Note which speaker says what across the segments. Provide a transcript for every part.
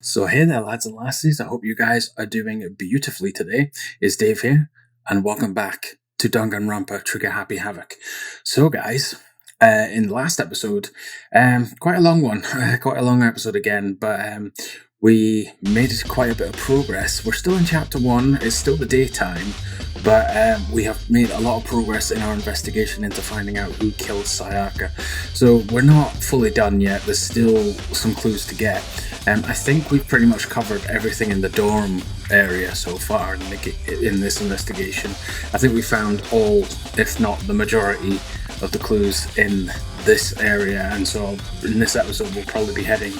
Speaker 1: So hey there, lads and lassies, I hope you guys are doing beautifully today. It's Dave here, and welcome back to Danganronpa THH Havoc. So guys, in the last episode, quite a long one, quite a long episode again, but we made quite a bit of progress. We're still in chapter 1, it's still the daytime, but we have made a lot of progress in our investigation into finding out who killed Sayaka. So we're not fully done yet, there's still some clues to get. I think we've pretty much covered everything in the dorm area so far in this investigation. I think we found all, if not the majority, of the clues in this area, and so in this episode we'll probably be heading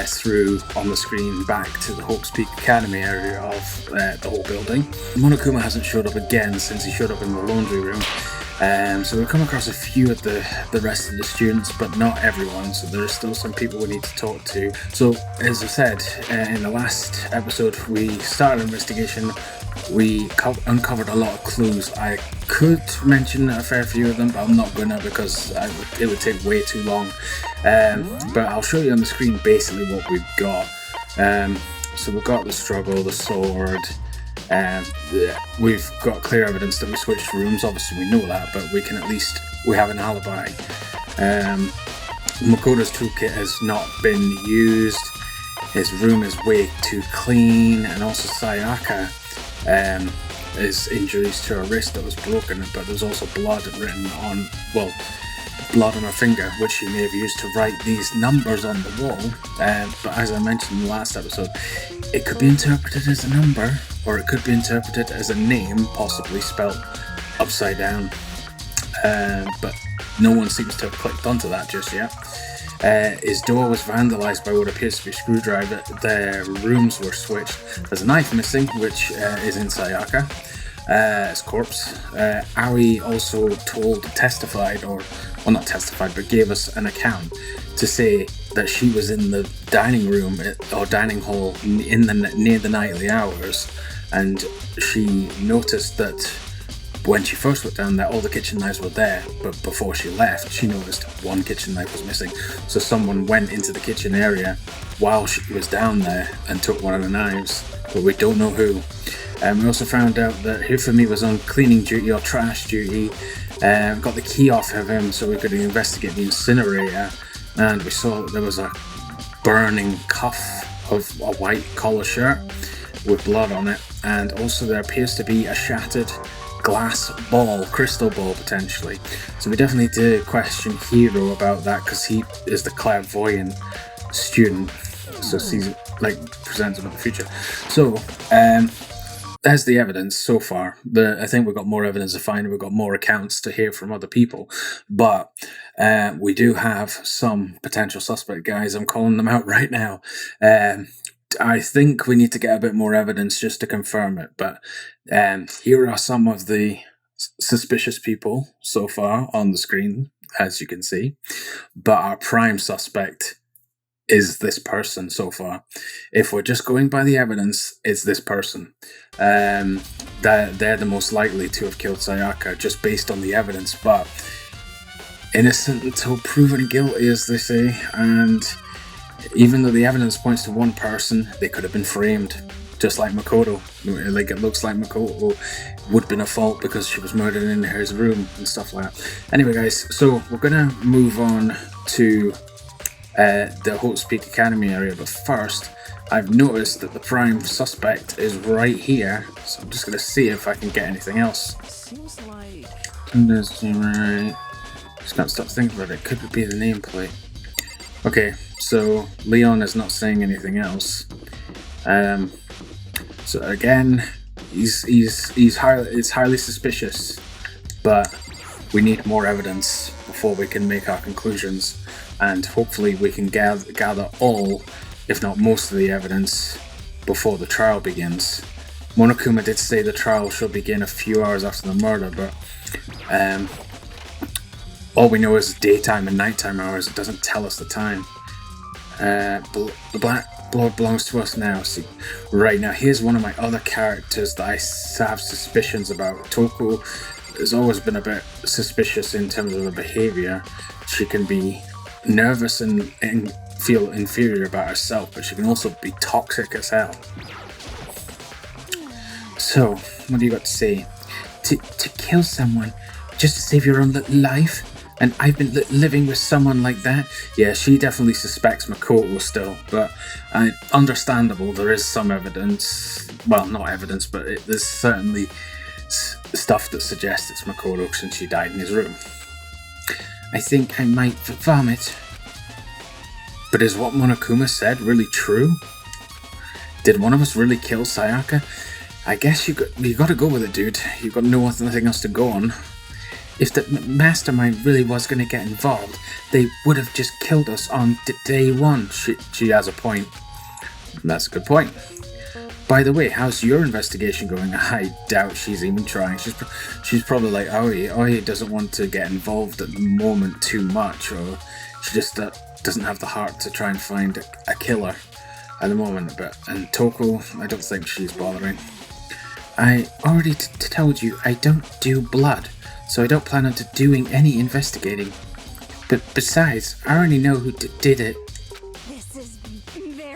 Speaker 1: through on the screen back to the Hawke's Peak Academy area of the whole building. Monokuma hasn't showed up again since he showed up in the laundry room. So we've come across a few of the rest of the students, but not everyone, so there's still some people we need to talk to. So, as I said, in the last episode, we started an investigation. We uncovered a lot of clues. I could mention a fair few of them, but I'm not gonna because it would take way too long. But I'll show you on the screen basically what we've got. So we've got the struggle, the sword. We've got clear evidence that we switched rooms. Obviously we know that, but we have an alibi. Makoto's toolkit has not been used. His room is way too clean, and also Sayaka is injuries to her wrist that was broken, but there was also blood on her finger, which she may have used to write these numbers on the wall. But as I mentioned in the last episode, it could be interpreted as a number, or it could be interpreted as a name, possibly spelt upside down. But no one seems to have clicked onto that just yet. His door was vandalised by what appears to be a screwdriver. Their rooms were switched. There's a knife missing, which is in Sayaka's corpse. Aoi also but gave us an account to say that she was in the dining room or dining hall near the nightly hours, and she noticed that when she first went down there, all the kitchen knives were there, but before she left, she noticed one kitchen knife was missing. So someone went into the kitchen area while she was down there and took one of the knives, but we don't know who. We also found out that Hifumi was on cleaning duty or trash duty. Got the key off of him so we could investigate the incinerator, and we saw that there was a burning cuff of a white collar shirt with blood on it, and also there appears to be a shattered glass ball, crystal ball potentially. So we definitely need to question Hiro about that, because he is the clairvoyant student, so sees presents about the future. So there's the evidence so far. I think we've got more evidence to find. We've got more accounts to hear from other people, but we do have some potential suspect guys. I'm calling them out right now. I think we need to get a bit more evidence just to confirm it, but here are some of the suspicious people so far on the screen, as you can see, but our prime suspect is this person so far. If we're just going by the evidence, it's this person. That they're the most likely to have killed Sayaka just based on the evidence, but innocent until proven guilty, as they say, and even though the evidence points to one person, they could have been framed, just like Makoto. It looks like Makoto would have been a fault because she was murdered in his room and stuff like that. Anyway guys, so we're gonna move on to the Hawke's Peak Academy area, but first I've noticed that the prime suspect is right here, so I'm just gonna see if I can get anything else.
Speaker 2: Seems like
Speaker 1: right. Just can't stop thinking about it. Could it be the nameplate? Okay, so Leon is not saying anything else. So again, it's highly suspicious, but we need more evidence before we can make our conclusions, and hopefully we can gather all, if not most of the evidence before the trial begins. Monokuma did say the trial should begin a few hours after the murder, but all we know is daytime and nighttime hours. It doesn't tell us the time. The black blood belongs to us now. See, right now, here's one of my other characters that I have suspicions about. Toko has always been a bit suspicious in terms of her behavior. She can be nervous and feel inferior about herself, but she can also be toxic as hell. So, what do you got to say? To kill someone just to save your own life? And I've been living with someone like that? Yeah, she definitely suspects Makoto still, but understandable, there is some evidence. Well, not evidence, but there's certainly stuff that suggests it's Makoto since she died in his room. I think I might vomit. But is what Monokuma said really true? Did one of us really kill Sayaka? I guess you got to go with it, dude. You've got nothing else to go on. If the mastermind really was going to get involved, they would have just killed us on day one. She has a point. That's a good point. By the way, how's your investigation going? I doubt she's even trying. She's probably like, Oi doesn't want to get involved at the moment too much, or she just doesn't have the heart to try and find a killer at the moment. And Toko, I don't think she's bothering. I already told you I don't do blood, so I don't plan on doing any investigating. But besides, I already know who did it.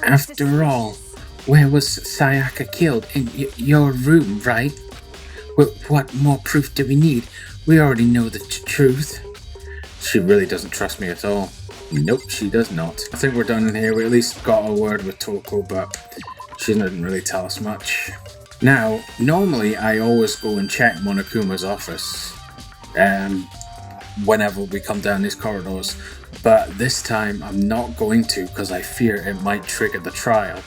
Speaker 1: After all, where was Sayaka killed? In your room, right? What more proof do we need? We already know the truth. She really doesn't trust me at all. Nope, she does not. I think we're done in here. We at least got a word with Toko, but she didn't really tell us much. Now, normally I always go and check Monokuma's office whenever we come down these corridors, but this time I'm not going to because I fear it might trigger the trial,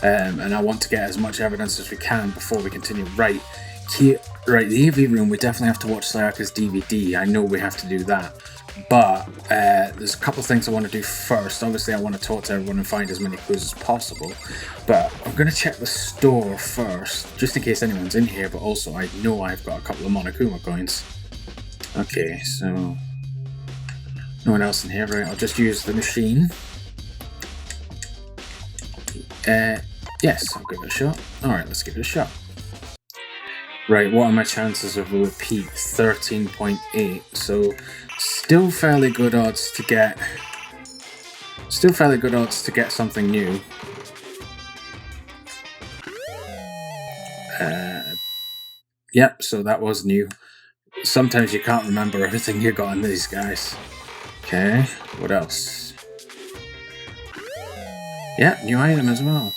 Speaker 1: and I want to get as much evidence as we can before we continue. Right, the AV room, we definitely have to watch Sayaka's DVD. I know we have to do that. But there's a couple of things I want to do first. Obviously, I want to talk to everyone and find as many clues as possible. But I'm going to check the store first, just in case anyone's in here. But also, I know I've got a couple of Monokuma coins. Okay, so no one else in here, right? I'll just use the machine. Yes, I'll give it a shot. Alright, let's give it a shot. Right, what are my chances of a repeat? 13.8, so still fairly good odds to get something new. Yep, so that was new. Sometimes you can't remember everything you got in these guys. Okay, what else? Yeah, new item as well.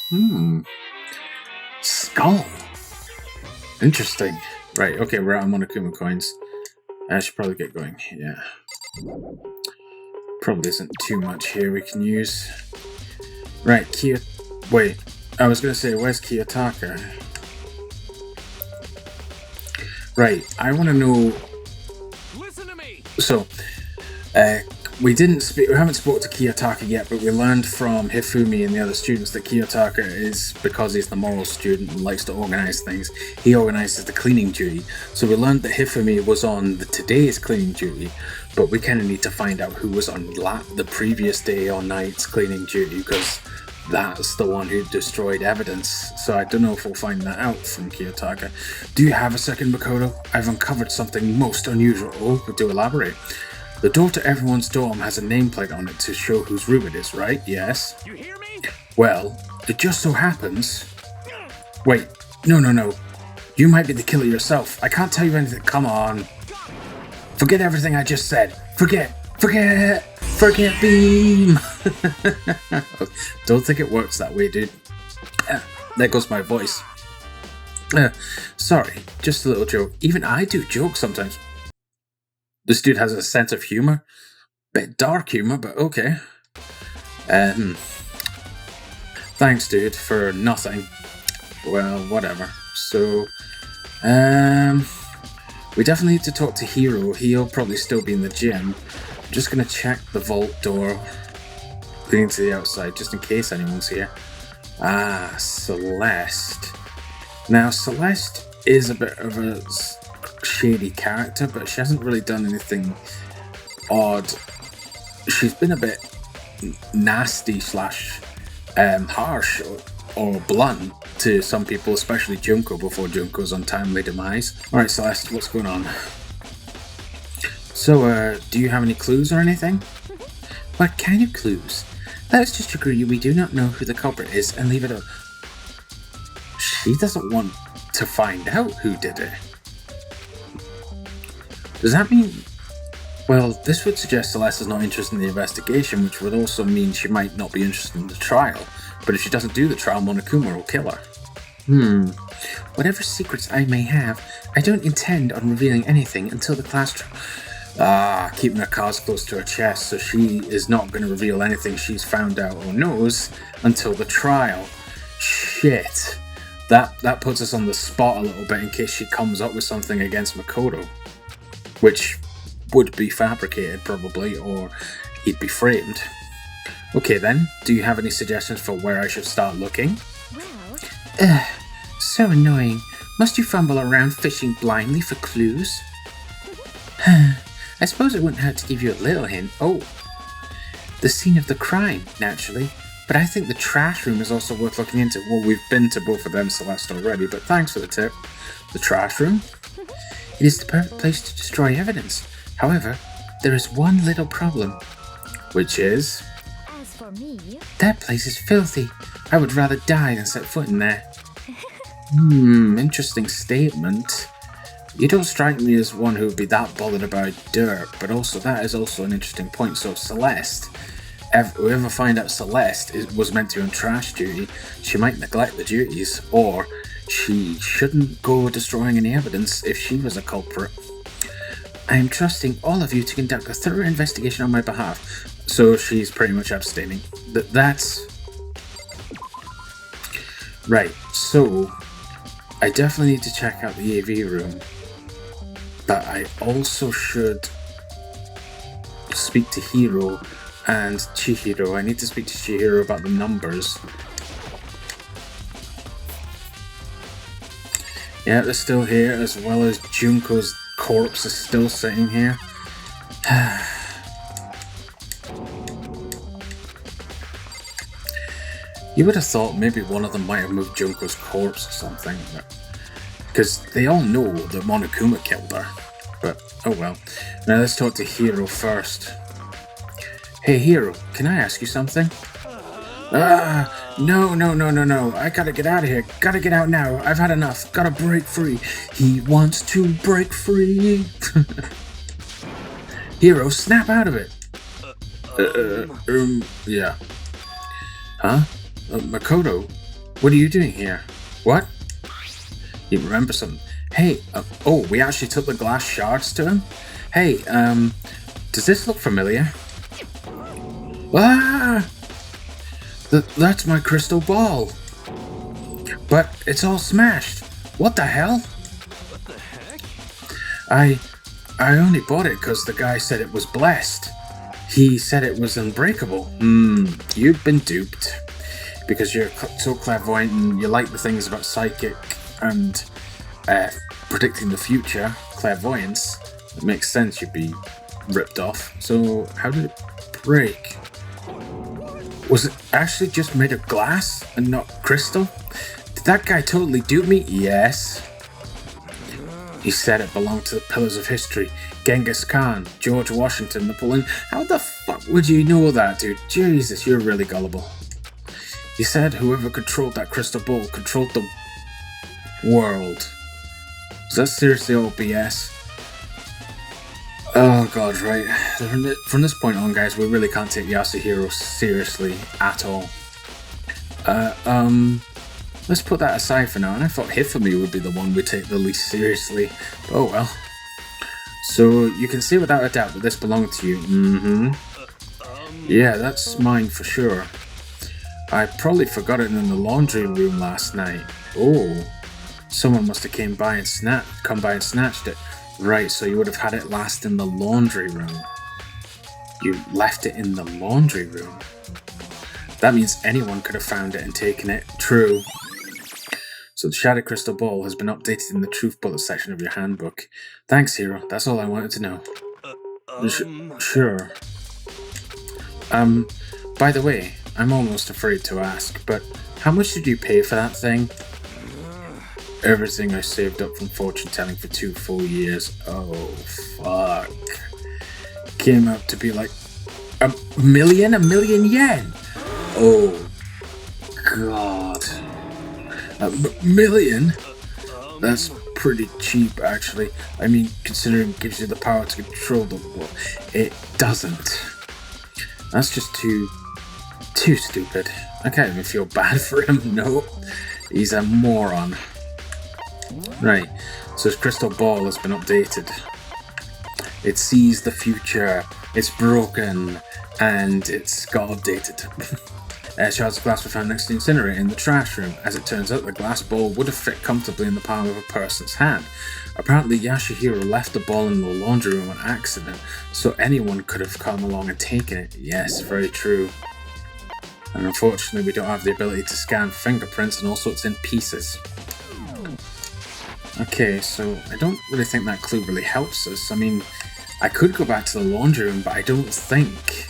Speaker 1: Skull. Interesting. Right, okay, we're out of Monokuma coins. I should probably get going, yeah. Probably isn't too much here we can use. Right, wait, I was gonna say, where's Kiyotaka? Right, I want to know.
Speaker 2: Listen to me.
Speaker 1: So, we haven't spoke to Kiyotaka yet, but we learned from Hifumi and the other students that Kiyotaka is, because he's the moral student and likes to organize things, he organizes the cleaning duty. So we learned that Hifumi was on today's cleaning duty, but we kind of need to find out who was on the previous day or night's cleaning duty, because that's the one who destroyed evidence. So I don't know if we'll find that out from Kiyotaka. Do you have a second, Makoto? I've uncovered something most unusual. Oh, do elaborate. The door to everyone's dorm has a nameplate on it to show whose room it is, right? Yes.
Speaker 2: You hear me?
Speaker 1: Well, it just so happens... Wait, no. You might be the killer yourself. I can't tell you anything. Come on. Forget everything I just said. Forget beam. Don't think it works that way, dude. There goes my voice. Sorry, just a little joke. Even I do jokes sometimes. This dude has a sense of humor. Bit dark humor, but okay. Thanks, dude, for nothing. Well, whatever. So, we definitely need to talk to Hiro. He'll probably still be in the gym. I'm just gonna check the vault door leading to the outside, just in case anyone's here. Ah, Celeste. Now, Celeste is a bit of a shady character, but she hasn't really done anything odd. She's been a bit nasty / harsh or blunt to some people, especially Junko before Junko's untimely demise. Alright, Celeste, what's going on? So, do you have any clues or anything? What kind of clues? Let's just agree we do not know who the culprit is and leave it up. She doesn't want to find out who did it. Does that mean... Well, this would suggest Celeste is not interested in the investigation, which would also mean she might not be interested in the trial. But if she doesn't do the trial, Monokuma will kill her. Whatever secrets I may have, I don't intend on revealing anything until the class trial. Keeping her cards close to her chest, so she is not going to reveal anything she's found out or knows until the trial. Shit. That puts us on the spot a little bit in case she comes up with something against Makoto. Which would be fabricated, probably, or he'd be framed. Okay then, do you have any suggestions for where I should start looking?
Speaker 3: Well...
Speaker 1: So annoying. Must you fumble around fishing blindly for clues? I suppose it wouldn't hurt to give you a little hint. Oh, the scene of the crime, naturally. But I think the trash room is also worth looking into. Well, we've been to both of them, Celeste, already, but thanks for the tip. The trash room? It is the perfect place to destroy evidence. However, there is one little problem. Which is?
Speaker 3: As for me...
Speaker 1: That place is filthy. I would rather die than set foot in there. Interesting statement. You don't strike me as one who would be that bothered about dirt, but also that is also an interesting point. So Celeste, whoever find out Celeste was meant to be on trash duty, she might neglect the duties, or she shouldn't go destroying any evidence if she was a culprit. I am trusting all of you to conduct a thorough investigation on my behalf. So she's pretty much abstaining. That's... Right, so... I definitely need to check out the AV room. But I also should speak to Hiro and Chihiro. I need to speak to Chihiro about the numbers. Yeah, they're still here, as well as Junko's corpse is still sitting here. You would have thought maybe one of them might have moved Junko's corpse or something, because they all know that Monokuma killed her. But, oh well. Now let's talk to Hiro first. Hey Hiro, can I ask you something? No. I gotta get out of here. Gotta get out now. I've had enough. Gotta break free. He wants to break free. Hiro, snap out of it. Yeah. Huh? Makoto, what are you doing here? What? You remember something? Hey, oh, we actually took the glass shards to him? Hey, does this look familiar? Ah! That's my crystal ball. But it's all smashed. What the hell?
Speaker 2: What the heck?
Speaker 1: I only bought it because the guy said it was blessed. He said it was unbreakable. You've been duped. Because you're so clairvoyant and you like the things about psychic and predicting the future, clairvoyance, it makes sense you'd be ripped off. So how did it break? Was it actually just made of glass and not crystal? Did that guy totally dupe me? Yes. He said it belonged to the pillars of history. Genghis Khan, George Washington, Napoleon. How the fuck would you know that, dude? Jesus, you're really gullible. He said whoever controlled that crystal ball controlled the world. Is that seriously all BS? Oh god, right. From this point on, guys, we really can't take Yasuhiro seriously at all. Let's put that aside for now, and I thought Hifumi would be the one we take the least seriously. But oh well. So, you can see without a doubt that this belonged to you. Yeah, that's mine for sure. I probably forgot it in the laundry room last night. Oh, someone must have come by and snatched it. Right, so you would have had it last in the laundry room. You left it in the laundry room. That means anyone could have found it and taken it. True. So the Shattered Crystal Ball has been updated in the Truth Bullet section of your handbook. Thanks, Hiro. That's all I wanted to know. Sure. By the way, I'm almost afraid to ask, but how much did you pay for that thing? Everything I saved up from fortune telling for 2 full years. Oh, fuck. Came out to be like a million yen. Oh, God. $1 million? That's pretty cheap, actually. I mean, considering it gives you the power to control the world. It doesn't. That's just too stupid. I can't even feel bad for him, no. He's a moron. Right, so his crystal ball has been updated. It sees the future, it's broken, and it's got updated. Shards of glass were found next to the incinerator in the trash room. As it turns out, the glass ball would have fit comfortably in the palm of a person's hand. Apparently, Yashihiro left the ball in the laundry room on accident, so anyone could have come along and taken it. Yes, very true. And unfortunately, we don't have the ability to scan fingerprints, and also it's in pieces. Okay, so I don't really think that clue really helps us. I mean, I could go back to the laundry room, but I don't think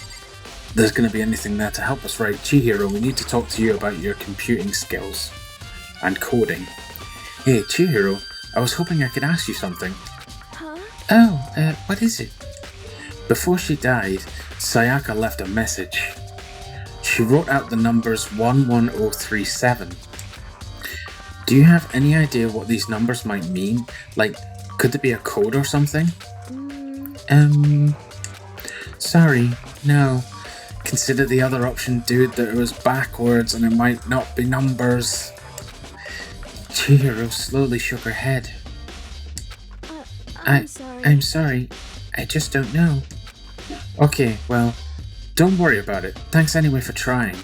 Speaker 1: there's going to be anything there to help us. Right, Chihiro, we need to talk to you about your computing skills and coding. Hey, Chihiro, I was hoping I could ask you something.
Speaker 3: Huh?
Speaker 1: Oh, what is it? Before she died, Sayaka left a message. She wrote out the numbers 11037. Do you have any idea what these numbers might mean? Like, could there be a code or something? Sorry, no. Consider the other option, dude, that it was backwards and it might not be numbers. Chihiro slowly shook her head.
Speaker 3: I'm sorry.
Speaker 1: I'm sorry. I just don't know. Okay, well, don't worry about it. Thanks anyway for trying.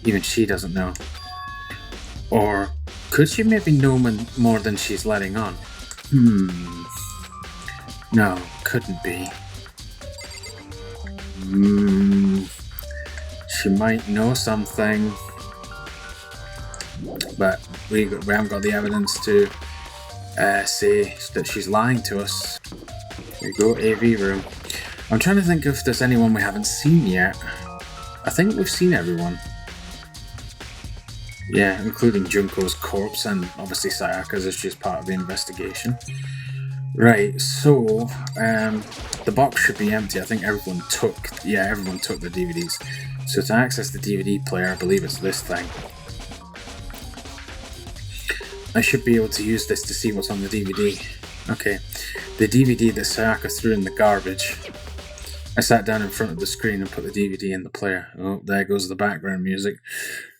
Speaker 1: Even she doesn't know. Or could she maybe know more than she's letting on? No, couldn't be. She might know something, but we haven't got the evidence to say that she's lying to us. Here we go, AV room. I'm trying to think if there's anyone we haven't seen yet. I think we've seen everyone. Yeah, including Junko's corpse and obviously Sayaka's as she's part of the investigation. Right, so the box should be empty. I think everyone took the DVDs. So to access the DVD player, I believe it's this thing. I should be able to use this to see what's on the DVD. Okay, the DVD that Sayaka threw in the garbage. I sat down in front of the screen and put the DVD in the player. Oh, there goes the background music.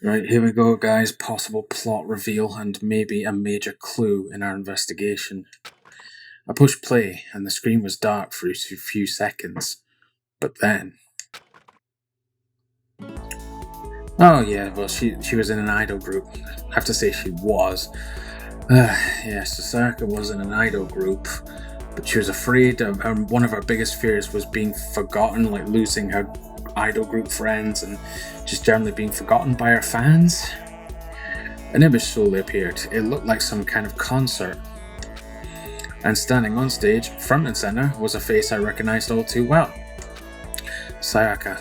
Speaker 1: Right, here we go, guys. Possible plot reveal and maybe a major clue in our investigation. I pushed play and the screen was dark for a few seconds. But then... Oh yeah, well she was in an idol group. I have to say she was. Yeah, so Sayaka was in an idol group. But she was afraid of one of her biggest fears was being forgotten, like losing her idol group friends and just generally being forgotten by her fans. An image slowly appeared. It looked like some kind of concert. And standing on stage, front and center, was a face I recognized all too well. Sayaka.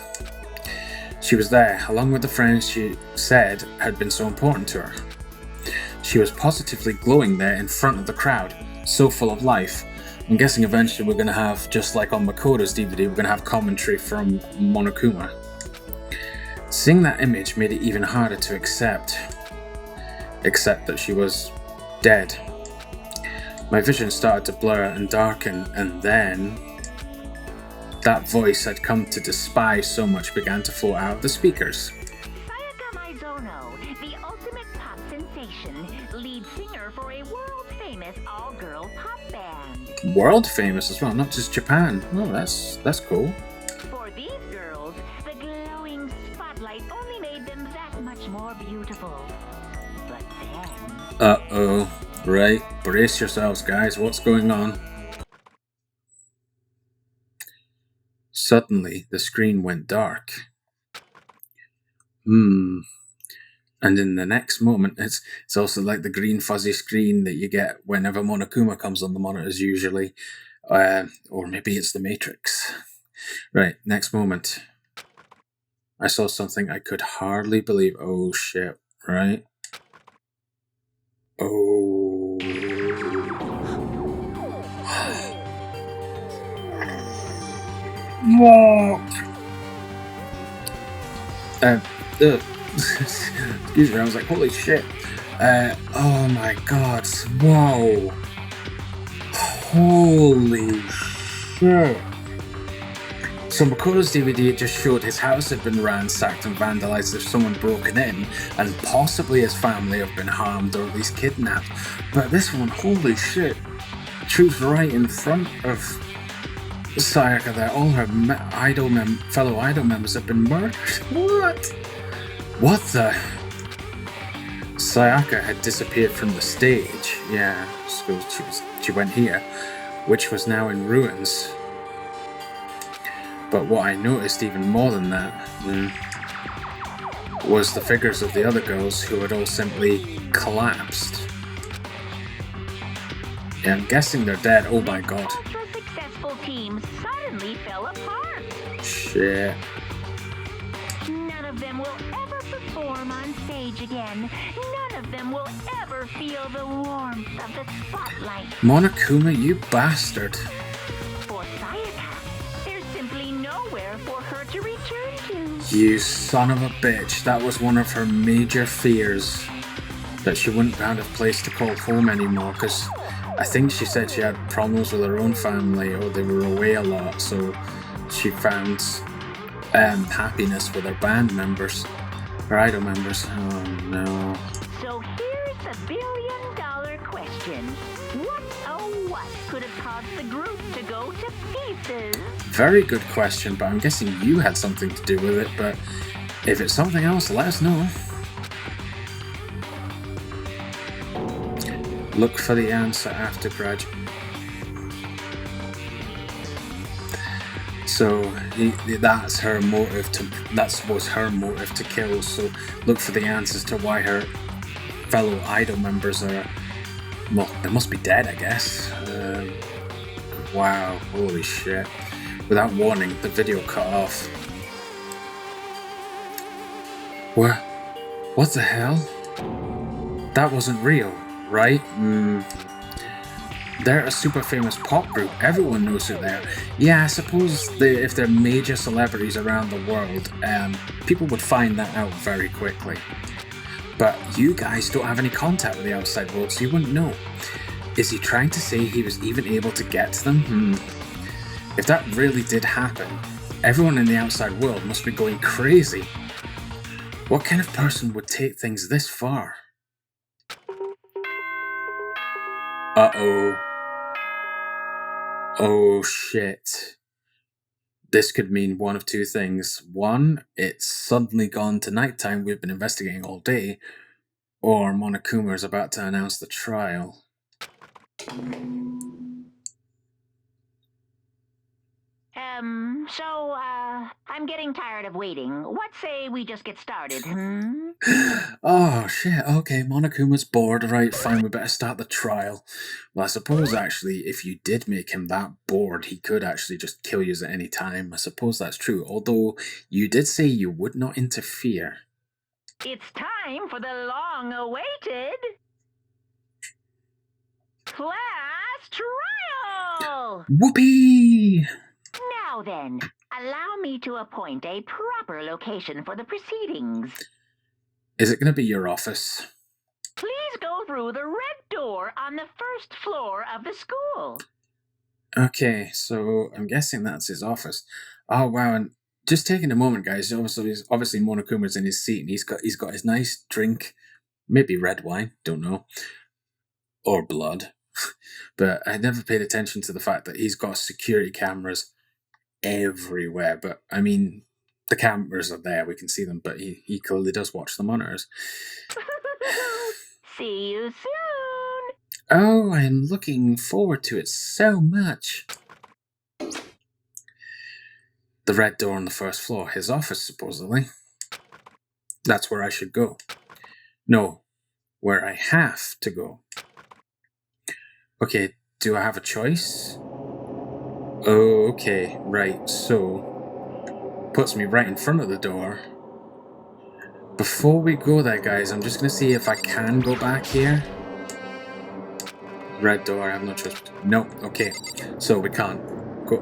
Speaker 1: She was there, along with the friends she said had been so important to her. She was positively glowing there in front of the crowd, so full of life. I'm guessing eventually we're going to have, just like on Makoto's DVD, we're going to have commentary from Monokuma. Seeing that image made it even harder to accept that she was dead. My vision started to blur and darken, and then that voice I'd come to despise so much began to flow out of the speakers.
Speaker 4: Sayaka Maizono, the ultimate pop sensation, lead singer for a world-famous all-girl pop band.
Speaker 1: World famous as well, not just Japan. Oh, that's cool.
Speaker 4: For these girls, the glowing spotlight only made them that much more beautiful. But then...
Speaker 1: Uh-oh. Right, brace yourselves, guys. What's going on? Suddenly, the screen went dark. And in the next moment, it's also like the green fuzzy screen that you get whenever Monokuma comes on the monitors usually. Or maybe it's the Matrix. Right, next moment. I saw something I could hardly believe. Oh shit, right? Oh. What? Excuse me, I was like, holy shit. Oh my god, whoa. Holy shit. So Makoto's DVD just showed his house had been ransacked and vandalized as someone broken in, and possibly his family have been harmed or at least kidnapped. But this one, holy shit. Truth's right in front of Sayaka there. All her fellow idol members have been murdered. What? What the? Sayaka had disappeared from the stage. Yeah, so she went here, which was now in ruins. But what I noticed even more than that was the figures of the other girls who had all simply collapsed. Yeah, I'm guessing they're dead. Oh my god.
Speaker 4: Ultra-successful team suddenly fell apart.
Speaker 1: Shit.
Speaker 4: None of them will ever perform on stage again. None of them will ever feel the warmth of the spotlight.
Speaker 1: Monokuma, you bastard.
Speaker 4: For Sayaka, there's simply nowhere for her to return to.
Speaker 1: You son of a bitch. That was one of her major fears. That she wouldn't have a place to call home anymore, because I think she said she had problems with her own family, or they were away a lot, so she found happiness with her band members, her idol members. Oh no.
Speaker 4: So here's the billion-dollar question. What could have caused the group to go to pieces?
Speaker 1: Very good question, but I'm guessing you had something to do with it, but if it's something else, let us know. Look for the answer after graduate. So that's her motive to. That was her motive to kill. So look for the answers to why her fellow idol members are. Well, they must be dead, I guess. Wow! Holy shit! Without warning, the video cut off. What the hell? That wasn't real. Right? They're a super famous pop group. Everyone knows who they are. Yeah, I suppose if they're major celebrities around the world, people would find that out very quickly. But you guys don't have any contact with the outside world, so you wouldn't know. Is he trying to say he was even able to get to them? If that really did happen, everyone in the outside world must be going crazy. What kind of person would take things this far? Uh-oh. Oh shit. This could mean one of two things. One, it's suddenly gone to nighttime, we've been investigating all day, or Monokuma is about to announce the trial.
Speaker 4: So, I'm getting tired of waiting. What say we just get started,
Speaker 1: Oh shit, okay, Monokuma's bored, right, fine, we better start the trial. Well, I suppose actually, if you did make him that bored, he could actually just kill you at any time. I suppose that's true, although you did say you would not interfere.
Speaker 4: It's time for the long-awaited class trial!
Speaker 1: Whoopee!
Speaker 4: Now then, allow me to appoint a proper location for the proceedings.
Speaker 1: Is it going to be your office?
Speaker 4: Please go through the red door on the first floor of the school.
Speaker 1: Okay, so I'm guessing that's his office. Oh wow, and just taking a moment, guys. Obviously Monokuma's in his seat, and he's got his nice drink, maybe red wine, don't know, or blood. But I never paid attention to the fact that he's got security cameras everywhere. But I mean, the cameras are there, we can see them, but he clearly does watch the monitors.
Speaker 4: See you soon!
Speaker 1: Oh, I'm looking forward to it so much. The red door on the first floor, his office, supposedly. That's where I should go. No, where I have to go. Okay, do I have a choice? Oh, okay, right, so puts me right in front of the door. Before we go there, guys, I'm just going to see if I can go back here. Red door, I have no choice. No, okay, so we can't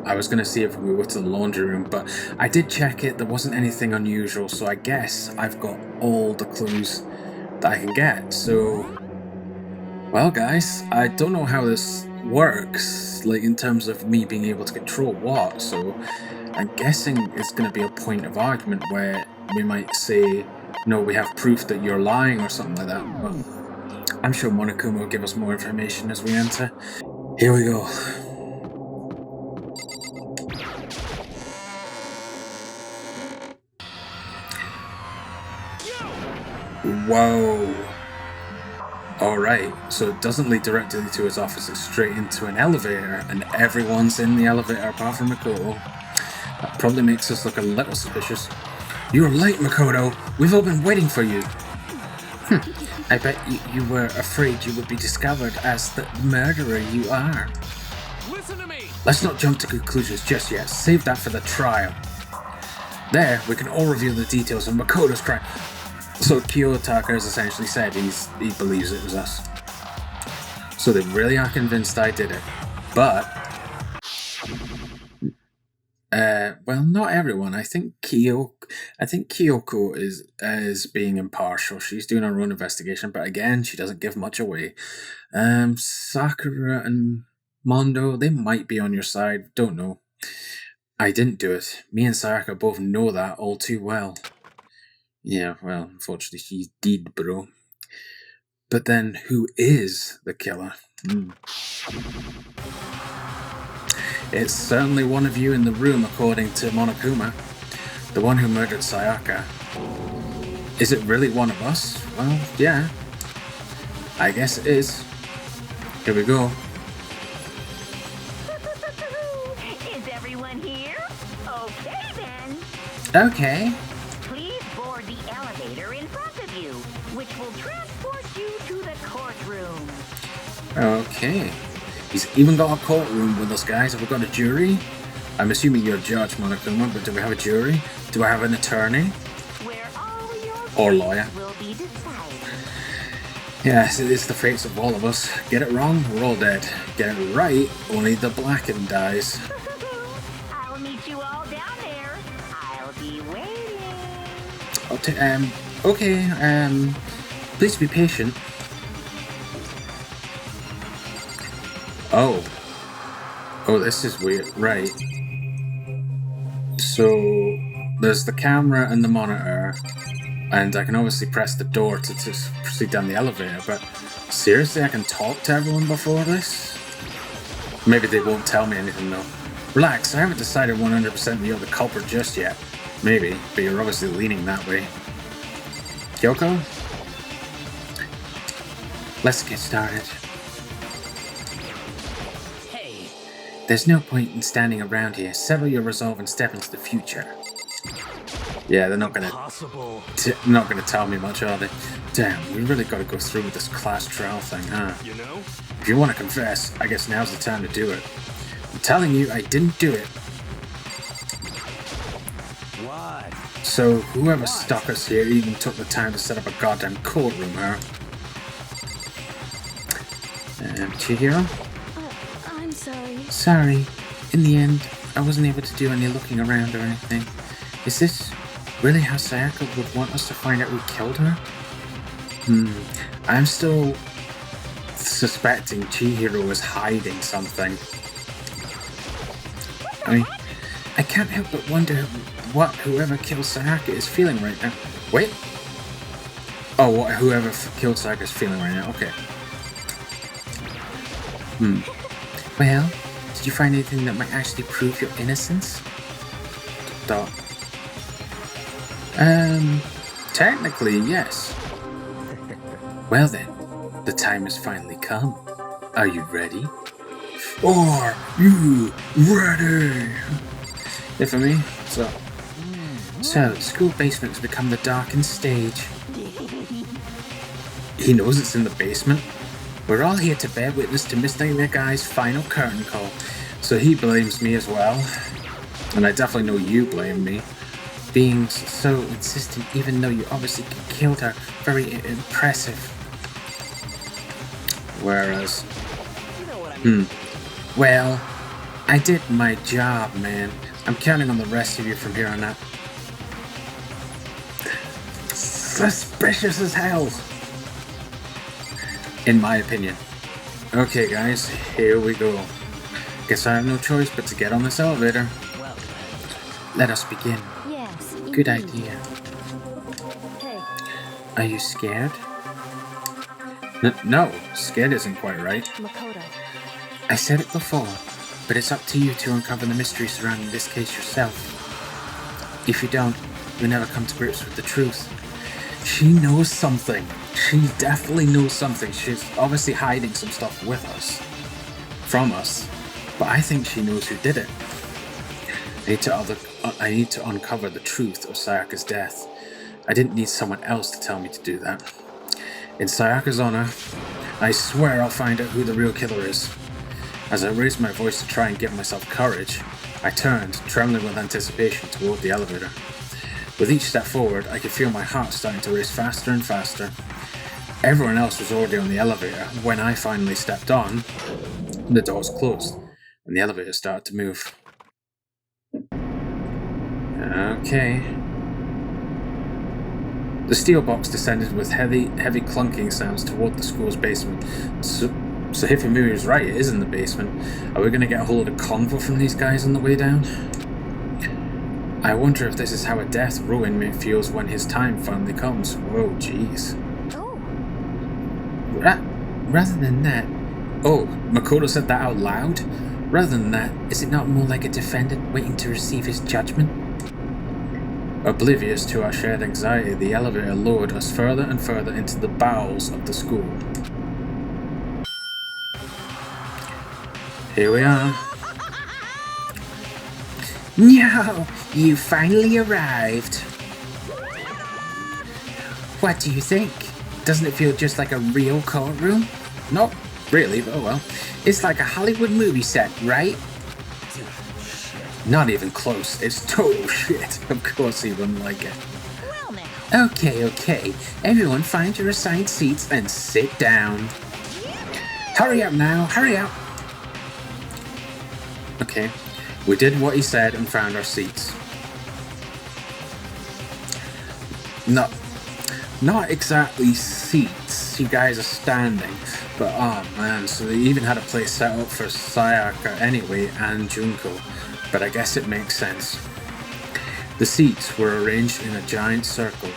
Speaker 1: I was going to see if we go to the laundry room, but I did check it. There wasn't anything unusual, so I guess I've got all the clues that I can get. So, well, guys, I don't know how this works, like in terms of me being able to control what, so I'm guessing it's going to be a point of argument where we might say, no, we have proof that you're lying or something like that. But I'm sure Monokuma will give us more information as we enter. Here we go. Whoa. Alright, so it doesn't lead directly to his office, it's straight into an elevator, and everyone's in the elevator apart from Makoto. That probably makes us look a little suspicious. You're late, Makoto! We've all been waiting for you! I bet you were afraid you would be discovered as the murderer you are.
Speaker 2: Listen to me!
Speaker 1: Let's not jump to conclusions just yet, save that for the trial. There, we can all reveal the details of Makoto's crime. So Kiyotaka has essentially said he believes it was us. So they really are convinced I did it. But well, not everyone. I think Kyoko is being impartial. She's doing her own investigation, but again, she doesn't give much away. Sakura and Mondo, they might be on your side. Don't know. I didn't do it. Me and Sayaka both know that all too well. Yeah, well, unfortunately she did, bro. But then, who is the killer? It's certainly one of you in the room, according to Monokuma. The one who murdered Sayaka. Is it really one of us? Well, yeah. I guess it is. Here we go.
Speaker 4: Is everyone here? Okay then.
Speaker 1: Okay.
Speaker 4: Please board the elevator in front of you, which will transport you to the courtroom.
Speaker 1: Okay. He's even got a courtroom with us, guys. Have we got a jury? I'm assuming you're a judge, Monokuma, but do we have a jury? Do I have an attorney?
Speaker 4: Where all your
Speaker 1: Or lawyer?
Speaker 4: will be decided.
Speaker 1: Yes, it's the fates of all of us. Get it wrong, we're all dead. Get it right, only the blackened dies.
Speaker 4: I'll meet you all down there. I'll be waiting.
Speaker 1: Okay, please be patient. Oh, this is weird. Right. So, there's the camera and the monitor, and I can obviously press the door to proceed down the elevator, but seriously, I can talk to everyone before this? Maybe they won't tell me anything though. Relax, I haven't decided 100% that you're the culprit just yet. Maybe, but you're obviously leaning that way. Kyoko? Let's get started. There's no point in standing around here. Settle your resolve and step into the future. Yeah, they're not gonna tell me much, are they? Damn, we really gotta go through with this class trial thing, huh?
Speaker 2: You know?
Speaker 1: If you want to confess, I guess now's the time to do it. I'm telling you, I didn't do it.
Speaker 2: Why?
Speaker 1: So, whoever stuck us here even took the time to set up a goddamn courtroom, huh? Chihiro?
Speaker 3: I'm sorry.
Speaker 1: Sorry. In the end, I wasn't able to do any looking around or anything. Is this really how Sayaka would want us to find out we killed her? I'm still suspecting Chihiro is hiding something. I mean, I can't help but wonder what whoever killed Sayaka is feeling right now. Wait? Oh, what whoever killed Sayaka is feeling right now. Okay. Well, did you find anything that might actually prove your innocence? Technically, yes. Well then, the time has finally come. Are you ready? Are you ready? Yeah, for me, so school basement has become the darkened stage. He knows it's in the basement. We're all here to bear witness to Mr. Negai's final curtain call, so he blames me as well. And I definitely know you blame me. Being so insistent, even though you obviously killed her, very impressive. Whereas, well, I did my job, man. I'm counting on the rest of you from here on out. Suspicious as hell, in my opinion. Okay, guys, here we go. Guess I have no choice but to get on this elevator. Let us begin.
Speaker 3: Yes.
Speaker 1: Good
Speaker 3: indeed.
Speaker 1: idea.
Speaker 3: Hey,
Speaker 1: Are you scared? No, scared isn't quite right.
Speaker 3: Makoto.
Speaker 1: I said it before, but it's up to you to uncover the mystery surrounding this case yourself. If you don't, you'll never come to grips with the truth. She knows something. She definitely knows something. She's obviously hiding some stuff with us. From us. But I think she knows who did it. I need to uncover the truth of Sayaka's death. I didn't need someone else to tell me to do that. In Sayaka's honor, I swear I'll find out who the real killer is. As I raised my voice to try and give myself courage, I turned, trembling with anticipation, toward the elevator. With each step forward, I could feel my heart starting to race faster and faster. Everyone else was already on the elevator. When I finally stepped on, the doors closed, and the elevator started to move. Okay. The steel box descended with heavy clunking sounds toward the school's basement. So Hifumuri was right, it is in the basement. Are we going to get a whole lot of convo from these guys on the way down? I wonder if this is how a death row inmate feels when his time finally comes. Whoa, jeez.
Speaker 3: Oh,
Speaker 1: Rather than that... Oh, Makoto said that out loud? Rather than that, is it not more like a defendant waiting to receive his judgment? Oblivious to our shared anxiety, the elevator lowered us further and further into the bowels of the school. Here we are. No! You finally arrived! What do you think? Doesn't it feel just like a real courtroom? Not really, but oh well. It's like a Hollywood movie set, right? Not even close. It's total shit. Of course he wouldn't like it.
Speaker 3: well now.
Speaker 1: Okay. Everyone find your assigned seats and sit down. Hurry up now, hurry up! Okay, we did what he said and found our seats. Not exactly seats, you guys are standing, but oh man, so they even had a place set up for Sayaka anyway and Junko, but I guess it makes sense. The seats were arranged in a giant circle.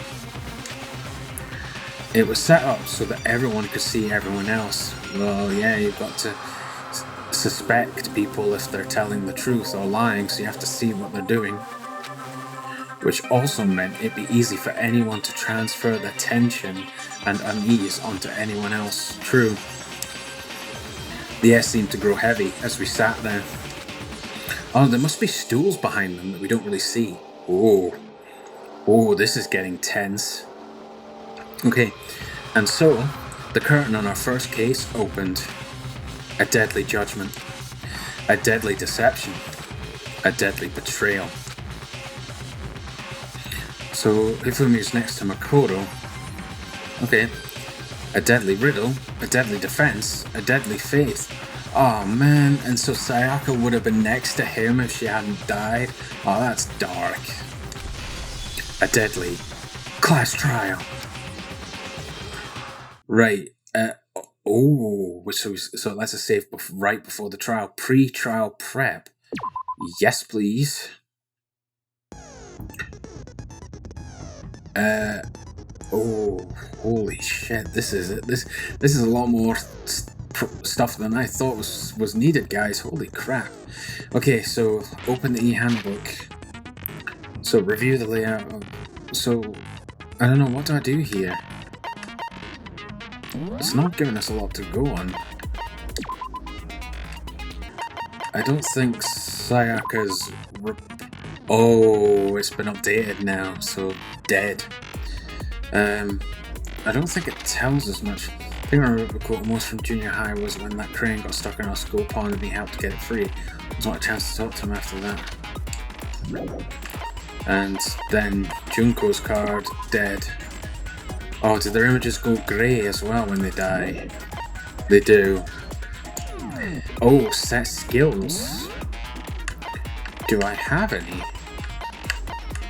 Speaker 1: It was set up so that everyone could see everyone else. Well, yeah, you've got to suspect people if they're telling the truth or lying, so you have to see what they're doing. Which also meant it'd be easy for anyone to transfer the tension and unease onto anyone else. True. The air seemed to grow heavy as we sat there. Oh, there must be stools behind them that we don't really see. Oh, this is getting tense. Okay, and so the curtain on our first case opened. A deadly judgment. A deadly deception. A deadly betrayal. So, Hifumi's next to Makoto. Okay. A deadly riddle, a deadly defense, a deadly faith. Oh man, and so Sayaka would have been next to him if she hadn't died? Oh, that's dark. A deadly class trial. Right. So that's a save right before the trial. Pre-trial prep. Yes, please. Holy shit! This is it. This is a lot more stuff than I thought was needed, guys. Holy crap! Okay, so open the e-handbook. So review the layout. So I don't know, what do I do here? It's not giving us a lot to go on. I don't think Sayaka's. Oh, it's been updated now, so dead. I don't think it tells us much. I think I remember the quote most from junior high was when that crane got stuck in our school pond and we helped to get it free. There's not a chance to talk to him after that. And then Junko's card, dead. Oh, did their images go grey as well when they die? They do. Oh, set skills. Do I have any?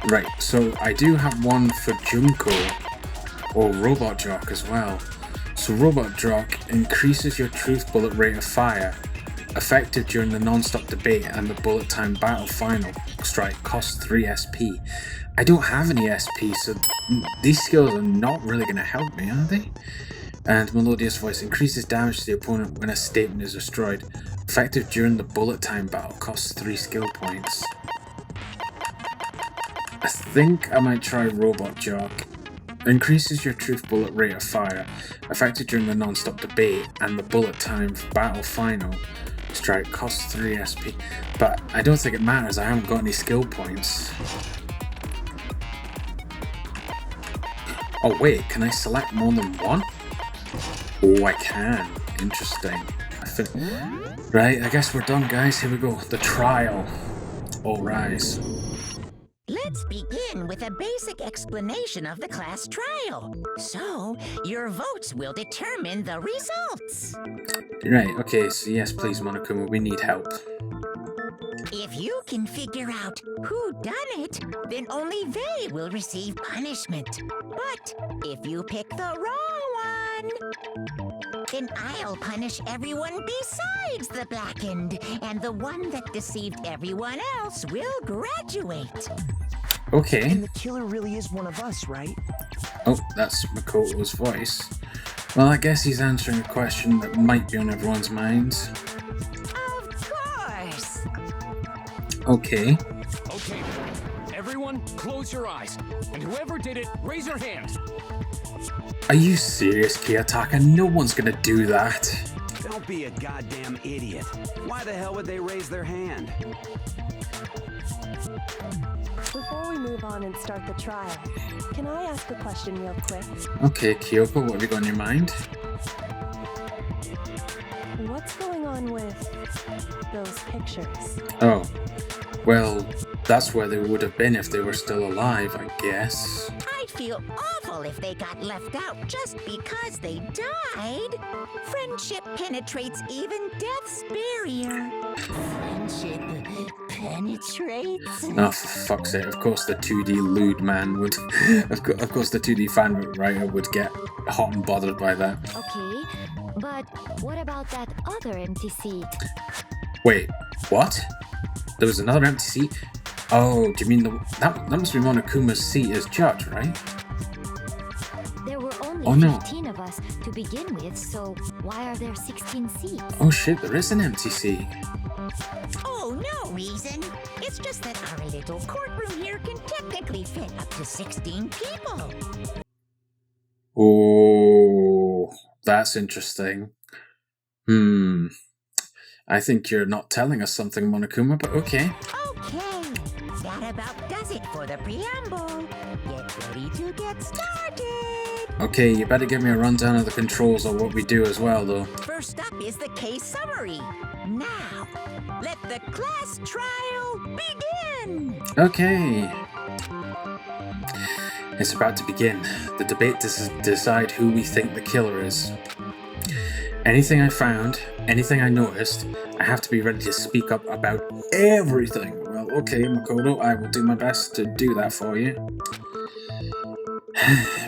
Speaker 1: Right, so I do have one for Junko, or Robot Jock as well. So Robot Jock increases your truth bullet rate of fire, effective during the non-stop debate and the bullet time battle final strike, costs 3 SP. I don't have any SP, so these skills are not really going to help me, are they? And Melodious Voice increases damage to the opponent when a statement is destroyed, effective during the bullet time battle, costs 3 skill points. I think I might try Robot Jock. Increases your truth bullet rate of fire, effective during the non-stop debate and the bullet time battle final strike, costs 3 SP. But I don't think it matters, I haven't got any skill points. Oh wait, can I select more than one? Oh, I can. Interesting. Right, I guess we're done, guys. Here we go. The trial. All rise.
Speaker 5: Let's begin with a basic explanation of the class trial. So, your votes will determine the results.
Speaker 1: Right, okay, so yes, please, Monokuma, we need help.
Speaker 5: If you can figure out who done it, then only they will receive punishment. But if you pick the wrong one, then I'll punish everyone besides the blackened, and the one that deceived everyone else will graduate.
Speaker 1: Okay.
Speaker 6: And the killer really is one of us, right?
Speaker 1: Oh, that's Makoto's voice. Well, I guess he's answering a question that might be on everyone's minds.
Speaker 5: Of course.
Speaker 1: Okay.
Speaker 2: Okay, everyone, close your eyes. And whoever did it, raise your hand.
Speaker 1: Are you serious, Kiyotaka? No one's gonna do that.
Speaker 6: Don't be a goddamn idiot. Why the hell would they raise their hand?
Speaker 3: Before we move on and start the trial, can I ask a question real quick?
Speaker 1: Okay, Kyoko, what have you got in your mind?
Speaker 3: What's going on with those pictures?
Speaker 1: Oh, well, that's where they would have been if they were still alive, I guess.
Speaker 5: I'd feel awful if they got left out just because they died. Friendship penetrates even death's barrier. Friendship penetrates?
Speaker 1: Oh, for fuck's sake, of course the 2D lewd man would... of course the 2D fan writer would get hot and bothered by that.
Speaker 7: Okay, but what about that other empty seat?
Speaker 1: Wait, what? There was another empty seat? Oh, do you mean that must be Monokuma's seat as judge, right?
Speaker 7: There were only
Speaker 1: no.
Speaker 7: 15 of us to begin with, so why are there 16 seats?
Speaker 1: Oh shit, there is an empty seat.
Speaker 5: Oh, no reason. It's just that our little courtroom here can technically fit up to 16 people.
Speaker 1: Oh, that's interesting. I think you're not telling us something, Monokuma, but okay.
Speaker 5: Okay, that about does it for the preamble. Get ready to get started.
Speaker 1: Okay, you better give me a rundown of the controls of what we do as well, though.
Speaker 5: First up is the case summary. Now, let the class trial begin.
Speaker 1: Okay. It's about to begin. The debate to decide who we think the killer is. Anything I found, anything I noticed, I have to be ready to speak up about everything. Well, okay, Makoto, I will do my best to do that for you.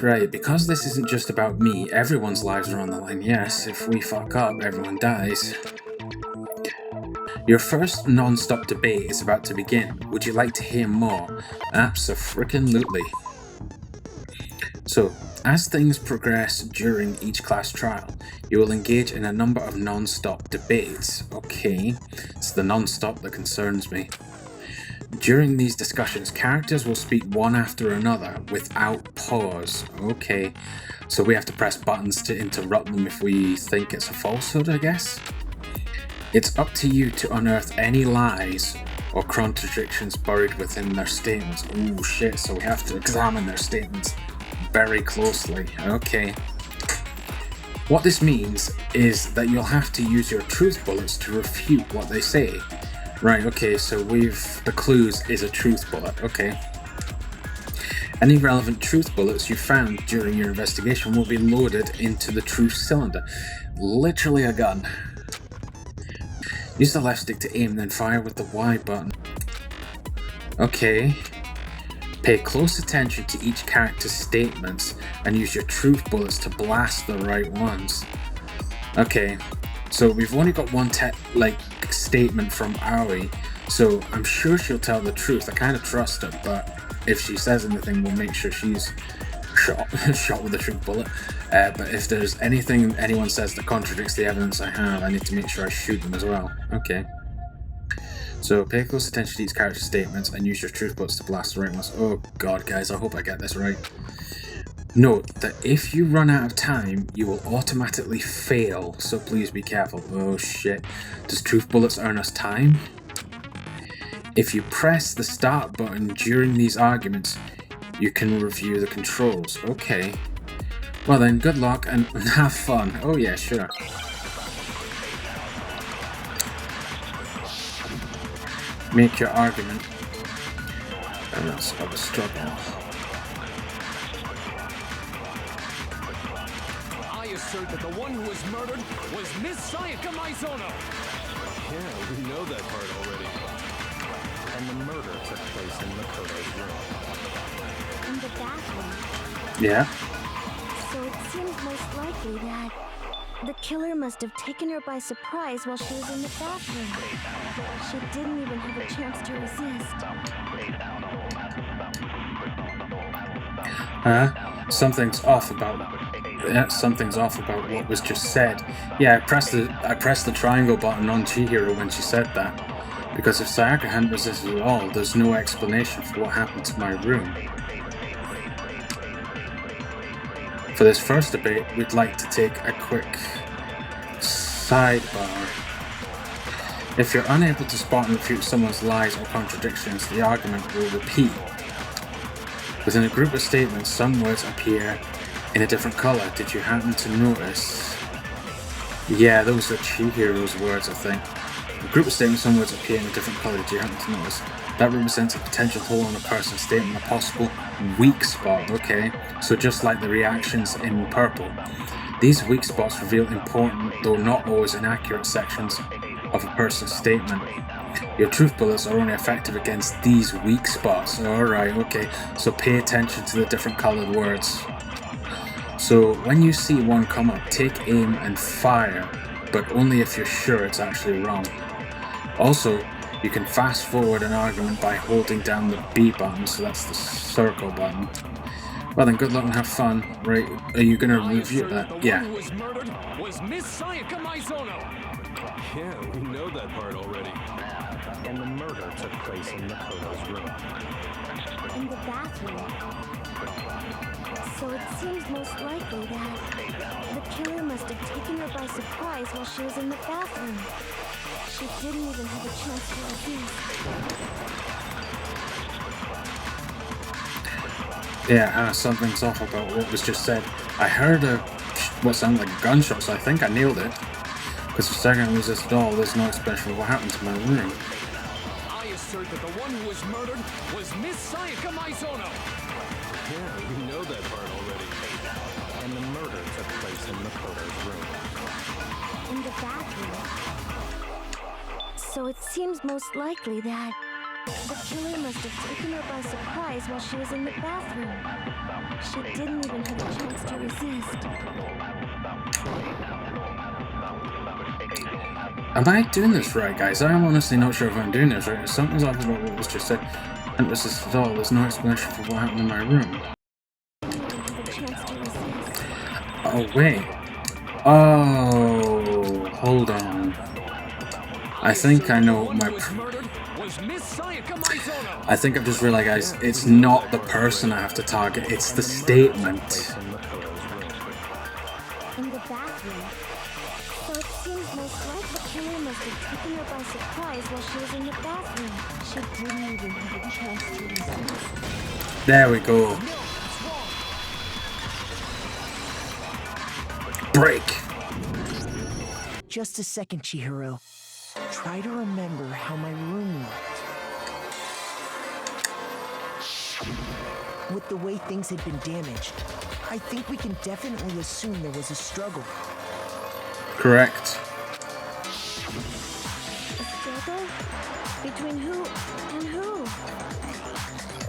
Speaker 1: Right, because this isn't just about me, everyone's lives are on the line. Yes, if we fuck up, everyone dies. Your first non-stop debate is about to begin. Would you like to hear more? Abso-frickin-lutely. So, as things progress during each class trial, you will engage in a number of non-stop debates. Okay, it's the non-stop that concerns me. During these discussions, characters will speak one after another without pause. Okay, so we have to press buttons to interrupt them if we think it's a falsehood, I guess? It's up to you to unearth any lies or contradictions buried within their statements. Ooh, shit, so we have to examine their statements very closely. Okay. What this means is that you'll have to use your truth bullets to refute what they say. Right, okay, so the clues is a truth bullet, okay. Any relevant truth bullets you found during your investigation will be loaded into the truth cylinder. Literally a gun. Use the left stick to aim, then fire with the Y button. Okay. Pay close attention to each character's statements and use your truth bullets to blast the right ones. Okay, so we've only got one statement from Aoi, so I'm sure she'll tell the truth. I kind of trust her, but if she says anything, we'll make sure she's shot with a truth bullet. But if there's anything anyone says that contradicts the evidence I have, I need to make sure I shoot them as well. Okay. So pay close attention to each character's statements and use your truth bullets to blast the right ones. Oh god, guys, I hope I get this right. Note that if you run out of time, you will automatically fail, so please be careful. Oh shit. Does truth bullets earn us time? If you press the start button during these arguments, you can review the controls. Okay. Well then, good luck and have fun. Oh yeah, sure. Make your argument. And that's of a struggle.
Speaker 2: I assert that the one who was murdered was Miss Sayaka Maizono.
Speaker 8: Yeah, we know that part already. And the murder took place in Makoto's room.
Speaker 7: In the bathroom.
Speaker 1: Yeah.
Speaker 7: So it seems most likely that the killer must have taken her by surprise while she was in the bathroom. She didn't even have a chance to resist.
Speaker 1: Something's off about what was just said. Yeah, I pressed the triangle button on Chihiro when she said that. Because if Sayaka hadn't resisted at all, there's no explanation for what happened to my room. For this first debate, we'd like to take a quick sidebar. If you're unable to spot and refute someone's lies or contradictions, the argument will repeat. Within a group of statements, some words appear in a different colour. Did you happen to notice? Yeah, those are Chihiro's words, I think. A group of statements, some words appear in a different colour. Did you happen to notice? That represents a potential hole in a person's statement, a possible weak spot. Okay, so just like the reactions in purple. These weak spots reveal important, though not always inaccurate, sections of a person's statement. Your truth bullets are only effective against these weak spots. Alright, okay, so pay attention to the different coloured words. So when you see one come up, take aim and fire, but only if you're sure it's actually wrong. Also, you can fast forward an argument by holding down the B button, so that's the circle button. Well then, good luck and have fun. Right, are you gonna review that? Yeah.
Speaker 2: The one who was murdered was Miss Sayaka Maizono.
Speaker 8: Yeah, we know that part already. And the murder took place in Makoto's room.
Speaker 7: In the bathroom. So it seems most likely that the killer must have taken her by surprise while she was in the bathroom. She didn't even have a chance to resist.
Speaker 1: Yeah, something's off about what was just said. I heard what sounded like a gunshot, so I think I nailed it. Because for a second I resisted all, there's no explanation for what happened to my room.
Speaker 2: I assert that the one who was murdered was Miss Sayaka Maizono.
Speaker 8: Yeah, we know that part already. And the murder took place in Makoto's room.
Speaker 7: In the bathroom. So it seems most likely that the killer must have taken her by surprise while she was in the bathroom. She didn't even have a chance to resist.
Speaker 1: Am I doing this right, guys? I'm honestly not sure if I'm doing this right. Something's off about what was just said. And this is at all. There's no explanation for what happened in my room. Oh, wait. Oh, hold on. I think I know what my... I think I've just realized, guys, it's not the person I have to target, it's the statement.
Speaker 7: In the bathroom. So it seems most like the killer must have taken her by surprise while she was in the bathroom. She didn't even have a chance to resist.
Speaker 1: There we go. Break.
Speaker 9: Just a second, Chihiro. Try to remember how my room looked. With the way things had been damaged, I think we can definitely assume there was a struggle.
Speaker 1: Correct.
Speaker 7: A struggle? Between who and who?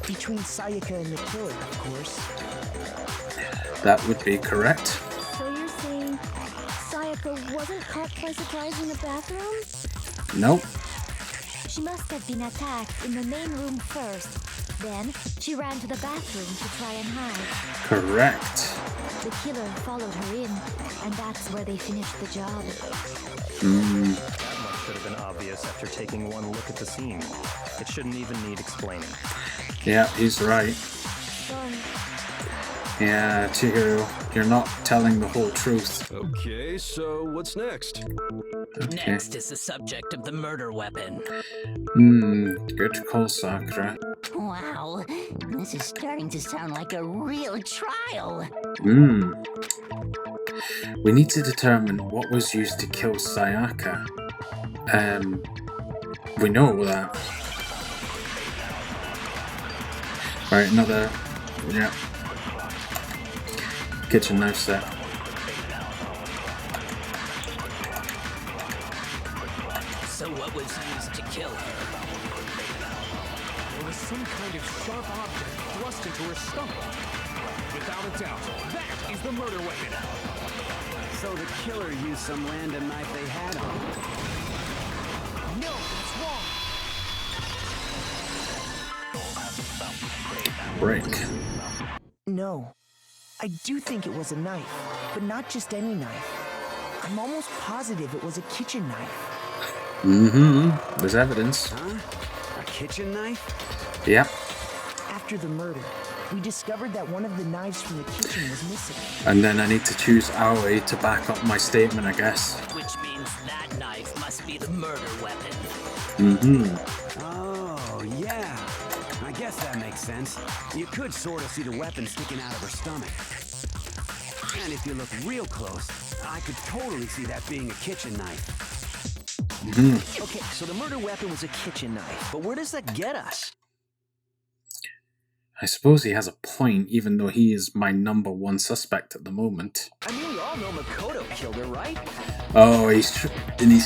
Speaker 9: Between Sayaka and the killer, of course.
Speaker 1: That would be correct.
Speaker 7: So you're saying Sayaka wasn't caught by surprise in the bathroom?
Speaker 1: Nope.
Speaker 7: She must have been attacked in the main room first. Then she ran to the bathroom to try and hide.
Speaker 1: Correct.
Speaker 7: The killer followed her in, and that's where they finished the job.
Speaker 8: That much should have been obvious after taking one look at the scene. It shouldn't even need explaining.
Speaker 1: Yeah, he's right. Yeah, Chihiro, you're not telling the whole truth.
Speaker 8: Okay, so what's next?
Speaker 1: Okay.
Speaker 10: Next is the subject of the murder weapon.
Speaker 1: Good call, Sakura.
Speaker 5: Wow, this is starting to sound like a real trial.
Speaker 1: We need to determine what was used to kill Sayaka. We know that. Right, another... Yeah. Kitchen knife set.
Speaker 10: So what was used to kill her?
Speaker 2: There was some kind of sharp object thrust into her stomach. Without a doubt, that is the murder weapon.
Speaker 6: So the killer used some random knife they had on him.
Speaker 2: No, that's wrong.
Speaker 1: Break.
Speaker 9: No. I do think it was a knife, but not just any knife. I'm almost positive it was a kitchen knife.
Speaker 1: There's evidence.
Speaker 6: Huh? A kitchen knife?
Speaker 1: Yep.
Speaker 9: After the murder, we discovered that one of the knives from the kitchen was missing.
Speaker 1: And then I need to choose Aoi to back up my statement, I guess.
Speaker 10: Which means that knife must be the murder weapon.
Speaker 6: Oh, yeah. I guess that makes sense. You could sort of see the weapon sticking out of her stomach. And if you look real close, I could totally see that being a kitchen knife.
Speaker 9: Okay, so the murder weapon was a kitchen knife, but where does that get us?
Speaker 1: I suppose he has a point, even though he is my #1 suspect at the moment.
Speaker 9: I mean, we all know Makoto killed her, right?
Speaker 1: Oh, he's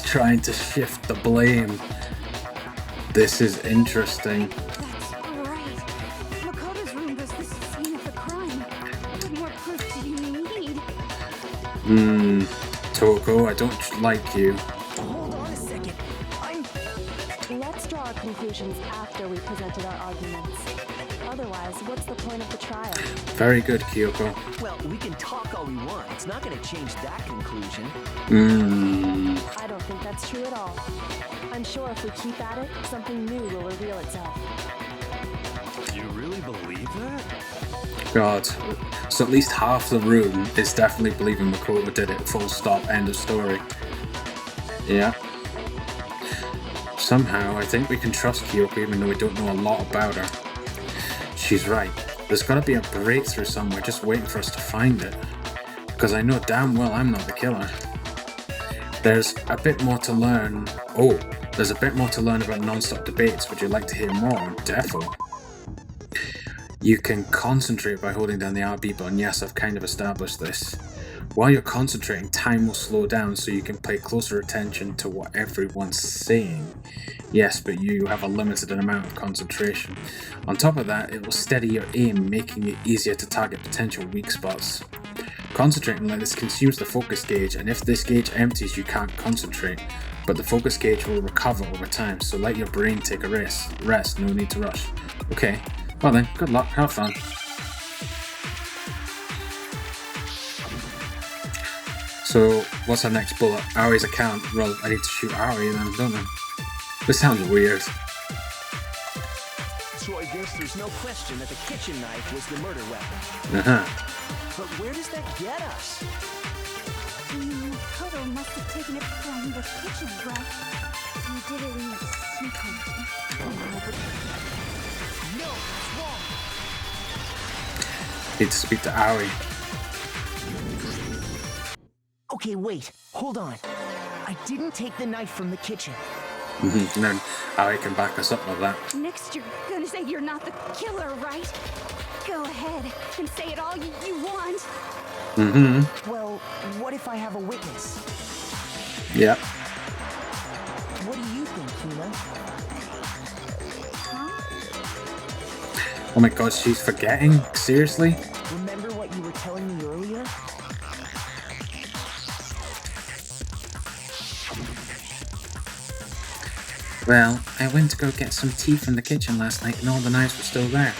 Speaker 1: trying to shift the blame. This is interesting.
Speaker 7: That's right. Makoto's room was the scene of the crime. What more proof do you need?
Speaker 1: Toko, I don't like you.
Speaker 9: Hold on a second.
Speaker 3: Let's draw our conclusions after we presented our arguments. Otherwise, what's the point of the trial?
Speaker 1: Very good, Kyoko.
Speaker 9: Well, we can talk all we want. It's not going to change that conclusion.
Speaker 3: I don't think that's true at all. I'm sure if we keep at it, something new will reveal itself.
Speaker 8: You really believe that?
Speaker 1: God. So at least half the room is definitely believing Makoto did it. Full stop. End of story. Yeah. Somehow, I think we can trust Kyoko even though we don't know a lot about her. She's right. There's gotta be a breakthrough somewhere just waiting for us to find it. Because I know damn well I'm not the killer. There's a bit more to learn. Oh, there's a bit more to learn about non-stop debates. Would you like to hear more? Defo. You can concentrate by holding down the RB button. Yes, I've kind of established this. While you're concentrating, time will slow down so you can pay closer attention to what everyone's saying. Yes, but you have a limited amount of concentration. On top of that, it will steady your aim, making it easier to target potential weak spots. Concentrating like this consumes the focus gauge, and if this gauge empties, you can't concentrate. But the focus gauge will recover over time, so let your brain take a rest, no need to rush. Okay, well then, good luck, have fun. So, what's our next bullet? Ari's account. Well, I need to shoot Ari then, don't I? This sounds weird.
Speaker 9: So I guess there's no question that the kitchen knife was the murder weapon. But where does that get us?
Speaker 7: Makoto must have taken it from the kitchen, right? He did it in secret.
Speaker 9: No, it's wrong.
Speaker 1: Need to speak to Ari.
Speaker 9: Okay, wait. Hold on. I didn't take the knife from the kitchen.
Speaker 1: And then Ari can back us up with that.
Speaker 7: Next, you're gonna say you're not the killer, right? Go ahead and say it all you want.
Speaker 9: Well, what if I have a witness?
Speaker 1: Yeah.
Speaker 9: What do you think, Hina?
Speaker 1: Oh my god, she's forgetting? Seriously?
Speaker 9: Remember what you were telling me earlier?
Speaker 1: Well, I went to go get some tea from the kitchen last night and all the knives were still there.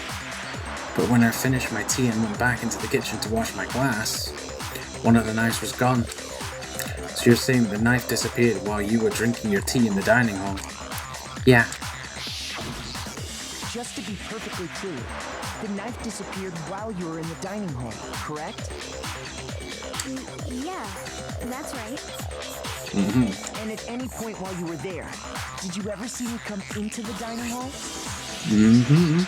Speaker 1: But when I finished my tea and went back into the kitchen to wash my glass, one of the knives was gone. So you're saying the knife disappeared while you were drinking your tea in the dining hall? Yeah.
Speaker 9: Just to be perfectly clear, the knife disappeared while you were in the dining hall, correct?
Speaker 7: Yeah, that's right.
Speaker 1: Mm-hmm.
Speaker 9: And at any point while you were there, did you ever see me come into the dining hall?
Speaker 1: Mm-hmm.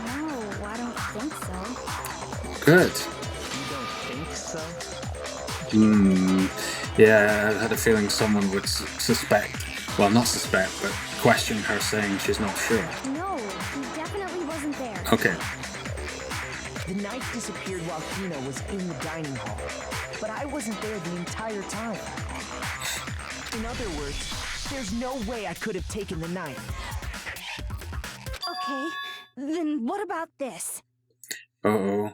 Speaker 7: No, I don't think so.
Speaker 1: Good.
Speaker 8: You don't think so?
Speaker 1: Yeah, I had a feeling someone would suspect. Well, not suspect, but question her saying she's not sure.
Speaker 7: No, he definitely wasn't there.
Speaker 1: Okay.
Speaker 9: The knife disappeared while Hina was in the dining hall, but I wasn't there the entire time. In other words, there's no way I could have taken the knife.
Speaker 3: Okay, then what about this?
Speaker 1: Uh-oh.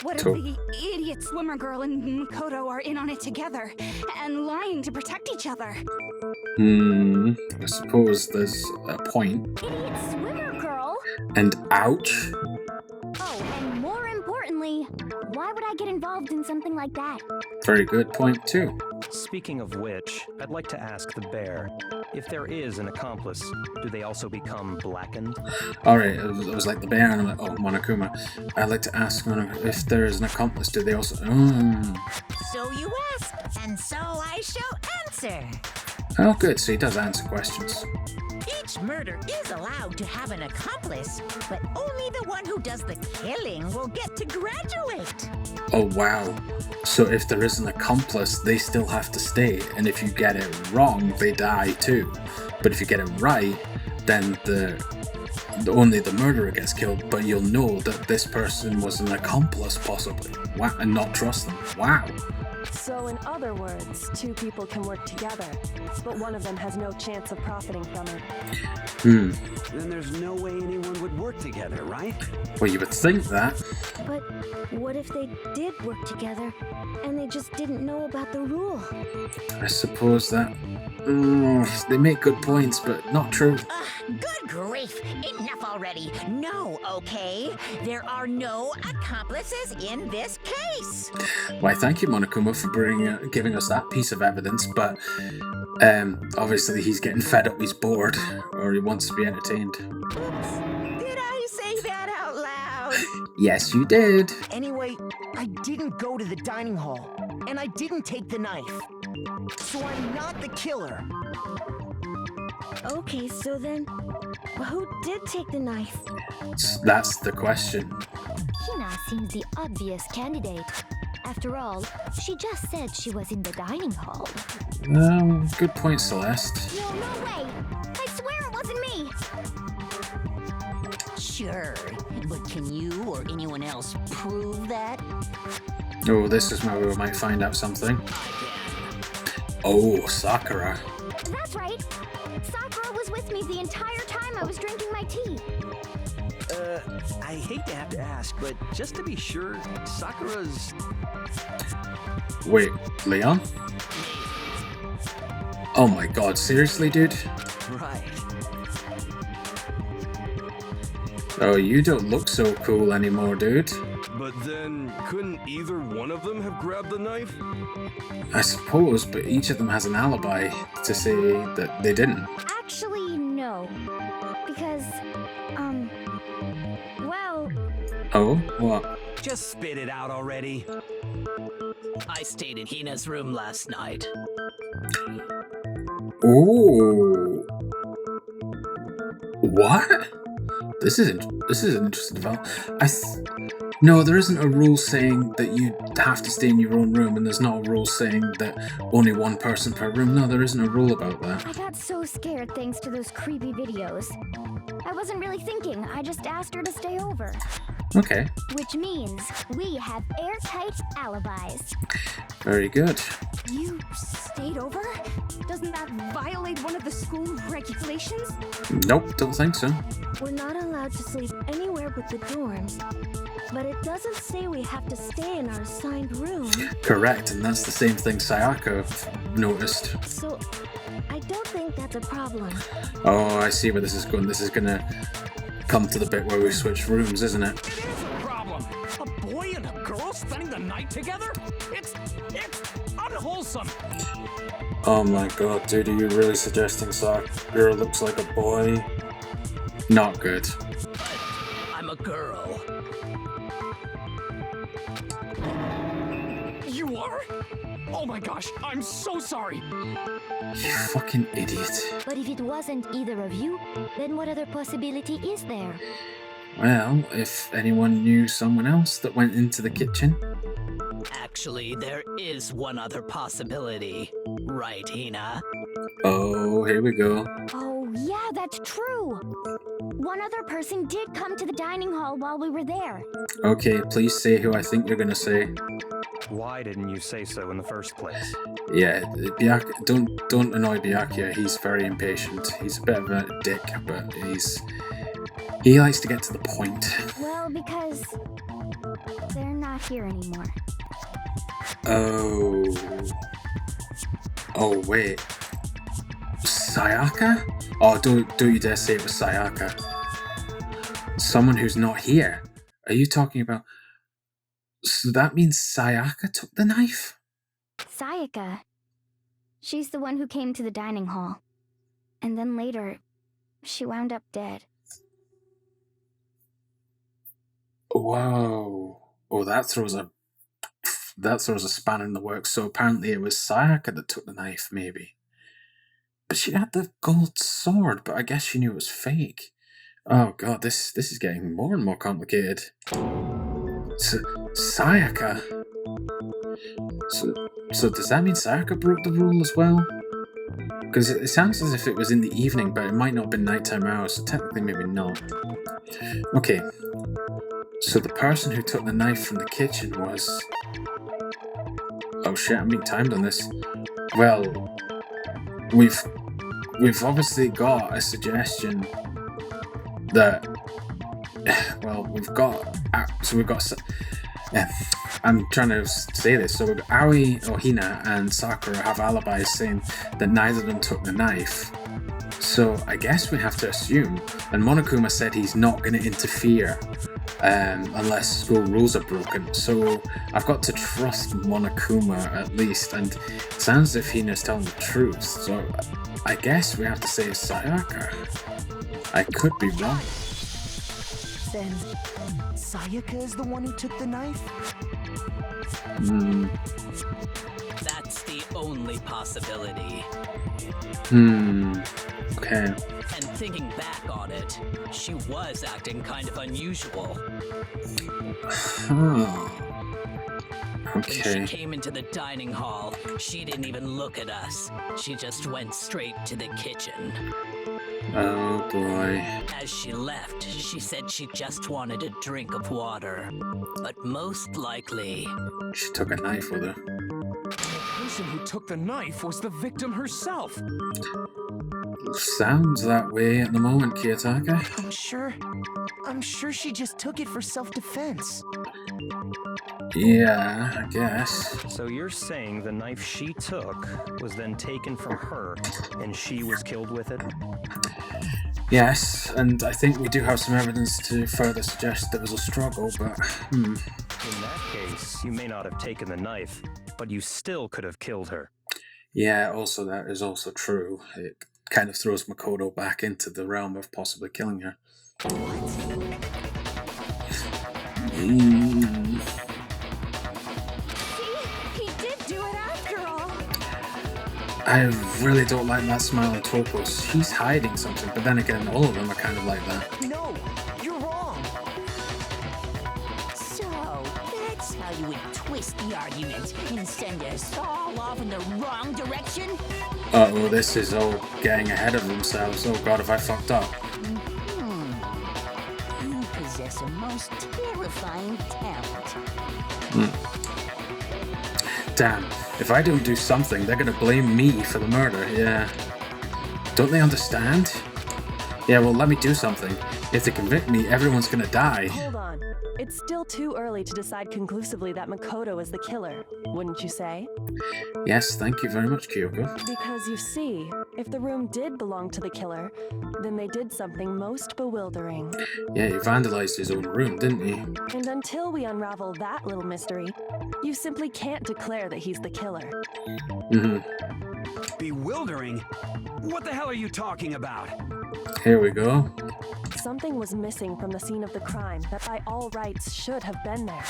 Speaker 3: What if the idiot swimmer girl and Makoto are in on it together and lying to protect each other?
Speaker 1: I suppose there's a point.
Speaker 7: Idiot swimmer girl?
Speaker 1: And ouch.
Speaker 7: Oh, and more importantly, why would I get involved in something like that?
Speaker 1: Very good point too.
Speaker 8: Speaking of which, I'd like to ask the bear, if there is an accomplice, do they also become blackened?
Speaker 1: Alright, it was like the bear and I'm like, oh, Monokuma. I'd like to ask if there is an accomplice, do they also...
Speaker 5: So you ask, and so I shall answer.
Speaker 1: Oh good, so he does answer questions.
Speaker 5: Each murder is allowed to have an accomplice, but only the one who does the killing will get to graduate.
Speaker 1: Oh wow. So if there is an accomplice, they still have to stay, and if you get it wrong, they die too. But if you get it right, then only the murderer gets killed, but you'll know that this person was an accomplice possibly. Wow, and not trust them. Wow.
Speaker 3: So in other words, two people can work together, but one of them has no chance of profiting from it.
Speaker 6: Then there's no way anyone would work together, right?
Speaker 1: Well, you would think that.
Speaker 7: But what if they did work together and they just didn't know about the rule?
Speaker 1: I suppose that... they make good points, but not true.
Speaker 5: Good grief! Enough already! No, okay? There are no accomplices in this case!
Speaker 1: Why, thank you, Monokuma, for giving us that piece of evidence, but obviously he's getting fed up, he's bored, or he wants to be entertained.
Speaker 5: Oops. Did I say that out loud?
Speaker 1: Yes, you did.
Speaker 9: Anyway, I didn't go to the dining hall, and I didn't take the knife. So I'm not the killer.
Speaker 7: Okay, so then, who did take the knife?
Speaker 1: That's the question.
Speaker 7: Hina seems the obvious candidate. After all, she just said she was in the dining hall.
Speaker 1: Good point, Celeste.
Speaker 7: No, no way! I swear it wasn't me!
Speaker 5: Sure, but can you or anyone else prove that?
Speaker 1: Oh, this is where we might find out something. Oh, Sakura.
Speaker 7: That's right! Sakura was with me the entire time I was drinking my tea.
Speaker 8: I hate to have to ask, but just to be sure, Sakura's...
Speaker 1: Wait, Leon? Oh my god, seriously, dude?
Speaker 8: Right.
Speaker 1: Oh, you don't look so cool anymore, dude.
Speaker 11: But then, couldn't either one of them have grabbed the knife?
Speaker 1: I suppose, but each of them has an alibi to say that they didn't.
Speaker 7: Actually, no. Because, well...
Speaker 1: Oh, what?
Speaker 6: Just spit it out already.
Speaker 10: I stayed in Hina's room last night.
Speaker 1: Oh. What? This is an interesting development. No, there isn't a rule saying that you have to stay in your own room, and there's not a rule saying that only one person per room. No, there isn't a rule about that.
Speaker 7: I got so scared thanks to those creepy videos. I wasn't really thinking, I just asked her to stay over.
Speaker 1: Okay.
Speaker 7: Which means we have airtight alibis.
Speaker 1: Very good.
Speaker 3: You stayed over? Doesn't that violate one of the school regulations?
Speaker 1: Nope, don't think so.
Speaker 7: We're not allowed to sleep anywhere but the dorms, but it doesn't say we have to stay in our assigned room.
Speaker 1: Correct, and that's the same thing Sayaka noticed.
Speaker 7: So, I don't think that's a problem.
Speaker 1: Oh, I see where this is going. This is gonna come to the bit where we switch rooms, isn't it?
Speaker 2: It is a problem. A boy and a girl spending the night together? It's unwholesome.
Speaker 1: Oh my god, dude, are you really suggesting Sakura looks like a boy? Not good.
Speaker 10: I'm a girl.
Speaker 2: You are? Oh my gosh, I'm so sorry.
Speaker 1: You fucking idiot.
Speaker 7: But if it wasn't either of you, then what other possibility is there?
Speaker 1: Well, if anyone knew someone else that went into the kitchen.
Speaker 10: Actually, there is one other possibility. Right, Hina?
Speaker 1: Oh, here we go.
Speaker 7: Oh, yeah, that's true. One other person did come to the dining hall while we were there.
Speaker 1: Okay, please say who I think you're gonna say.
Speaker 8: Why didn't you say so in the first place?
Speaker 1: Yeah, Byakuya, don't annoy Byakuya. He's very impatient. He's a bit of a dick, but he likes to get to the point.
Speaker 7: Well, because they're not here anymore.
Speaker 1: Oh wait. Sayaka? Oh, don't you dare say it was Sayaka. Someone who's not here. Are you talking about... So that means Sayaka took the knife?
Speaker 7: Sayaka. She's the one who came to the dining hall. And then later, she wound up dead.
Speaker 1: Whoa. Oh, that throws a spanner in the works. So apparently it was Sayaka that took the knife, maybe. But she had the gold sword, but I guess she knew it was fake. Oh god, this is getting more and more complicated. Sayaka? So does that mean Sayaka broke the rule as well? Because it sounds as if it was in the evening, but it might not have been nighttime hours, so technically maybe not. Okay, so the person who took the knife from the kitchen was... Oh shit, I'm being timed on this. Well, we've obviously got a suggestion that... Well, we've got... I'm trying to say this. So Aoi, Hina, and Sakura have alibis saying that neither of them took the knife. So I guess we have to assume, and Monokuma said he's not going to interfere unless school rules are broken. So I've got to trust Monokuma at least, and it sounds as if Hina's telling the truth. So I guess we have to say Sayaka. I could be wrong.
Speaker 9: Then Sayaka is the one who took the knife?
Speaker 10: That's the only possibility.
Speaker 1: Okay.
Speaker 10: And thinking back on it, she was acting kind of unusual.
Speaker 1: Okay.
Speaker 10: When she came into the dining hall, she didn't even look at us. She just went straight to the kitchen.
Speaker 1: Oh boy.
Speaker 10: As she left, she said she just wanted a drink of water. But most likely...
Speaker 1: She took a knife with her.
Speaker 2: The person who took the knife was the victim herself.
Speaker 1: Sounds that way at the moment, Kiyotaka.
Speaker 9: I'm sure she just took it for self-defense.
Speaker 1: Yeah, I guess.
Speaker 8: So you're saying the knife she took was then taken from her, and she was killed with it?
Speaker 1: Yes, and I think we do have some evidence to further suggest there was a struggle, but
Speaker 8: In that case, you may not have taken the knife, but you still could have killed her.
Speaker 1: Yeah, also that is also true. It kind of throws Makoto back into the realm of possibly killing her.
Speaker 7: He did do it after all.
Speaker 1: I really don't like that smiling Topos. She's hiding something, but then again, all of them are kind of like that.
Speaker 9: No, you're wrong.
Speaker 5: So, that's how you would twist the argument and send us all off in the wrong direction?
Speaker 1: Uh-oh, this is all getting ahead of themselves. Oh god, have I fucked up?
Speaker 5: You possess a most terrifying talent.
Speaker 1: Damn, if I don't do something, they're gonna blame me for the murder, yeah. Don't they understand? Yeah, well, let me do something. If they convict me, everyone's gonna die.
Speaker 3: Hold on. It's still too early to decide conclusively that Makoto is the killer, wouldn't you say?
Speaker 1: Yes, thank you very much, Kyoko.
Speaker 3: Because you see, if the room did belong to the killer, then they did something most bewildering.
Speaker 1: Yeah, he vandalized his own room, didn't he?
Speaker 3: And until we unravel that little mystery, you simply can't declare that he's the killer.
Speaker 6: Bewildering? What the hell are you talking about?
Speaker 1: Here we go.
Speaker 3: Something was missing from the scene of the crime that by all rights should have been there.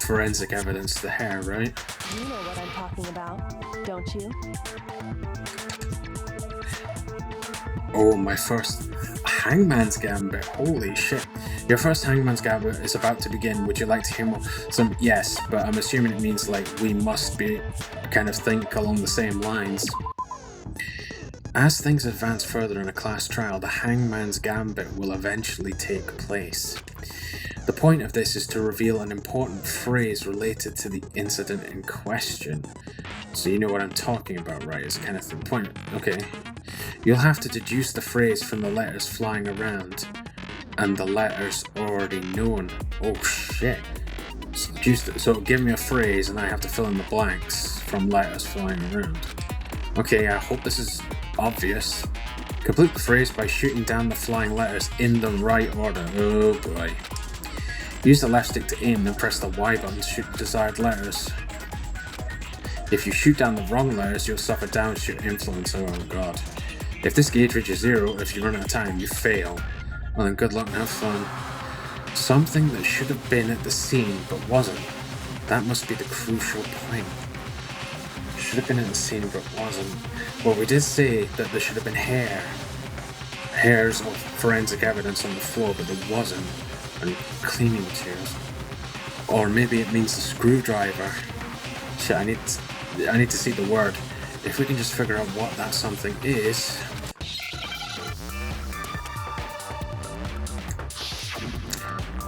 Speaker 1: Forensic evidence, the hair, right?
Speaker 3: You know what I'm talking about, don't you?
Speaker 1: Oh, my first Hangman's Gambit. Holy shit. Your first Hangman's Gambit is about to begin. Would you like to hear more? Some yes, but I'm assuming it means like we must be kind of think along the same lines. As things advance further in a class trial, the Hangman's Gambit will eventually take place. The point of this is to reveal an important phrase related to the incident in question. So you know what I'm talking about, right? It's kind of the point. Okay. You'll have to deduce the phrase from the letters flying around, and the letters already known. Oh shit. So give me a phrase and I have to fill in the blanks from letters flying around. Okay, I hope this is obvious. Complete the phrase by shooting down the flying letters in the right order. Oh boy. Use the left stick to aim, then press the Y button to shoot the desired letters. If you shoot down the wrong letters, you'll suffer damage to your influence. Oh god. If this gauge reaches 0, if you run out of time, you fail. Well then, good luck and have fun. Something that should have been at the scene, but wasn't. That must be the crucial point. Should have been in the scene, but wasn't. Well, we did say that there should have been hairs of forensic evidence on the floor, but there wasn't. And cleaning materials. Or maybe it means the screwdriver. Shit, I need to see the word. If we can just figure out what that something is.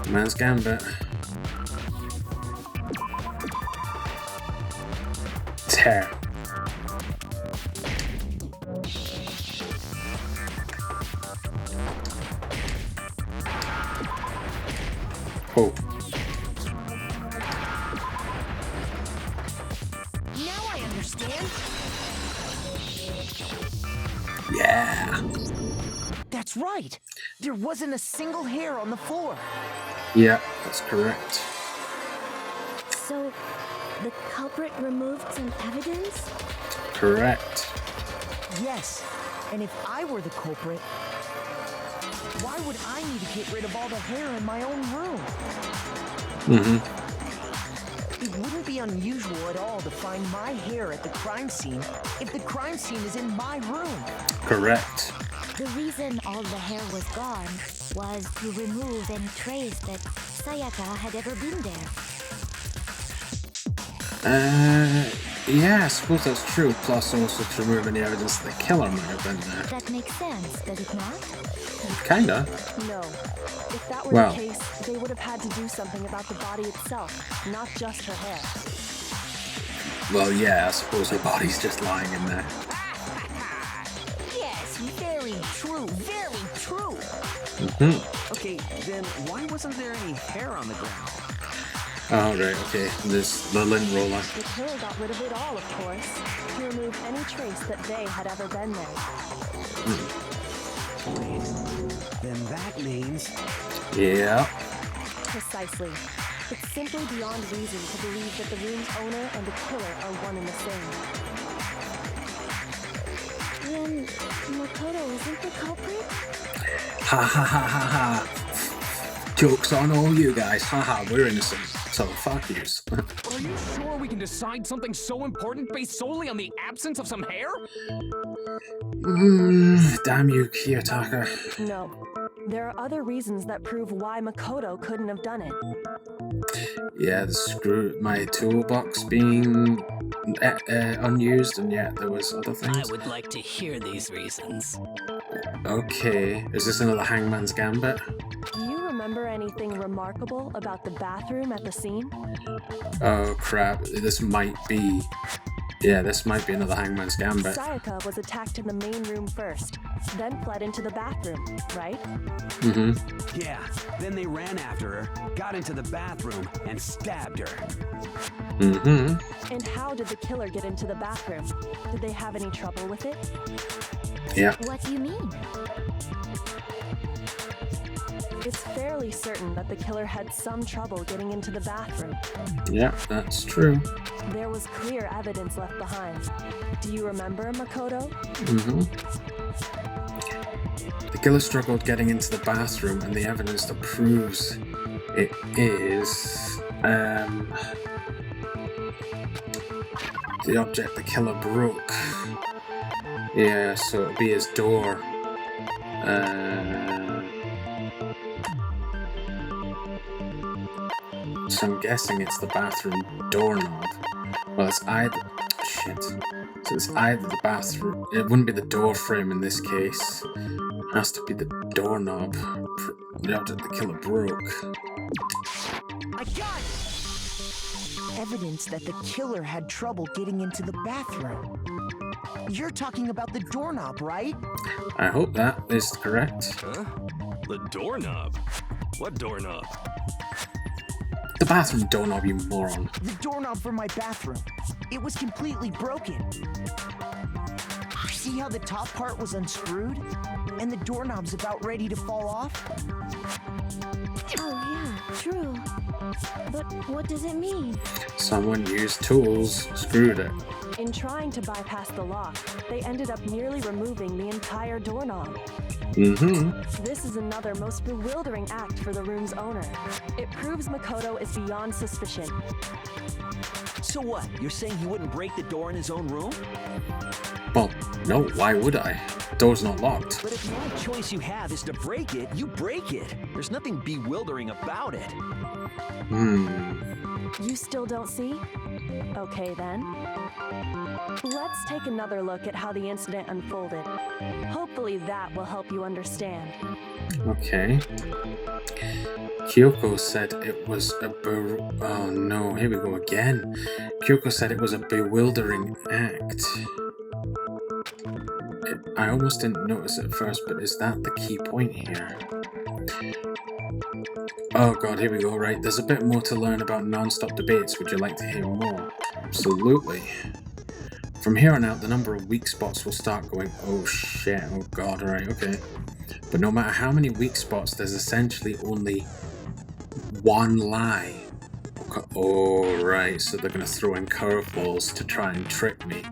Speaker 1: Man's Gambit. Tear. Oh.
Speaker 5: Now I understand.
Speaker 1: Yeah.
Speaker 9: That's right. There wasn't a single hair on the floor.
Speaker 1: Yeah, that's correct.
Speaker 7: So, the culprit removed some evidence?
Speaker 1: Correct.
Speaker 9: Yes. And if I were the culprit, why would I need to get rid of all the hair in my own room? It wouldn't be unusual at all to find my hair at the crime scene if the crime scene is in my room.
Speaker 1: Correct.
Speaker 7: The reason all the hair was gone was to remove any trace that Sayaka had ever been there.
Speaker 1: Yeah, I suppose that's true. Plus also to remove any evidence that the killer might have been there.
Speaker 7: That makes sense, does it not?
Speaker 1: Kinda.
Speaker 3: No. If that were
Speaker 1: Well.
Speaker 3: the case, they would have had to do something about the body itself, not just her hair.
Speaker 1: Well, yeah, I suppose her body's just lying in there.
Speaker 9: Yes, very true, very true.
Speaker 6: Okay, then why wasn't there any hair on the ground?
Speaker 1: Oh, right, okay. This the lint roller.
Speaker 3: The killer got rid of it all, of course, to remove any trace that they had ever been there.
Speaker 6: Then that means...
Speaker 1: Yeah.
Speaker 3: Precisely. It's simply beyond reason to believe that the room's owner and the killer are one and the same.
Speaker 7: Then Makoto isn't the culprit?
Speaker 1: Ha ha ha ha ha. Joke's on all you guys. Haha, we're innocent. So fuck yous.
Speaker 2: Are you sure we can decide something so important based solely on the absence of some hair?
Speaker 1: Damn you, Kiyotaka.
Speaker 3: No. There are other reasons that prove why Makoto couldn't have done it.
Speaker 1: Yeah, my toolbox being unused, and yet there was other
Speaker 10: I
Speaker 1: things.
Speaker 10: would like to hear these reasons.
Speaker 1: Okay, is this another Hangman's Gambit?
Speaker 3: Do you remember anything remarkable about the bathroom at the scene?
Speaker 1: Oh crap, this might be Yeah, this might be another Hangman's Gambit.
Speaker 3: Sayaka was attacked in the main room first, then fled into the bathroom, right?
Speaker 1: Mm-hmm.
Speaker 6: Yeah, then they ran after her, got into the bathroom, and stabbed her.
Speaker 1: Mm-hmm.
Speaker 3: And how did the killer get into the bathroom? Did they have any trouble with it?
Speaker 1: Yeah.
Speaker 7: What do you mean?
Speaker 3: It's fairly certain that the killer had some trouble getting into the bathroom.
Speaker 1: Yeah, that's true.
Speaker 3: There was clear evidence left behind. Do you remember, Makoto?
Speaker 1: Mm-hmm. The killer struggled getting into the bathroom, and the evidence that proves it is the object the killer broke. Yeah, so it'd be his door. So I'm guessing it's the bathroom doorknob. Well, it's either... Shit. So it's either the bathroom... It wouldn't be the door frame in this case. It has to be the doorknob. The object the killer broke.
Speaker 9: I got it! Evidence that the killer had trouble getting into the bathroom. You're talking about the doorknob, right?
Speaker 1: I hope that is correct.
Speaker 11: Huh? The doorknob? What doorknob?
Speaker 1: The bathroom doorknob, you moron.
Speaker 9: The doorknob for my bathroom. It was completely broken. See how the top part was unscrewed? And the doorknob's about ready to fall off?
Speaker 7: Oh yeah, true. But what does it mean?
Speaker 1: Someone used tools, screwed it.
Speaker 3: In trying to bypass the lock, they ended up nearly removing the entire doorknob.
Speaker 1: Mm-hmm.
Speaker 3: This is another most bewildering act for the room's owner. It proves Makoto is beyond suspicion.
Speaker 9: So what? You're saying he wouldn't break the door in his own room?
Speaker 1: Well, no, why would I? The door's not locked.
Speaker 9: But if the only choice you have is to break it, you break it. There's nothing bewildering about it.
Speaker 3: You still don't see? Okay then. Let's take another look at how the incident unfolded. Hopefully that will help you understand.
Speaker 1: Okay. Kyoko said it was a oh no, here we go again. Kyoko said it was a bewildering act. I almost didn't notice it at first, but is that the key point here? Oh god, here we go, right. There's a bit more to learn about non-stop debates. Would you like to hear more? Absolutely. From here on out, the number of weak spots will start going, oh shit, oh god, alright, okay. But no matter how many weak spots, there's essentially only one lie. Okay. Oh, right, so they're going to throw in curveballs to try and trick me.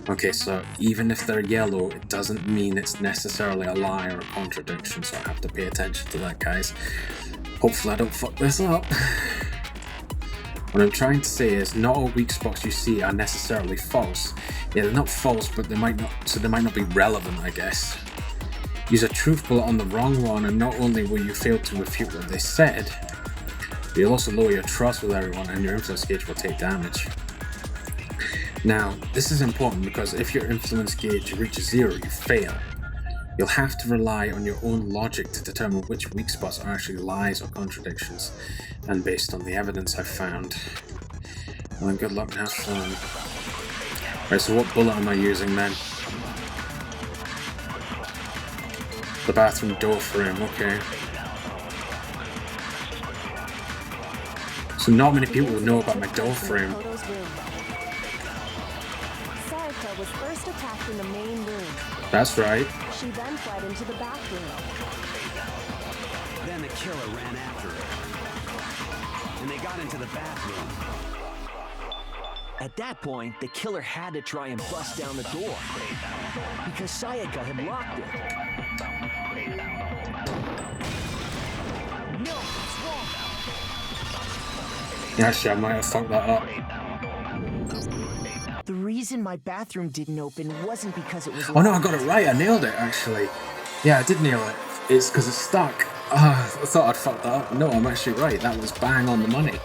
Speaker 1: Okay, so even if they're yellow, it doesn't mean it's necessarily a lie or a contradiction, so I have to pay attention to that, guys. Hopefully I don't fuck this up. What I'm trying to say is not all weak spots you see are necessarily false. Yeah, they're not false, but they might not be relevant, I guess. Use a truth bullet on the wrong one, and not only will you fail to refute what they said, but you'll also lower your trust with everyone, and your influence gauge will take damage. Now, this is important because if your influence gauge reaches 0, you fail. You'll have to rely on your own logic to determine which weak spots are actually lies or contradictions, and based on the evidence I've found. Well, then good luck and have fun. Right, so what bullet am I using then? The bathroom door frame, okay. So not many people know about my door frame.
Speaker 3: Sayaka was first attacked in the main room.
Speaker 1: That's right.
Speaker 3: She then fled into the bathroom.
Speaker 6: Then the killer ran after her. And they got into the bathroom.
Speaker 9: At that point, the killer had to try and bust down the door. Because Sayaka had locked it. No, it's wrong.
Speaker 1: Actually, I might have fucked that up.
Speaker 9: The reason my bathroom didn't open wasn't because it was
Speaker 1: Oh no, I got it right. I nailed it, actually. Yeah, I did nail it. It's because it's stuck. I thought I'd fucked that up. No, I'm actually right. That was bang on the money.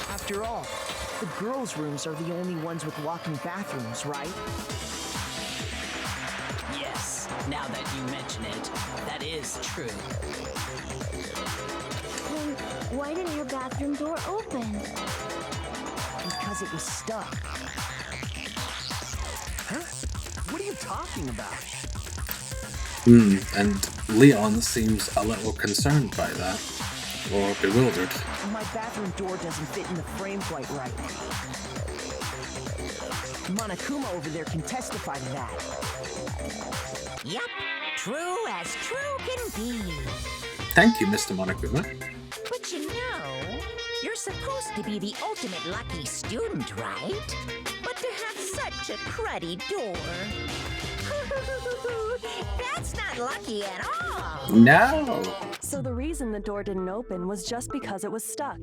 Speaker 9: After all, the girls' rooms are the only ones with walk-in bathrooms, right?
Speaker 10: Yes, now that you mention it, that is true.
Speaker 7: Then why didn't your bathroom door open?
Speaker 9: Because it was stuck. talking about.
Speaker 1: And Leon seems a little concerned by that, or bewildered.
Speaker 9: My bathroom door doesn't fit in the frame quite right. Monokuma over there can testify to that.
Speaker 5: Yep, true as true can be.
Speaker 1: Thank you, Mr. Monokuma.
Speaker 5: But you know, you're supposed to be the ultimate lucky student, right? But to have such a cruddy door. That's not lucky at all.
Speaker 1: No.
Speaker 3: So the reason the door didn't open was just because it was stuck.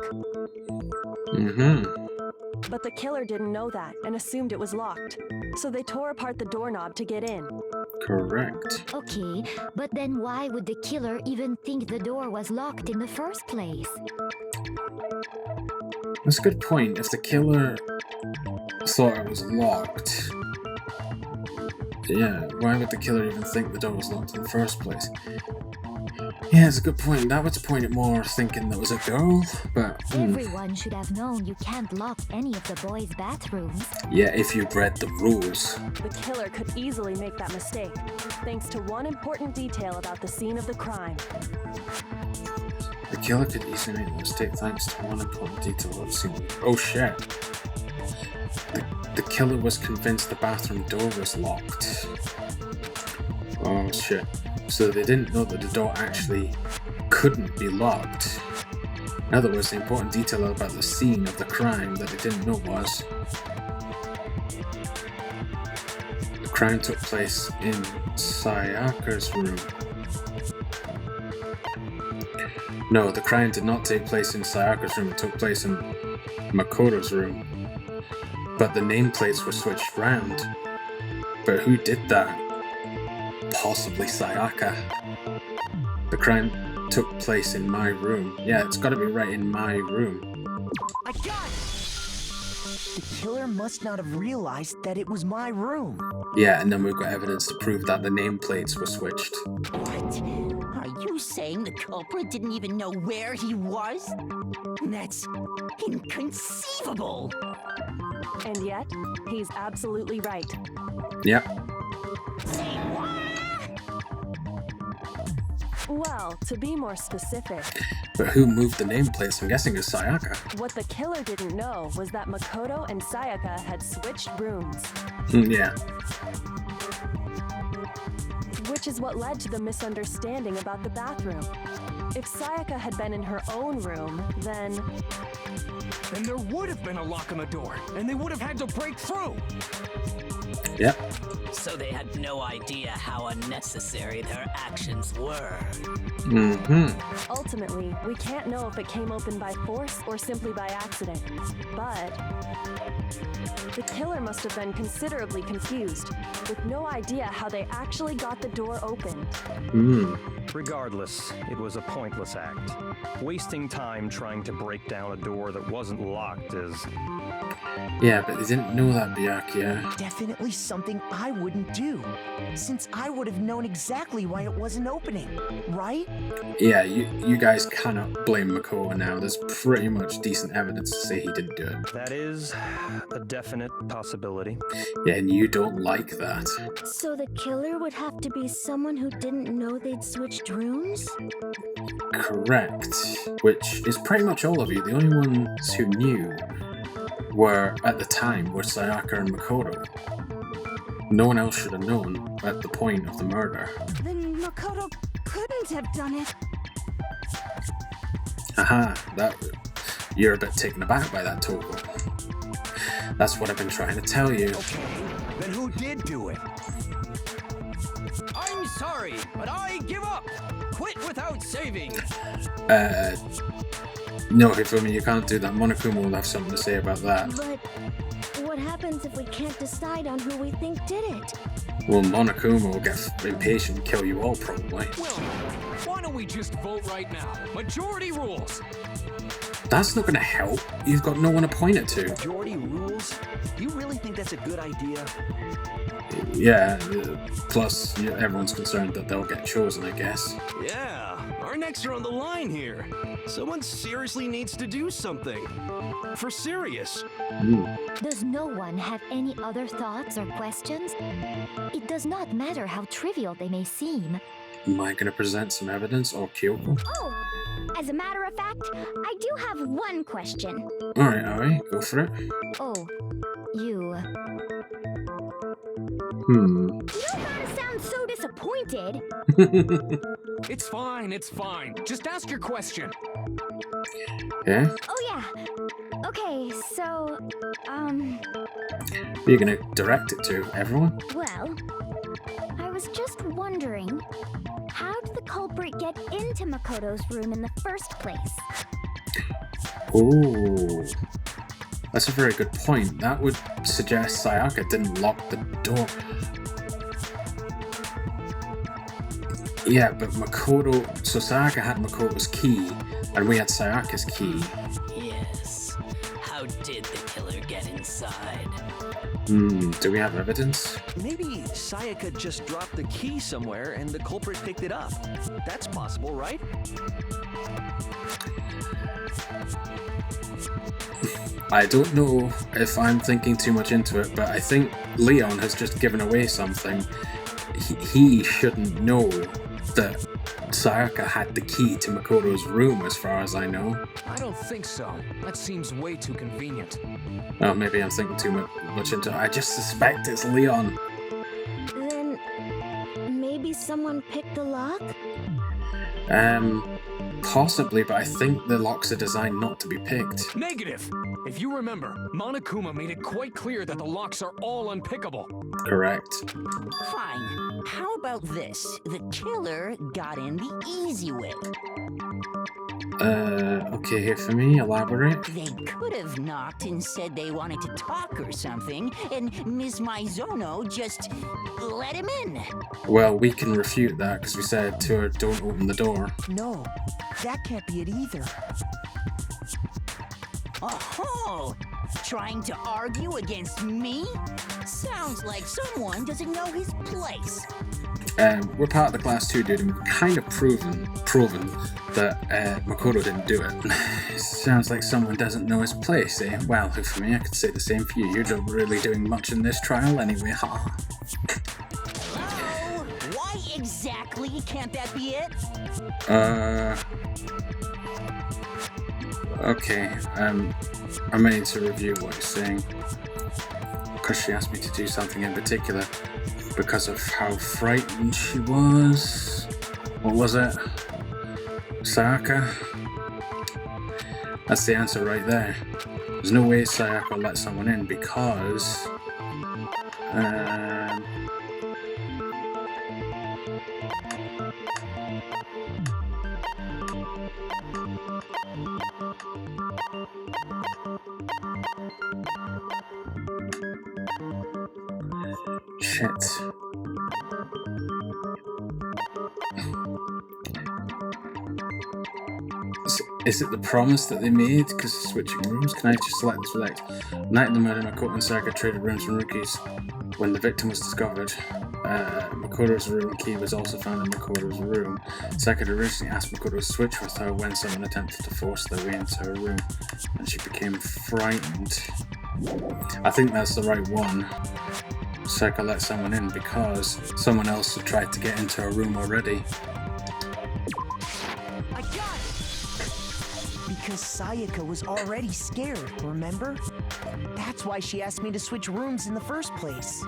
Speaker 3: But the killer didn't know that and assumed it was locked. So they tore apart the doorknob to get in.
Speaker 1: Correct.
Speaker 7: Okay, but then why would the killer even think the door was locked in the first place?
Speaker 1: That's a good point. If the killer thought it was locked, yeah, why would the killer even think the door was locked in the first place? Yeah, it's a good point. That would point it more thinking that was a girl, but...
Speaker 7: Everyone should have known you can't lock any of the boys' bathrooms.
Speaker 1: Yeah, if you'd read the rules.
Speaker 3: The killer could easily make that mistake, thanks to one important detail about the scene of the crime.
Speaker 1: The killer could easily make the mistake thanks to one important detail about the scene. Oh shit. The killer was convinced the bathroom door was locked. Oh shit. So they didn't know that the door actually couldn't be locked. In other words, the important detail about the scene of the crime that they didn't know was the crime took place in Sayaka's room. No, the crime did not take place in Sayaka's room, it took place in Makoto's room. But the nameplates were switched round. But who did that? Possibly Sayaka. The crime took place in my room. Yeah, it's gotta be right in my room.
Speaker 9: I got it! The killer must not have realized that it was my room.
Speaker 1: Yeah, and then we've got evidence to prove that the nameplates were switched.
Speaker 5: What? Are you saying the culprit didn't even know where he was? That's inconceivable.
Speaker 3: And yet, he's absolutely right.
Speaker 1: Yep.
Speaker 5: Say what?
Speaker 3: Well, to be more specific,
Speaker 1: But who moved the nameplates? I'm guessing it's Sayaka.
Speaker 3: what the killer didn't know was that Makoto and Sayaka had switched rooms.
Speaker 1: Yeah.
Speaker 3: Which is what led to the misunderstanding about the bathroom. If Sayaka had been in her own room, then
Speaker 2: there would have been a lock on the door, and they would have had to break through.
Speaker 1: Yep.
Speaker 10: So they had no idea how unnecessary their actions were.
Speaker 3: ultimately, we can't know if it came open by force or simply by accident. But the killer must have been considerably confused, with no idea how they actually got the door opened.
Speaker 8: Regardless, it was a pointless act. Wasting time trying to break down a door that wasn't locked is...
Speaker 1: Yeah, but they didn't know that, Byakuya.
Speaker 9: Definitely something I wouldn't do, since I would have known exactly why it wasn't opening, right?
Speaker 1: Yeah, you guys cannot blame Makoto now. There's pretty much decent evidence to say he didn't do it.
Speaker 8: That is a definite possibility.
Speaker 1: Yeah, and you don't like that.
Speaker 7: So the killer would have to be someone who didn't know they'd switched rooms?
Speaker 1: Correct. Which is pretty much all of you. The only ones who knew were, at the time, were Sayaka and Makoto. No one else should have known at the point of the murder.
Speaker 7: Then Makoto couldn't have done it.
Speaker 1: Haha, you're a bit taken aback by that, Toko. That's what I've been trying to tell you.
Speaker 6: Okay, then who did do it?
Speaker 2: I'm sorry, but I give up. Quit without saving.
Speaker 1: No, Hifumi, you can't do that. Monokuma will have something to say about that.
Speaker 7: But what happens if we can't decide on who we think did it?
Speaker 1: Well, Monokuma will get impatient and kill you all, probably.
Speaker 2: Well, why don't we just vote right now? Majority rules.
Speaker 1: That's not going to help. You've got no one to point it to.
Speaker 6: Majority rules? Do you really think that's a good idea?
Speaker 1: Yeah, plus everyone's concerned that they'll get chosen, I guess.
Speaker 11: Yeah, our necks are on the line here. Someone seriously needs to do something.
Speaker 2: For serious.
Speaker 7: Does no one have any other thoughts or questions? It does not matter how trivial they may seem.
Speaker 1: Am I going to present some evidence or Kyoko?
Speaker 7: Oh, as a matter of fact, I do have one question.
Speaker 1: Alright, go for it.
Speaker 7: Oh, you...
Speaker 1: You
Speaker 7: don't gotta sound so disappointed.
Speaker 2: It's fine. Just ask your question.
Speaker 1: Yeah?
Speaker 7: Oh yeah. Okay, so,
Speaker 1: You're going to direct it to everyone?
Speaker 7: well, I was just wondering, how did the culprit get into Makoto's room in the first place?
Speaker 1: Ooh. That's a very good point. That would suggest Sayaka didn't lock the door. Yeah, but Makoto... So Sayaka had Makoto's key, and we had Sayaka's key.
Speaker 10: Yes. How did the killer get inside?
Speaker 1: Do we have evidence?
Speaker 12: Maybe Sayaka just dropped the key somewhere and the culprit picked it up. That's possible, right?
Speaker 1: I don't know if I'm thinking too much into it, but I think Leon has just given away something. He shouldn't know that Sayaka had the key to Makoto's room, as far as I know.
Speaker 2: I don't think so. That seems way too convenient.
Speaker 1: Oh, maybe I'm thinking too much into it. I just suspect it's Leon.
Speaker 7: Then, maybe someone picked the lock?
Speaker 1: Possibly, but I think the locks are designed not to be picked.
Speaker 2: Negative! If you remember, Monokuma made it quite clear that the locks are all unpickable.
Speaker 1: Correct.
Speaker 5: Fine. How about this? The killer got in the easy way.
Speaker 1: Okay, here for me, elaborate.
Speaker 5: They could have knocked and said they wanted to talk or something, and Ms. Maizono just let him in.
Speaker 1: Well, we can refute that because we said to her, don't open the door.
Speaker 9: No, that can't be it either.
Speaker 5: Oh, trying to argue against me? Sounds like someone doesn't know his place.
Speaker 1: We're part of the Class 2 dude, and we've kind of proven that Makoto didn't do it. Sounds like someone doesn't know his place, eh? Well, for me, I could say the same for you. You're not really doing much in this trial anyway, ha.
Speaker 5: Hello? Why exactly can't that be it?
Speaker 1: Okay, I may need to review what you're saying, because she asked me to do something in particular, because of how frightened she was. What was it? Sayaka? That's the answer right there. There's no way Sayaka will let someone in because... Shit. Is it the promise that they made? Because switching rooms? Can I just select this select? Night of the murder, Makoto and Sayaka traded rooms from rookies. When the victim was discovered, Makoto's room key was also found in Makoto's room. Sayaka originally asked Makoto to switch with her when someone attempted to force their way into her room, and she became frightened. I think that's the right one. Sayaka let someone in because someone else had tried to get into her room already.
Speaker 9: I got it! Because Sayaka was already scared, remember? That's why she asked me to switch rooms in the first place.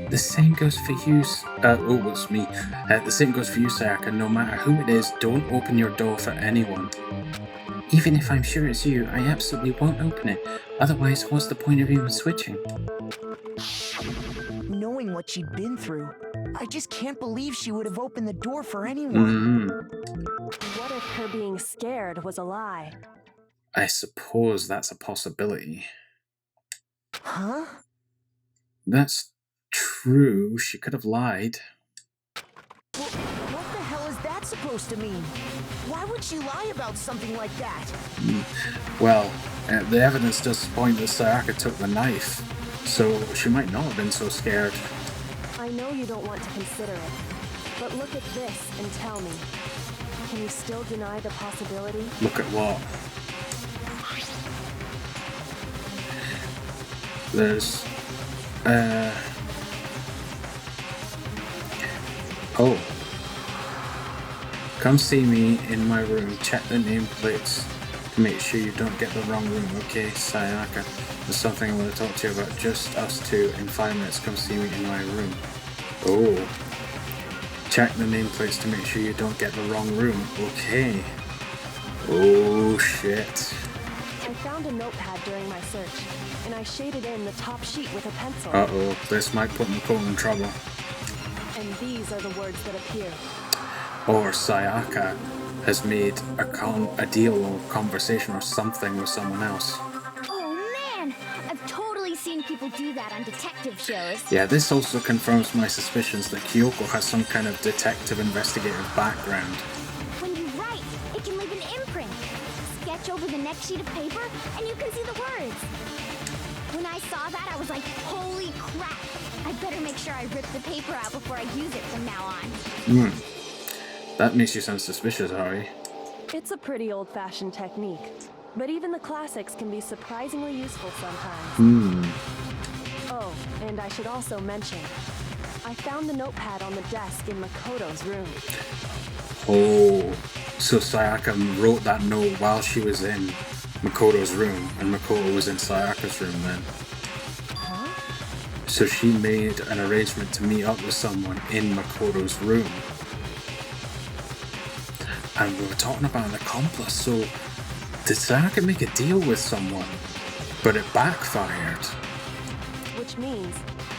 Speaker 1: The same goes for you, it's me. The same goes for you, Sayaka. No matter who it is, don't open your door for anyone. Even if I'm sure it's you, I absolutely won't open it. Otherwise, what's the point of even switching?
Speaker 9: Knowing what she'd been through, I just can't believe she would have opened the door for anyone.
Speaker 3: What if her being scared was a lie?
Speaker 1: I suppose that's a possibility.
Speaker 9: Huh?
Speaker 1: That's true. She could have lied.
Speaker 9: Well, what the hell is that supposed to mean? Why would she lie about something like that?
Speaker 1: Well, the evidence does point that Sayaka took the knife, so she might not have been so scared.
Speaker 3: I know you don't want to consider it, but look at this and tell me. Can you still deny the possibility?
Speaker 1: Look at what? There's... Oh. Come see me in my room. Check the nameplates to make sure you don't get the wrong room. Okay, Sayaka. There's something I want to talk to you about. Just us two. In 5 minutes, come see me in my room. Oh. Check the nameplates to make sure you don't get the wrong room. Okay. Oh, shit.
Speaker 3: I found a notepad during my search, and I shaded in the top sheet with a pencil.
Speaker 1: Uh-oh. This might put Nicole in trouble.
Speaker 3: And these are the words that appear.
Speaker 1: Or Sayaka has made a deal or conversation or something with someone else.
Speaker 7: Oh man, I've totally seen people do that on detective shows.
Speaker 1: Yeah, this also confirms my suspicions that Kyoko has some kind of detective investigative background.
Speaker 7: When you write, it can leave an imprint. Sketch over the next sheet of paper, and you can see the words. When I saw that, I was like, holy crap! I better make sure I rip the paper out before I use it from now on.
Speaker 1: That makes you sound suspicious, Ari.
Speaker 3: It's a pretty old-fashioned technique, but even the classics can be surprisingly useful sometimes. Oh, and I should also mention, I found the notepad on the desk in Makoto's room.
Speaker 1: Oh, so Sayaka wrote that note while she was in Makoto's room, and Makoto was in Sayaka's room then. So she made an arrangement to meet up with someone in Makoto's room. And we were talking about an accomplice, so did Sayaka make a deal with someone, but it backfired?
Speaker 3: Which means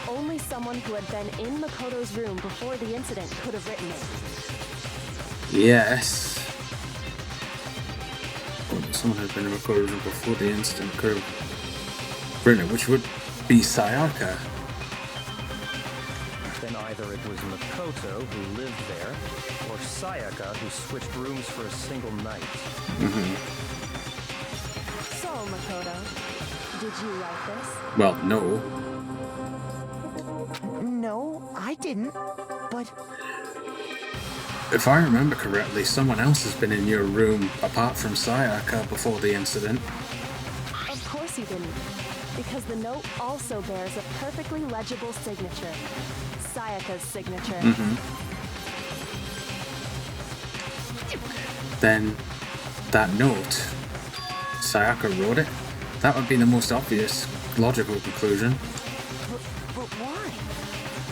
Speaker 3: only someone who had been in Makoto's room before the incident could have written it.
Speaker 1: Yes. Someone had been in Makoto's room before the incident could have written it, which would be Sayaka.
Speaker 8: Then either it was Makoto who lived there, or Sayaka who switched rooms for a single night.
Speaker 3: So, Makoto, did you write this?
Speaker 1: Well, no.
Speaker 9: No, I didn't. But
Speaker 1: If I remember correctly, someone else has been in your room apart from Sayaka before the incident.
Speaker 3: Of course you didn't, because the note also bears a perfectly legible signature. Sayaka's signature.
Speaker 1: Then that note, Sayaka wrote it? That would be the most obvious, logical conclusion.
Speaker 9: but why?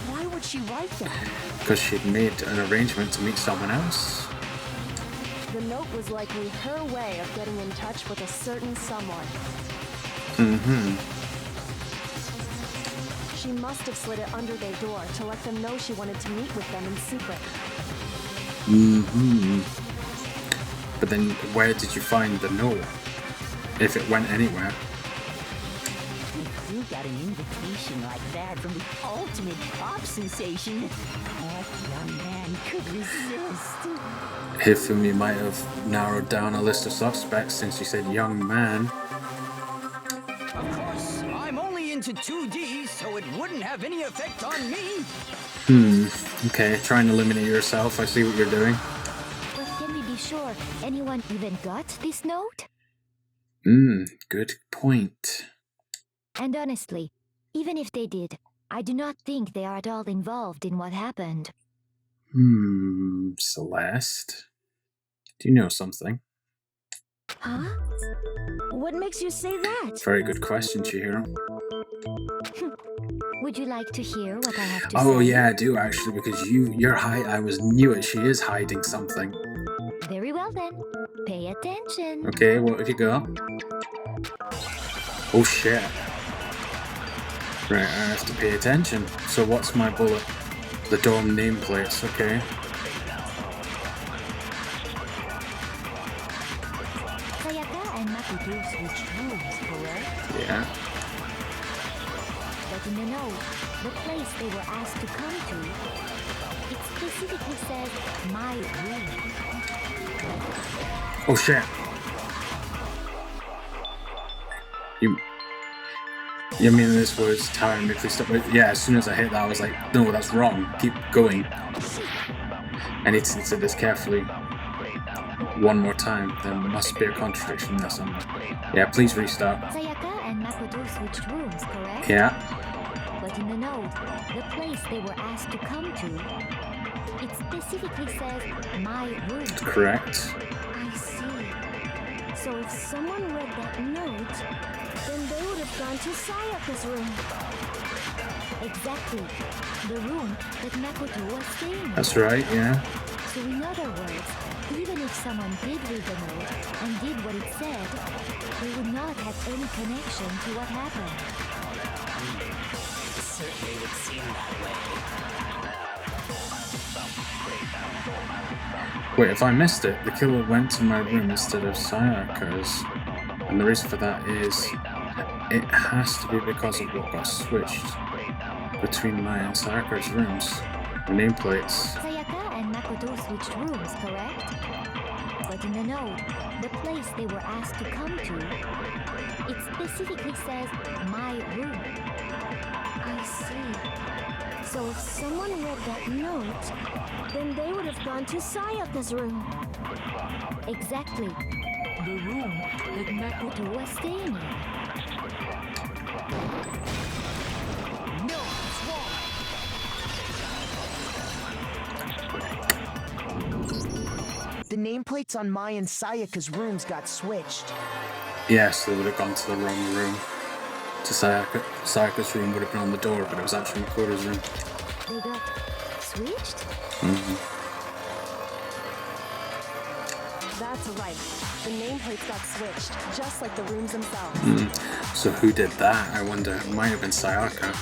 Speaker 9: Why would she write that?
Speaker 1: Because she'd made an arrangement to meet someone else.
Speaker 3: The note was likely her way of getting in touch with a certain someone. She must have slid it under their door to let them know she wanted to meet with them in secret.
Speaker 1: But then where did you find the note? If it went anywhere.
Speaker 5: If you got an invitation like that from the ultimate pop sensation, what young man could resist?
Speaker 1: Hifumi might have narrowed down a list of suspects since you said young man.
Speaker 13: Of course, I'm only into 2D, so it wouldn't have any effect on me.
Speaker 1: Okay, trying to eliminate yourself. I see what you're doing.
Speaker 7: But can we be sure anyone even got this note?
Speaker 1: Good point.
Speaker 7: And honestly, even if they did, I do not think they are at all involved in what happened.
Speaker 1: Celeste? Do you know something?
Speaker 7: Huh? What makes you say that?
Speaker 1: Very good question, Chihiro.
Speaker 7: Would you like to hear what I have to say?
Speaker 1: Oh yeah, I do actually, because you're I knew it. She is hiding something.
Speaker 7: Very well then. Pay attention.
Speaker 1: Okay, what have you got? Oh shit. Right, I have to pay attention. So what's my bullet? The dorm nameplates, okay.
Speaker 7: Sayaka and Makoto switched rooms, correct?
Speaker 1: Yeah.
Speaker 7: But in the note, the place they were asked to come to, it specifically says, my room.
Speaker 1: Oh shit. You mean this was time if we stop? Yeah, as soon as I hit that, I was like, no, that's wrong. Keep going. I need to consider this carefully. one more time. There must be a contradiction there somewhere. Yeah, please restart.
Speaker 7: Sayaka and Makoto switched rooms, correct?
Speaker 1: Yeah.
Speaker 7: But in the note, the place they were asked to come to, it specifically says my room.
Speaker 1: Correct.
Speaker 7: I see. So if someone read that note, then they would have gone to Sayaka's room. Exactly. The room that Makoto was staying in.
Speaker 1: That's right, yeah.
Speaker 7: So in other words, even if someone did read the note and did what it said, they would not have any connection to what happened.
Speaker 10: It certainly would seem that way.
Speaker 1: Wait, if I missed it, the killer went to my room instead of Sayaka's. And the reason for that is it has to be because of what got switched between my and Sayaka's rooms. The nameplates.
Speaker 7: Sayaka and Makoto switched rooms, correct? But in the note, the place they were asked to come to, it specifically says my room. I see. So if someone read that note, then they would have gone to Sayaka's room. Exactly. The room that Makoto was staying in.
Speaker 13: No, it's wrong. The nameplates on Mai and Sayaka's rooms got switched.
Speaker 1: Yes, they would have gone to the wrong room. To Sayaka's room would have been on the door, but it was actually Makoto's room.
Speaker 7: They got switched?
Speaker 3: That's right. The nameplates got switched, just like the rooms themselves.
Speaker 1: So who did that? I wonder. It might have been Sayaka.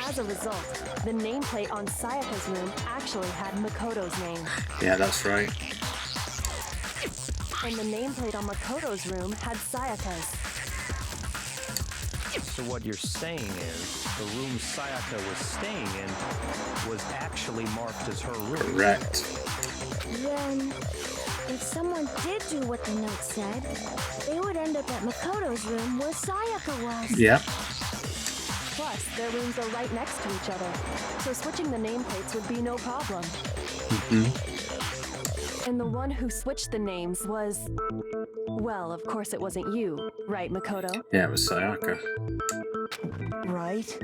Speaker 3: As a result, the nameplate on Sayaka's room actually had Makoto's name.
Speaker 1: Yeah, that's right.
Speaker 3: And the nameplate on Makoto's room had Sayaka's.
Speaker 8: So what you're saying is, the room Sayaka was staying in was actually marked as her room.
Speaker 1: Correct.
Speaker 7: Then, if someone did do what the note said, they would end up at Makoto's room where Sayaka was.
Speaker 1: Yep.
Speaker 3: Plus, their rooms are right next to each other, so switching the nameplates would be no problem. And the one who switched the names was... Well, of course it wasn't you, right, Makoto?
Speaker 1: Yeah, it was Sayaka.
Speaker 9: Right?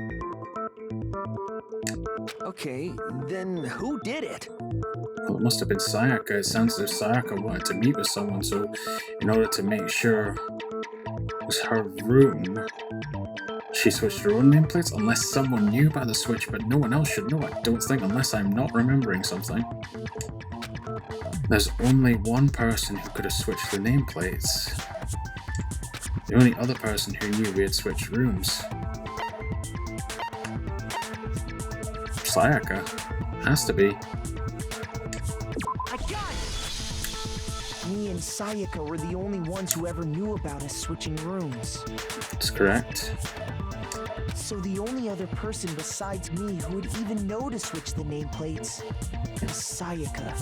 Speaker 9: Okay, then who did it?
Speaker 1: Well, it must have been Sayaka. It sounds as if Sayaka wanted to meet with someone, so in order to make sure it was her room, she switched her own nameplates, unless someone knew about the switch, but no one else should know, I don't think, unless I'm not remembering something. There's only one person who could have switched the nameplates. The only other person who knew we had switched rooms. Sayaka. Has to be.
Speaker 13: I got it! Me and Sayaka were the only ones who ever knew about us switching rooms.
Speaker 1: That's correct.
Speaker 13: So the only other person besides me who would even know to switch the nameplates is Sayaka.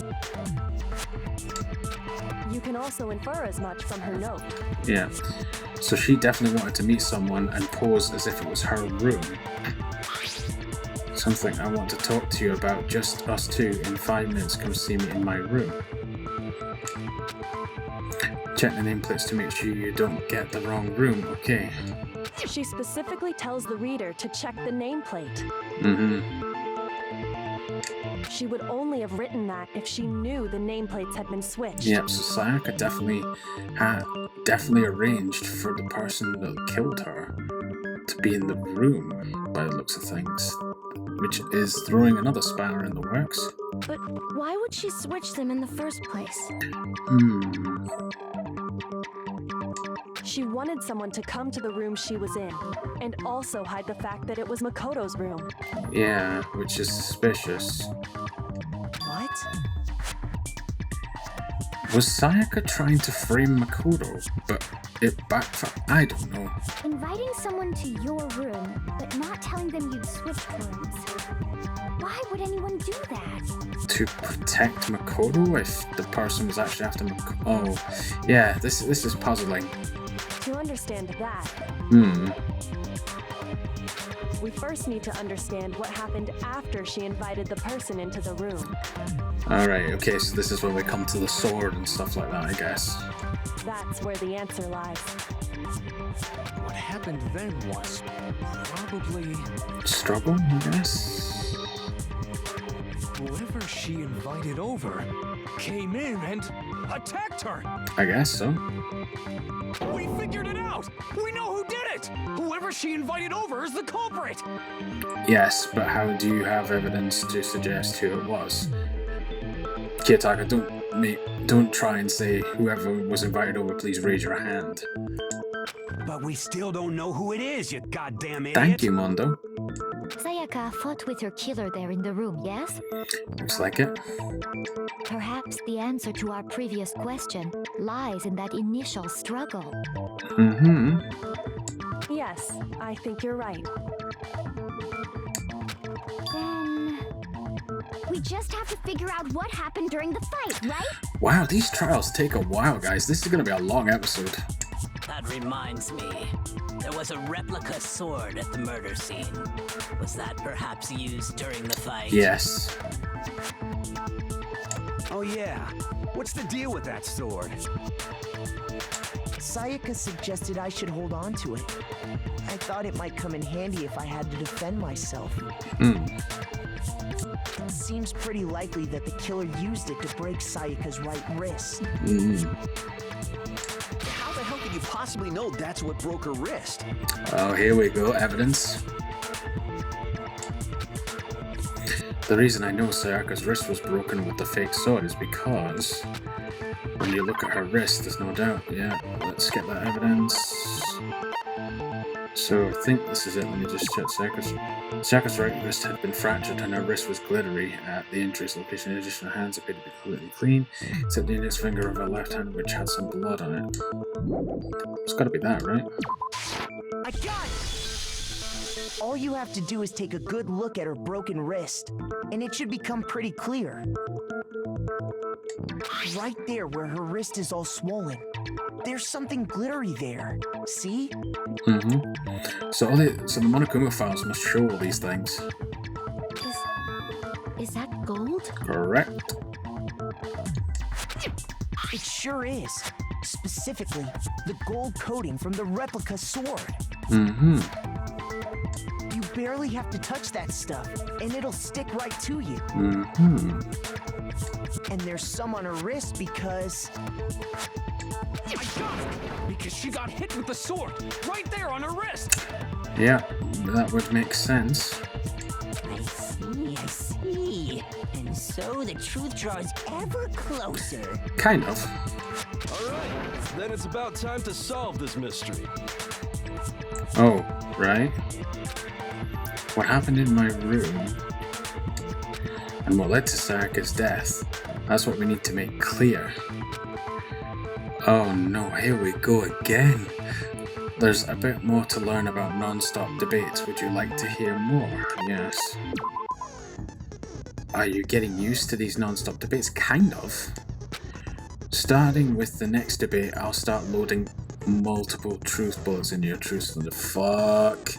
Speaker 3: You can also infer as much from her note.
Speaker 1: Yeah. So she definitely wanted to meet someone and pose as if it was her room. Something I want to talk to you about, just us two, in 5 minutes. Come see me in my room. Check the nameplates to make sure you don't get the wrong room, okay?
Speaker 3: She specifically tells the reader to check the nameplate. She would only have written that if she knew the nameplates had been switched.
Speaker 1: Yep, so Sayaka definitely arranged for the person that killed her to be in the room, by the looks of things. Which is throwing another spanner in the works.
Speaker 7: But why would she switch them in the first place?
Speaker 3: She wanted someone to come to the room she was in, and also hide the fact that it was Makoto's room.
Speaker 1: Yeah, which is suspicious.
Speaker 13: What?
Speaker 1: Was Sayaka trying to frame Makoto, but it backfired? I don't know.
Speaker 7: Inviting someone to your room, but not telling them you'd switched rooms. Why would anyone do that?
Speaker 1: To protect Makoto if the person was actually after Makoto. Oh, yeah, this is puzzling.
Speaker 3: To understand that, we first need to understand what happened after she invited the person into the room.
Speaker 1: Alright, okay, so this is where we come to the sword and stuff like that, I guess.
Speaker 3: That's where the answer lies.
Speaker 2: What happened then was probably
Speaker 1: Struggle, I guess?
Speaker 2: whoever she invited over came in and attacked her.
Speaker 1: I guess so.
Speaker 2: We figured it out. We know who did it. Whoever she invited over is the culprit.
Speaker 1: Yes, but how do you have evidence to suggest who it was? Kiyotaka, don't try and say whoever was invited over, please raise your hand.
Speaker 6: But we still don't know who it is, you goddamn idiot.
Speaker 1: Thank you, Mondo.
Speaker 7: Sayaka fought with her killer there in the room, yes?
Speaker 1: Looks like it.
Speaker 7: Perhaps the answer to our previous question lies in that initial struggle.
Speaker 3: Yes, I think you're right.
Speaker 7: Then we just have to figure out what happened during the fight, right?
Speaker 1: Wow, these trials take a while, guys. This is going to be a long episode.
Speaker 10: That reminds me. There was a replica sword at the murder scene. Was that perhaps used during the fight?
Speaker 1: Yes.
Speaker 6: Oh yeah. What's the deal with that sword?
Speaker 9: Sayaka suggested I should hold on to it. I thought it might come in handy if I had to defend myself. It seems pretty likely that the killer used it to break Sayaka's right wrist.
Speaker 12: How the hell could you possibly know that's what broke her wrist?
Speaker 1: Oh, here we go, evidence. The reason I know Sayaka's wrist was broken with the fake sword is because when you look at her wrist, there's no doubt. Yeah, let's get that evidence. So I think this is it. Let me just check Sayaka's right wrist had been fractured and her wrist was glittery at the injuries location. In addition, her hands appeared to be completely clean, except the index finger of her left hand, which had some blood on it. It's got to be that, right?
Speaker 9: I got it! All you have to do is take a good look at her broken wrist, and it should become pretty clear. Right there where her wrist is all swollen, there's something glittery there. See?
Speaker 1: So the Monokuma files must show all these things.
Speaker 7: Is that gold?
Speaker 1: Correct.
Speaker 9: It sure is. Specifically, the gold coating from the replica sword. You barely have to touch that stuff, and it'll stick right to you. And there's some on her wrist because...
Speaker 2: I got it! Because she got hit with the sword, right there on her wrist!
Speaker 1: Yeah, that would make sense.
Speaker 5: I see. And so the truth draws ever closer.
Speaker 1: Kind of.
Speaker 11: Alright, then it's about time to solve this mystery.
Speaker 1: Oh, right. What happened in my room and what led to Sayaka's death, that's what we need to make clear. Oh no, here we go again. There's a bit more to learn about non-stop debates. Would you like to hear more? Yes. Are you getting used to these non-stop debates? Kind of. Starting with the next debate, I'll start loading multiple truth bullets into your truth cylinder. Fuck.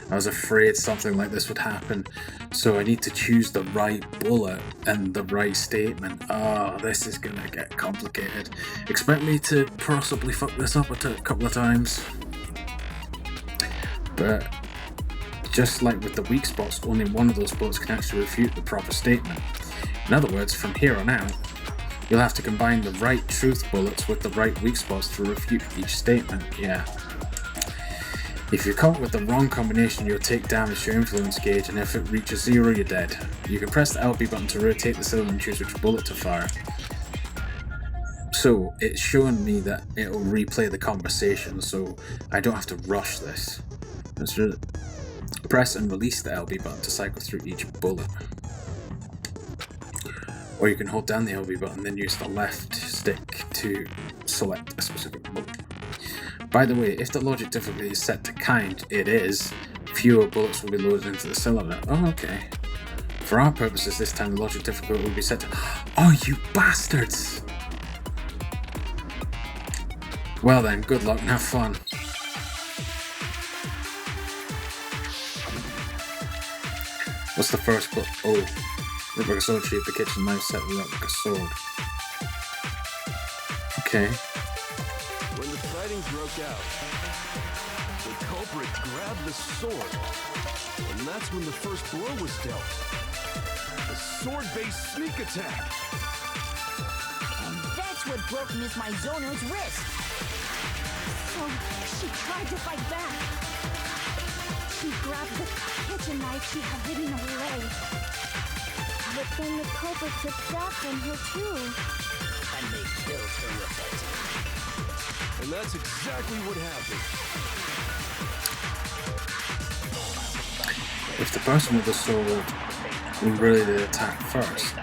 Speaker 1: I was afraid something like this would happen. So I need to choose the right bullet and the right statement. Oh, this is gonna get complicated. Expect me to possibly fuck this up a couple of times. But just like with the weak spots, only one of those bullets can actually refute the proper statement. In other words, from here on out, you'll have to combine the right truth bullets with the right weak spots to refute each statement. Yeah. If you're caught with the wrong combination, you'll take damage to your influence gauge, and if it reaches 0, you're dead. You can press the LB button to rotate the cylinder and choose which bullet to fire. So, it's showing me that it'll replay the conversation, so I don't have to rush this. Let's press and release the LB button to cycle through each bullet. Or you can hold down the LB button, then use the left stick to select a specific bullet. By the way, if the logic difficulty is set to kind, it is, fewer bullets will be loaded into the cylinder. Oh, okay. For our purposes, this time the logic difficulty will be set to... Oh, you bastards! Well then, good luck and have fun. What's the first book? Oh, replica sword sheath, the kitchen knife set with replica sword. Okay.
Speaker 11: When the fighting broke out, the culprit grabbed the sword, and that's when the first blow was dealt. A sword-based sneak attack.
Speaker 5: And that's what broke Miss Mizono's wrist.
Speaker 7: So she tried to fight back. She grabbed the kitchen knife she had hidden away. But then the culprit took that from her too.
Speaker 10: And they killed her with it.
Speaker 11: And that's exactly what happened.
Speaker 1: If the person with the sword really did attack first,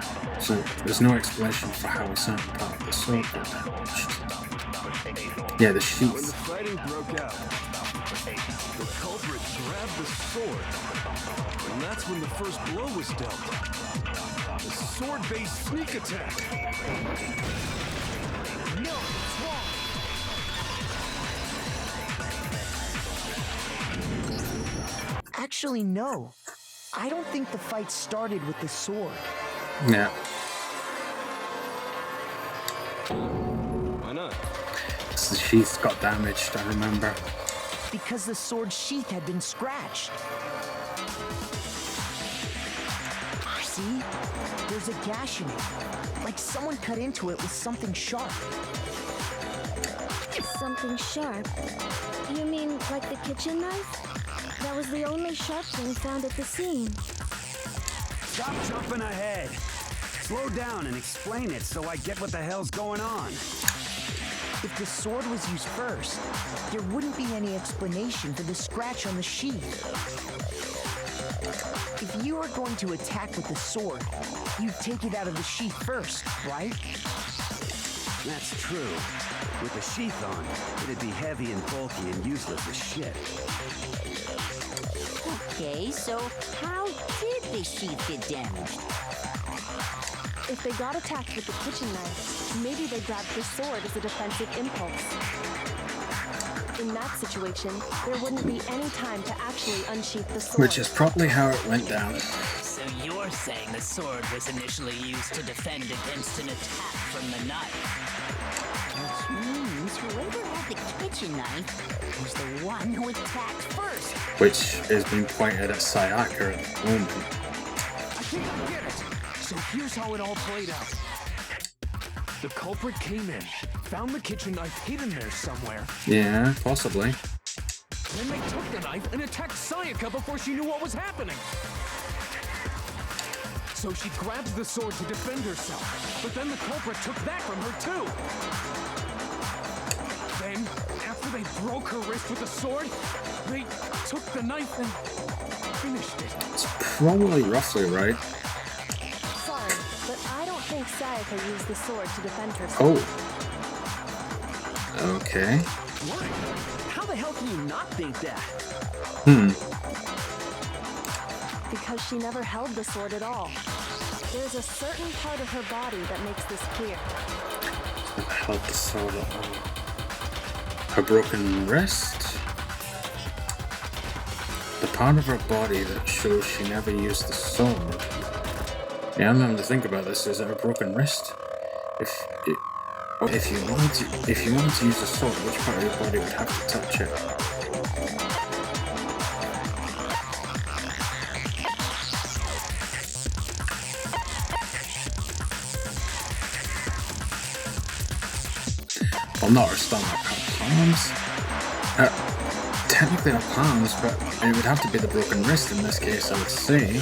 Speaker 1: so there's no explanation for how a certain part of the sword got damaged. Yeah, the sheath.
Speaker 11: When the fighting broke out, the culprit grabbed the sword, and that's when the first blow was dealt. A sword-based sneak attack.
Speaker 5: No, it's wrong.
Speaker 9: Actually, no. I don't think the fight started with the sword.
Speaker 1: Yeah.
Speaker 11: Why not?
Speaker 1: The sheath got damaged, I remember.
Speaker 9: Because the sword sheath had been scratched. See? There's a gash in it. Like someone cut into it with something sharp.
Speaker 7: Something sharp? You mean like the kitchen knife? That was the only sharp thing found at the scene.
Speaker 6: Stop jumping ahead. Slow down and explain it so I get what the hell's going on.
Speaker 9: If the sword was used first, there wouldn't be any explanation for the scratch on the sheath. If you were going to attack with the sword, you'd take it out of the sheath first, right?
Speaker 6: That's true. With the sheath on, it'd be heavy and bulky and useless as shit.
Speaker 5: Okay, so how did the sheath get damaged?
Speaker 3: If they got attacked with the kitchen knife, maybe they grabbed the sword as a defensive impulse. In that situation, there wouldn't be any time to actually unsheath the sword.
Speaker 1: Which is probably how it went down.
Speaker 10: So you're saying the sword was initially used to defend against an attack from the knife?
Speaker 5: Which means whoever had the kitchen knife was the one who attacked first.
Speaker 1: Which is being pointed at Sayaka at the moment.
Speaker 2: I think I get it. So here's how it all played out. The culprit came in, found the kitchen knife hidden there somewhere.
Speaker 1: Yeah, possibly.
Speaker 2: Then they took the knife and attacked Sayaka before she knew what was happening. So she grabs the sword to defend herself, but then the culprit took that from her too. Then, after they broke her wrist with the sword, they took the knife and finished it.
Speaker 1: It's probably roughly right.
Speaker 3: Sorry, but I don't think Sayaka used the sword to defend herself.
Speaker 1: Oh. Okay.
Speaker 12: What? How the hell can you not think that?
Speaker 3: Because she never held the sword at all. There's a certain part of her body that makes this clear.
Speaker 1: Never held the sword at all. Her broken wrist? The part of her body that shows she never used the sword. Yeah, I'm having to think about this. Is it a broken wrist? If you wanted to use the sword, which part of your body would have to touch it? Well, not her stomach, her palms. Technically her palms, but it would have to be the broken wrist in this case, I would say.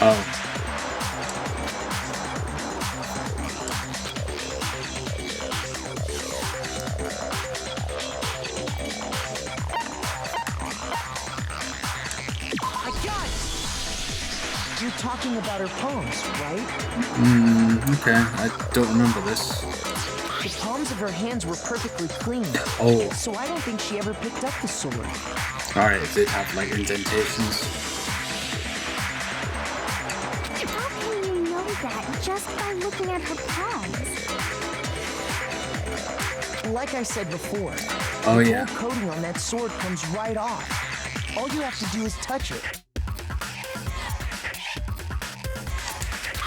Speaker 1: Oh.
Speaker 9: I got it! You're talking about her palms, right?
Speaker 1: Okay. I don't remember this.
Speaker 9: The palms of her hands were perfectly clean.
Speaker 1: Oh.
Speaker 9: So I don't think she ever picked up the sword.
Speaker 1: Alright, it did have like indentations.
Speaker 7: How can you know that just by looking at her palms?
Speaker 9: Like I said before,
Speaker 1: Oh,
Speaker 9: the
Speaker 1: yeah.
Speaker 9: gold coating on that sword comes right off. All you have to do is touch it.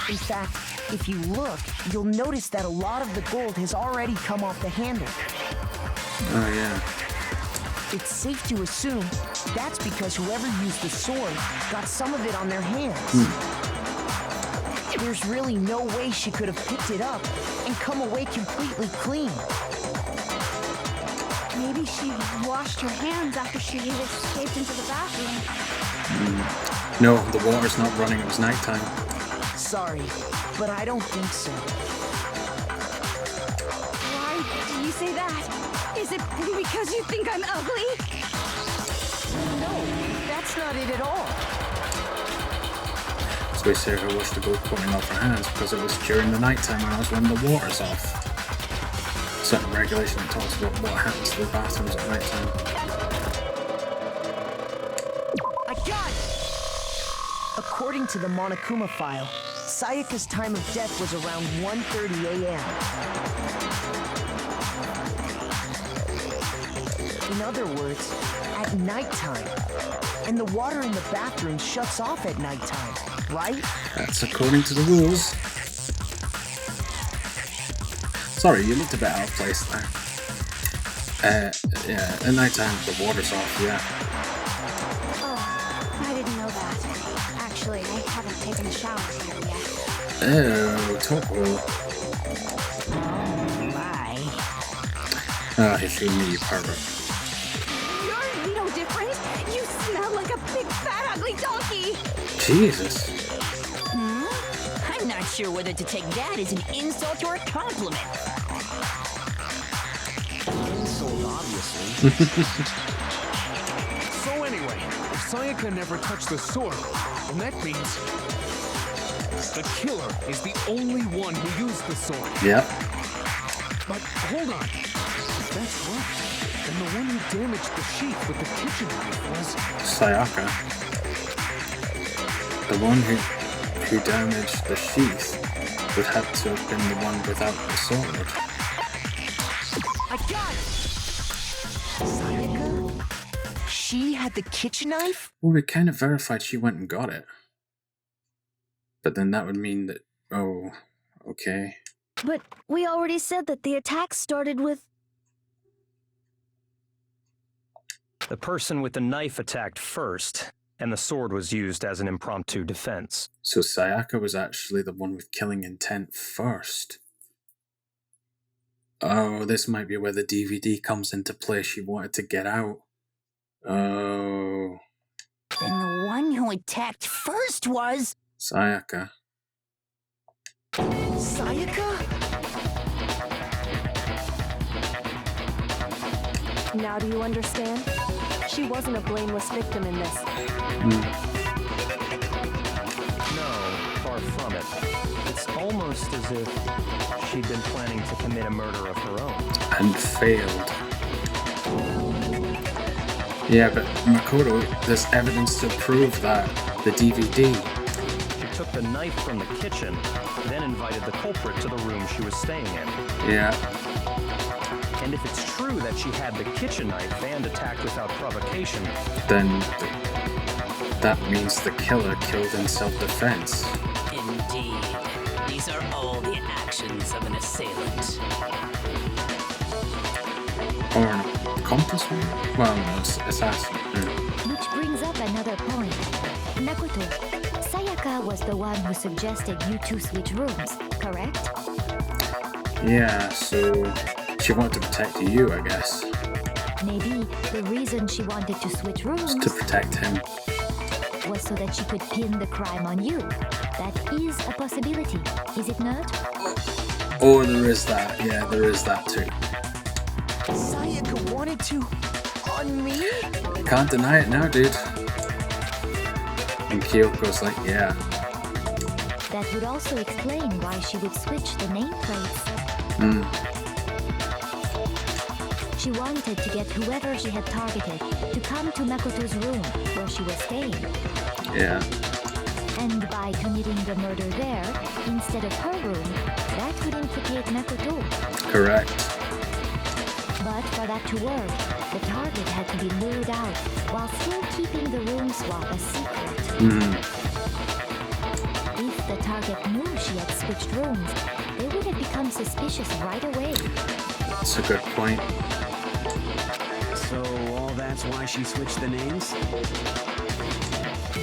Speaker 9: In fact, if you look, you'll notice that a lot of the gold has already come off the handle.
Speaker 1: Oh, yeah.
Speaker 9: It's safe to assume that's because whoever used the sword got some of it on their hands. There's really no way she could have picked it up and come away completely clean.
Speaker 7: Maybe she washed her hands after she escaped into the bathroom.
Speaker 1: No, the water's not running. It was nighttime.
Speaker 9: Sorry, but I don't think so.
Speaker 7: Why do you say that? Is it because you think I'm ugly?
Speaker 9: No, that's not it at all.
Speaker 1: So we say I washed the gold coating off her hands because it was during the nighttime when the water's off. Certain regulation that talks about what happens to the bathrooms at nighttime.
Speaker 9: I got it! According to the Monokuma file, Sayaka's time of death was around 1:30 a.m. In other words, at nighttime. And the water in the bathroom shuts off at nighttime, right?
Speaker 1: That's according to the rules. Sorry, you looked a bit out of place there. Yeah, at nighttime the water's off, yeah.
Speaker 7: Oh, I didn't know that. Actually, I haven't taken a shower here yet.
Speaker 1: Oh, Toko.
Speaker 5: My.
Speaker 1: Ah, he threw me, you pervert.
Speaker 7: You're no different. You smell like a big, fat, ugly donkey.
Speaker 1: Jesus.
Speaker 5: I'm not sure whether to take that as an insult or a compliment.
Speaker 2: Insult, obviously. So anyway, if Sayaka never touched the sword, then that means the killer is the only one who used the sword.
Speaker 1: Yep.
Speaker 2: But hold on. If that's right, then the one who damaged the sheath with the kitchen knife was
Speaker 1: Sayaka. The one who damaged the sheath would have to have been the one without the sword.
Speaker 9: I got it! Sayaka? She had the kitchen knife?
Speaker 1: Well, we kind of verified she went and got it. But then that would mean that... Oh, okay.
Speaker 7: But we already said that the attack started with...
Speaker 8: The person with the knife attacked first, and the sword was used as an impromptu defense.
Speaker 1: So Sayaka was actually the one with killing intent first. Oh, this might be where the DVD comes into play. She wanted to get out. Oh.
Speaker 5: And the one who attacked first was...
Speaker 1: Sayaka.
Speaker 9: Sayaka?
Speaker 3: Now do you understand? She wasn't a blameless victim in this.
Speaker 8: No, far from it. It's almost as if she'd been planning to commit a murder of her own.
Speaker 1: And failed. Yeah, but Makoto, there's evidence to prove that. The DVD.
Speaker 8: She took the knife from the kitchen, then invited the culprit to the room she was staying in.
Speaker 1: Yeah.
Speaker 8: And if it's true that she had the kitchen knife and attacked without provocation,
Speaker 1: Then that means the killer killed in self-defense.
Speaker 10: Indeed. These are all the actions of an assailant.
Speaker 1: Or an accomplice? Well, no, assassin.
Speaker 7: Which brings up another point. Makoto, Sayaka was the one who suggested you two switch rooms, correct?
Speaker 1: Yeah, so she wanted to protect you, I guess.
Speaker 7: Maybe the reason she wanted to switch rooms
Speaker 1: To protect him.
Speaker 7: was so that she could pin the crime on you. That is a possibility, is it not?
Speaker 1: Or there is that. Yeah, there is that too.
Speaker 9: Sayaka wanted to... on me?
Speaker 1: Can't deny it now, dude. And Kyoko's like, yeah.
Speaker 7: That would also explain why she would switch the nameplates. She wanted to get whoever she had targeted to come to Makoto's room where she was staying.
Speaker 1: Yeah.
Speaker 7: And by committing the murder there, instead of her room, that would implicate Makoto.
Speaker 1: Correct.
Speaker 7: for that to work, the target had to be lured out while still keeping the room swap a secret. If the target knew she had switched rooms, they would have become suspicious right away.
Speaker 1: That's a good point.
Speaker 6: So all that's why she switched the names?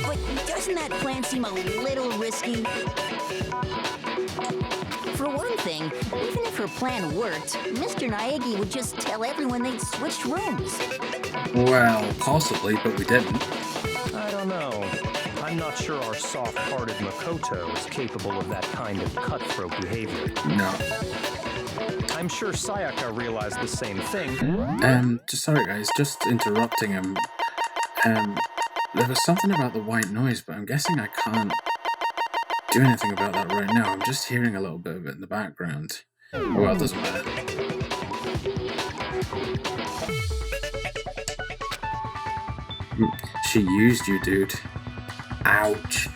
Speaker 5: But doesn't that plan seem a little risky? For one thing, even if her plan worked, Mr. Naegi would just tell everyone they'd switched rooms.
Speaker 1: Well, possibly, but we didn't.
Speaker 8: I don't know. I'm not sure our soft-hearted Makoto is capable of that kind of cutthroat behavior.
Speaker 1: No.
Speaker 8: I'm sure Sayaka realized the same thing.
Speaker 1: Sorry guys, just interrupting him. There was something about the white noise, but I'm guessing I can't do anything about that right now. I'm just hearing a little bit of it in the background. Oh well, it doesn't matter. She used you, dude. Ouch.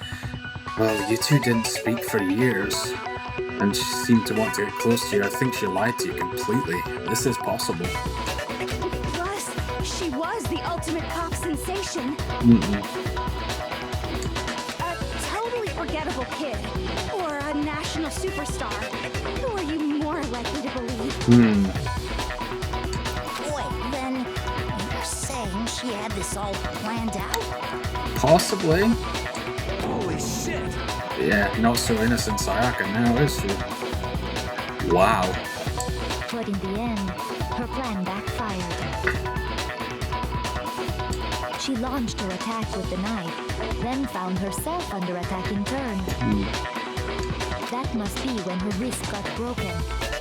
Speaker 1: Well, you two didn't speak for years, and she seemed to want to get close to you. I think she lied to you completely. This is possible.
Speaker 7: Plus, she was the ultimate pop sensation. A totally forgettable kid, or a national superstar. Who are you more likely to believe?
Speaker 5: Wait, then you're saying she had this all planned out?
Speaker 1: Possibly.
Speaker 2: Holy shit!
Speaker 1: Yeah, not so innocent Sayaka now, is she? Wow.
Speaker 7: But in the end, her plan backfired. She launched her attack with the knife, then found herself under attack in turn. That must be when her wrist got broken,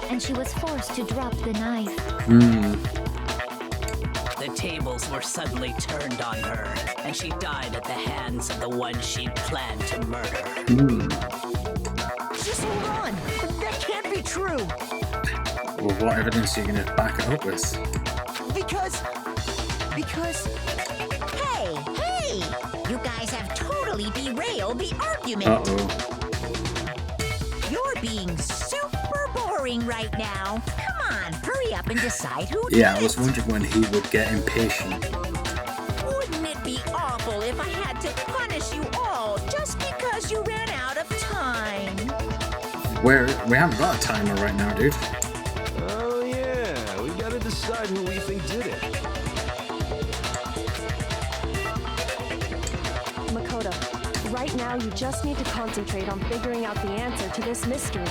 Speaker 7: and she was forced to drop the knife.
Speaker 10: The tables were suddenly turned on her, and she died at the hands of the one she'd planned to murder.
Speaker 9: Just hold on! That can't be true!
Speaker 1: Well, what evidence are you going to back it up with?
Speaker 9: Because...
Speaker 5: Hey! You guys have totally derailed the argument!
Speaker 1: Uh-oh.
Speaker 5: You're being super boring right now. Come on, hurry up and decide who did
Speaker 1: Yeah, I was wondering when he would get impatient.
Speaker 5: Wouldn't it be awful if I had to punish you all just because you ran out of time?
Speaker 1: We haven't got a timer right now, dude.
Speaker 11: Oh yeah, we gotta decide who we think did it.
Speaker 3: Makoto, right now you just need to concentrate on figuring out the answer to this mystery.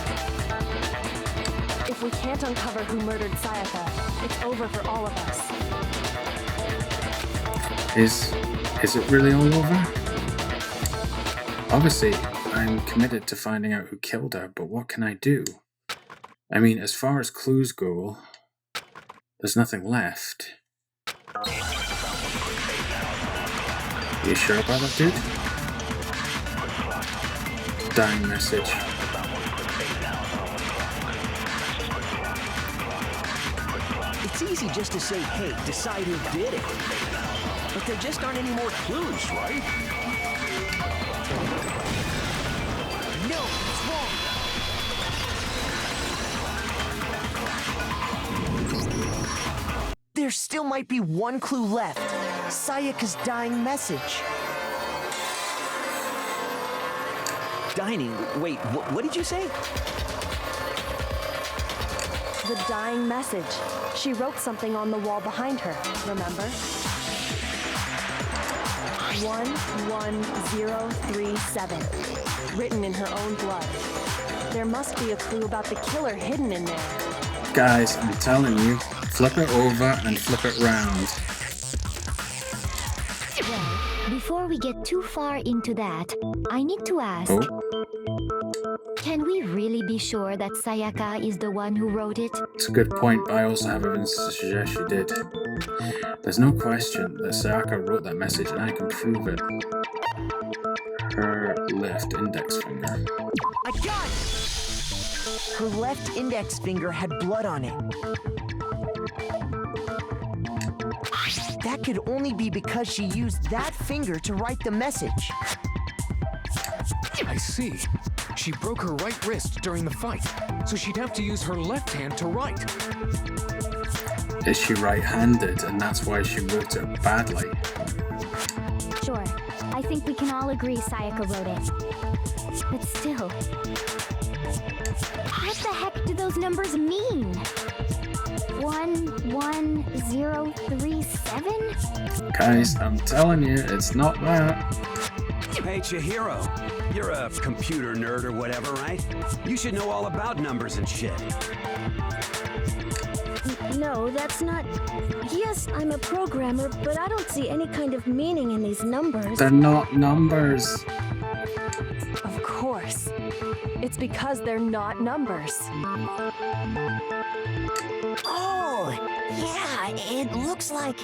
Speaker 3: If we can't uncover who murdered Sayaka, it's over for all of us.
Speaker 1: Is it really all over? Obviously, I'm committed to finding out who killed her, but what can I do? I mean, as far as clues go, there's nothing left. You sure about that, dude? Dying message.
Speaker 9: it's easy just to say, hey, decide who did it. But there just aren't any more clues, right? No, it's wrong. There still might be one clue left. Sayaka's dying message.
Speaker 12: Dining? Wait, what did you say?
Speaker 3: The dying message. She wrote something on the wall behind her, remember? 11037. Written in her own blood. There must be a clue about the killer hidden in there.
Speaker 1: Guys, I'm telling you, flip it over and flip it round.
Speaker 7: Well, before we get too far into that, I need to ask, can we really be sure that Sayaka is the one who wrote it?
Speaker 1: It's a good point, but I also have evidence to suggest she did. There's no question that Sayaka wrote that message, and I can prove it. Her left index finger.
Speaker 9: I got it! Her left index finger had blood on it. That could only be because she used that finger to write the message.
Speaker 2: I see. She broke her right wrist during the fight, so she'd have to use her left hand to write.
Speaker 1: Is she right-handed, and that's why she wrote it badly?
Speaker 7: Sure, I think we can all agree Sayaka wrote it. But still, what the heck do those numbers mean? 11037?
Speaker 1: Guys, I'm telling you, it's not that.
Speaker 6: Hey, Chihiro. You're a computer nerd or whatever, right? You should know all about numbers and shit.
Speaker 7: No, that's not... Yes, I'm a programmer, but I don't see any kind of meaning in these numbers.
Speaker 1: They're not numbers.
Speaker 3: Of course. It's because they're not numbers.
Speaker 5: Oh, yeah, it looks like...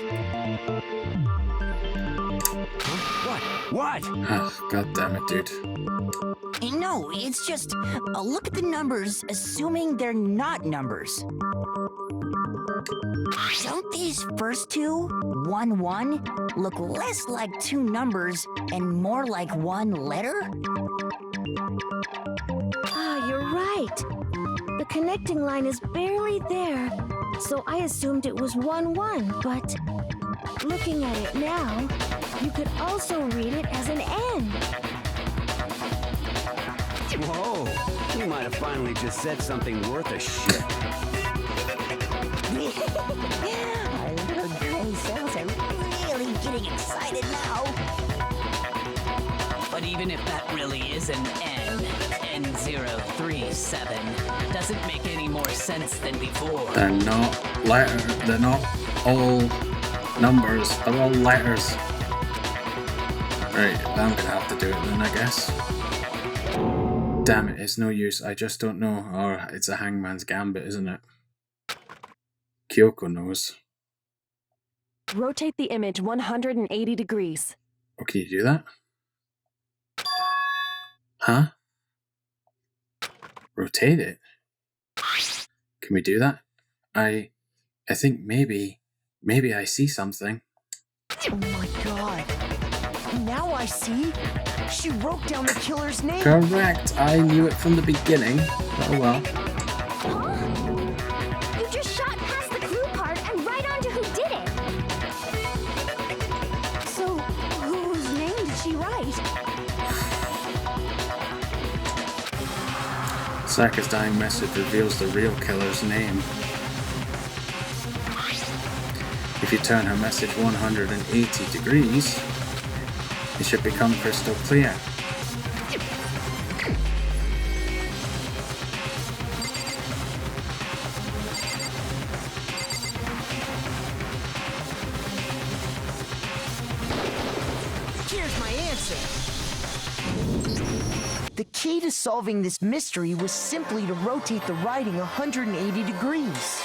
Speaker 6: What?
Speaker 1: Oh, God damn it, dude.
Speaker 5: No, it's just look at the numbers, assuming they're not numbers. Don't these first two, 1, 1, look less like two numbers and more like one letter?
Speaker 7: Ah, you're right. The connecting line is barely there, so I assumed it was 1, 1, but looking at it now, you could also read it as an N.
Speaker 6: Whoa, you might have finally just said something worth a shit.
Speaker 5: Our little brain cells are really getting excited now.
Speaker 10: But even if that really is an N037, doesn't make any more sense than before.
Speaker 1: They're not letters. They're not all numbers. They're all letters. Right, I'm gonna have to do it then, I guess. Damn it, it's no use. I just don't know. Or it's a hangman's gambit, isn't it? Kyoko knows.
Speaker 3: Rotate the image 180 degrees.
Speaker 1: Oh, can you do that? Huh? Rotate it? Can we do that? I think maybe I see something.
Speaker 9: Oh my god. Now I see. She wrote down the killer's name.
Speaker 1: Correct. I knew it from the beginning. Oh well.
Speaker 7: You just shot past the clue part and right onto who did it. So, whose name did she write?
Speaker 1: Sayaka's dying message reveals the real killer's name. If you turn her message 180 degrees, it should become crystal clear.
Speaker 9: Here's my answer. The key to solving this mystery was simply to rotate the writing 180 degrees.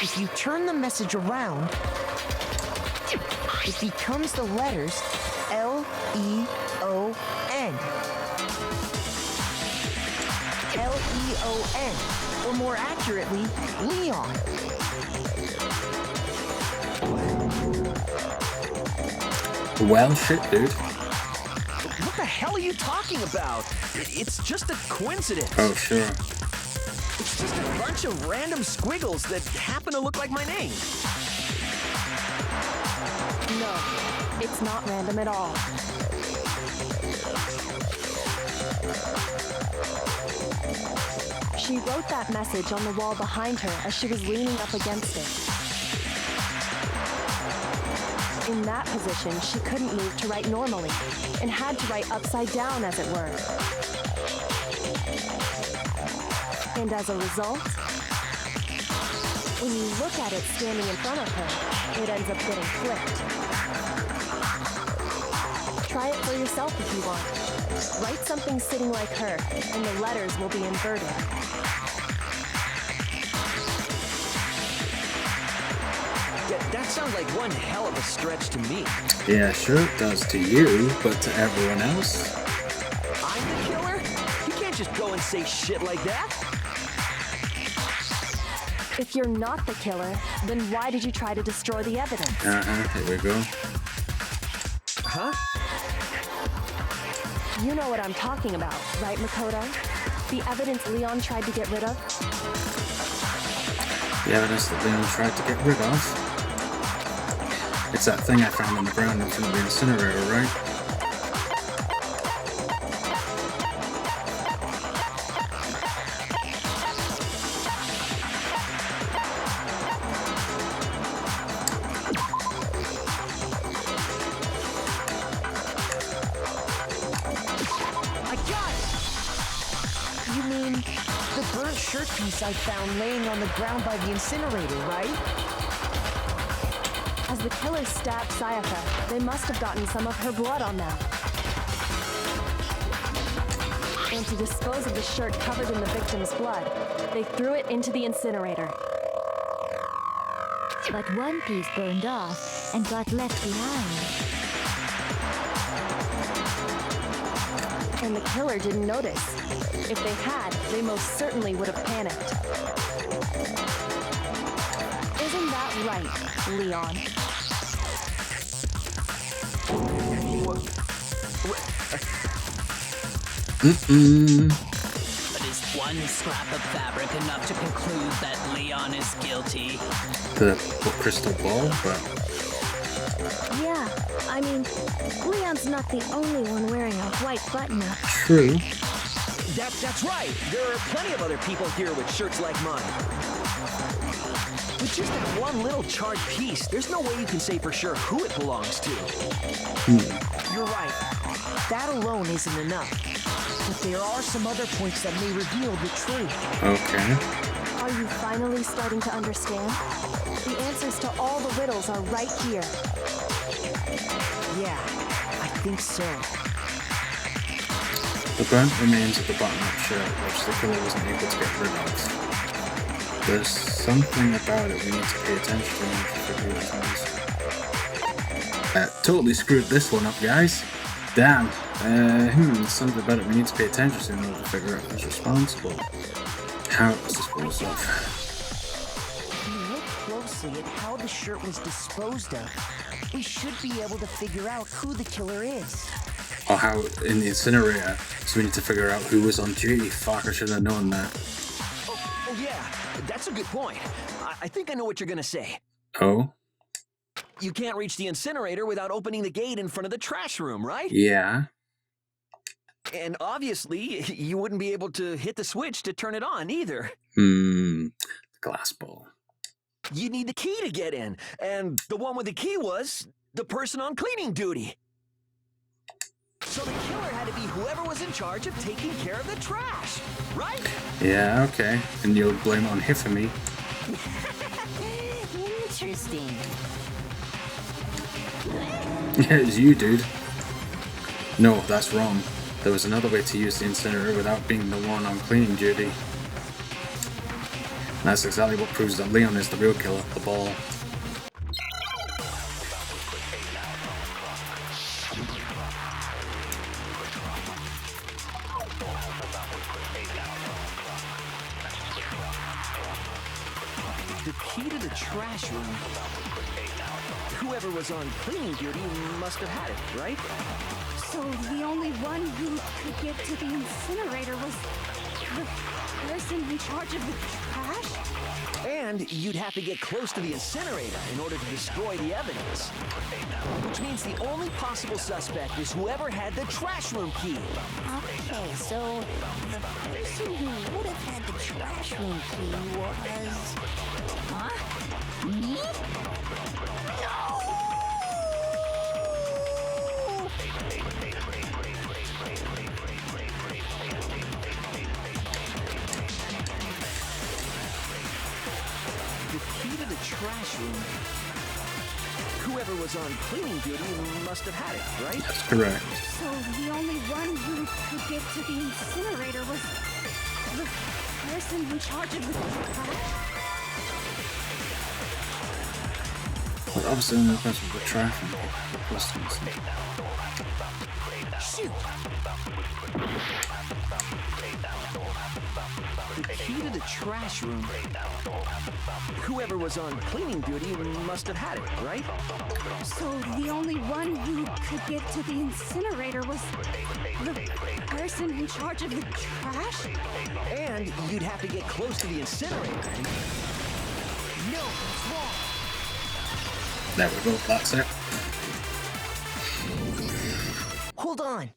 Speaker 9: If you turn the message around, it becomes the letters L-E-O-N. L-E-O-N, or more accurately, Leon.
Speaker 1: Well, shit, dude.
Speaker 12: What the hell are you talking about? It's just a coincidence.
Speaker 1: Oh, sure.
Speaker 12: It's just a bunch of random squiggles that happen to look like my name.
Speaker 3: No, it's not random at all. She wrote that message on the wall behind her as she was leaning up against it. In that position, she couldn't move to write normally, and had to write upside down, as it were. And as a result, when you look at it standing in front of her, it ends up getting flipped. Try it for yourself if you want. Write something sitting like her, and the letters will be inverted.
Speaker 12: That sounds like one hell of a stretch to me.
Speaker 1: Yeah, sure it does to you, but to everyone else?
Speaker 12: I'm the killer? You can't just go and say shit like that.
Speaker 3: If you're not the killer, then why did you try to destroy the evidence?
Speaker 1: Here we go.
Speaker 12: Huh?
Speaker 3: You know what I'm talking about, right, Makoto? The evidence Leon tried to get rid of?
Speaker 1: The evidence that Leon tried to get rid of. It's that thing I found on the ground in front of the incinerator, right?
Speaker 9: I found laying on the ground by the incinerator, right?
Speaker 3: As the killer stabbed Sayaka, they must have gotten some of her blood on them. And to dispose of the shirt covered in the victim's blood, they threw it into the incinerator.
Speaker 7: But one piece burned off and got left behind.
Speaker 3: And the killer didn't notice. If they had, they most certainly would have panicked. Isn't that right, Leon?
Speaker 10: But is one scrap of fabric enough to conclude that Leon is guilty?
Speaker 1: The crystal ball, but...
Speaker 7: Yeah, I mean, Leon's not the only one wearing a white button-up.
Speaker 1: True.
Speaker 12: That's right. There are plenty of other people here with shirts like mine. With just that one little charred piece, there's no way you can say for sure who it belongs to.
Speaker 9: You're right. That alone isn't enough. But there are some other points that may reveal the truth.
Speaker 1: Okay.
Speaker 3: Are you finally starting to understand? The answers to all the riddles are right here.
Speaker 9: Yeah, I think so.
Speaker 1: The burnt remains of the button-up shirt, which the killer wasn't able to get rid of. There's something about it we need to pay attention to to figure out. Totally screwed this one up, guys. Damn. Something about it we need to pay attention to in order to figure out who's responsible. How it was disposed of.
Speaker 9: If you look closely at how the shirt was disposed of, we should be able to figure out who the killer is.
Speaker 1: Or how in the incinerator, so we need to figure out who was on duty. Fuck, I should have known that.
Speaker 12: Oh yeah, that's a good point. I think I know what you're gonna say.
Speaker 1: Oh?
Speaker 12: You can't reach the incinerator without opening the gate in front of the trash room, right?
Speaker 1: Yeah.
Speaker 12: And obviously, you wouldn't be able to hit the switch to turn it on either.
Speaker 1: Glass ball.
Speaker 12: You need the key to get in, and the one with the key was the person on cleaning duty. So the killer had to be whoever was in charge of taking care of the trash, right?
Speaker 1: Yeah, okay. And you'll blame it on Hifumi.
Speaker 5: Interesting.
Speaker 1: Yeah, it's you, dude. No, that's wrong. There was another way to use the incinerator without being the one on cleaning duty. And that's exactly what proves that Leon is the real killer, the ball.
Speaker 12: The key to the trash room. Whoever was on cleaning duty must have had it, right?
Speaker 7: So the only one who could get to the incinerator was the person in charge of the trash?
Speaker 12: And you'd have to get close to the incinerator in order to destroy the evidence. Which means the only possible suspect is whoever had the trash room key.
Speaker 7: Okay, so the person who would have had the trash room key was... Huh? Me?
Speaker 12: Trash room. Whoever was on cleaning duty must have had it, right?
Speaker 1: That's correct.
Speaker 7: So the only one who could get to the incinerator was the person in charge of the trash?
Speaker 1: Well, obviously only the person with the trash.
Speaker 12: Shoot! The key to the trash room. Whoever was on cleaning duty must have had it, right?
Speaker 7: So the only one who could get to the incinerator was the person in charge of the trash?
Speaker 12: And you'd have to get close to the incinerator.
Speaker 9: No, that's wrong.
Speaker 1: There we go, that's it.
Speaker 9: Hold on.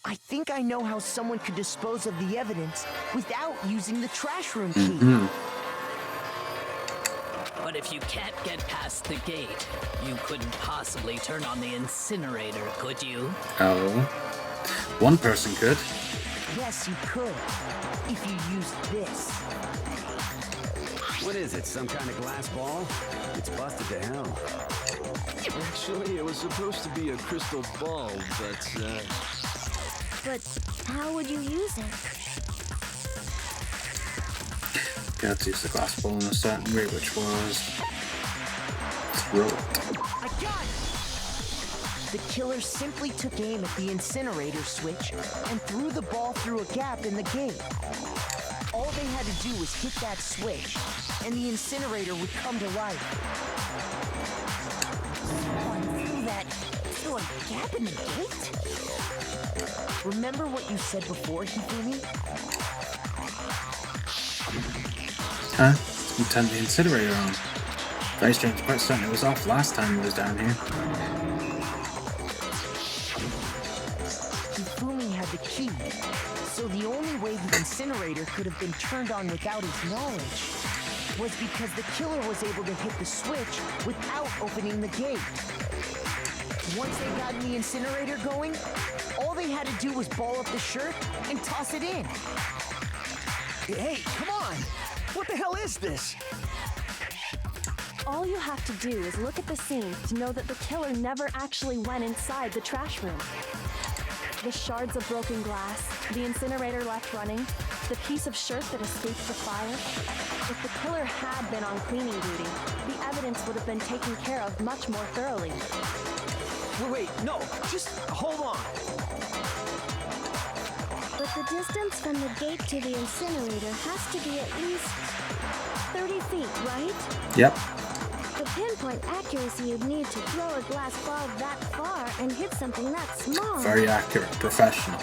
Speaker 9: I think I know how someone could dispose of the evidence without using the trash room key.
Speaker 10: But if you can't get past the gate, you couldn't possibly turn on the incinerator, could you?
Speaker 1: Oh. One person could.
Speaker 9: Yes, you could. If you used this.
Speaker 6: What is it, some kind of glass ball? It's busted to hell.
Speaker 11: Actually, it was supposed to be a crystal ball, but,
Speaker 7: But how would you use it?
Speaker 1: You had to use the glass ball in a certain way, which was throw it.
Speaker 9: I got it! The killer simply took aim at the incinerator switch and threw the ball through a gap in the gate. All they had to do was hit that switch, and the incinerator would come to life.
Speaker 5: Someone threw a gap in the gate?
Speaker 9: Remember what you said before, Hifumi?
Speaker 1: Huh? You turned the incinerator on. Very strange, quite certain it was off last time it was down here.
Speaker 9: Hifumi had the key, so the only way the incinerator could have been turned on without his knowledge was because the killer was able to hit the switch without opening the gate. Once they got the incinerator going, all they had to do was ball up the shirt and toss it in.
Speaker 12: Hey, come on! What the hell is this?
Speaker 3: All you have to do is look at the scene to know that the killer never actually went inside the trash room. The shards of broken glass, the incinerator left running, the piece of shirt that escaped the fire. If the killer had been on cleaning duty, the evidence would have been taken care of much more thoroughly.
Speaker 12: Wait, no, just hold on.
Speaker 7: But the distance from the gate to the incinerator has to be at least 30 feet, right?
Speaker 1: Yep.
Speaker 7: The pinpoint accuracy you'd need to throw a glass ball that far and hit something that small.
Speaker 1: Very accurate, professional.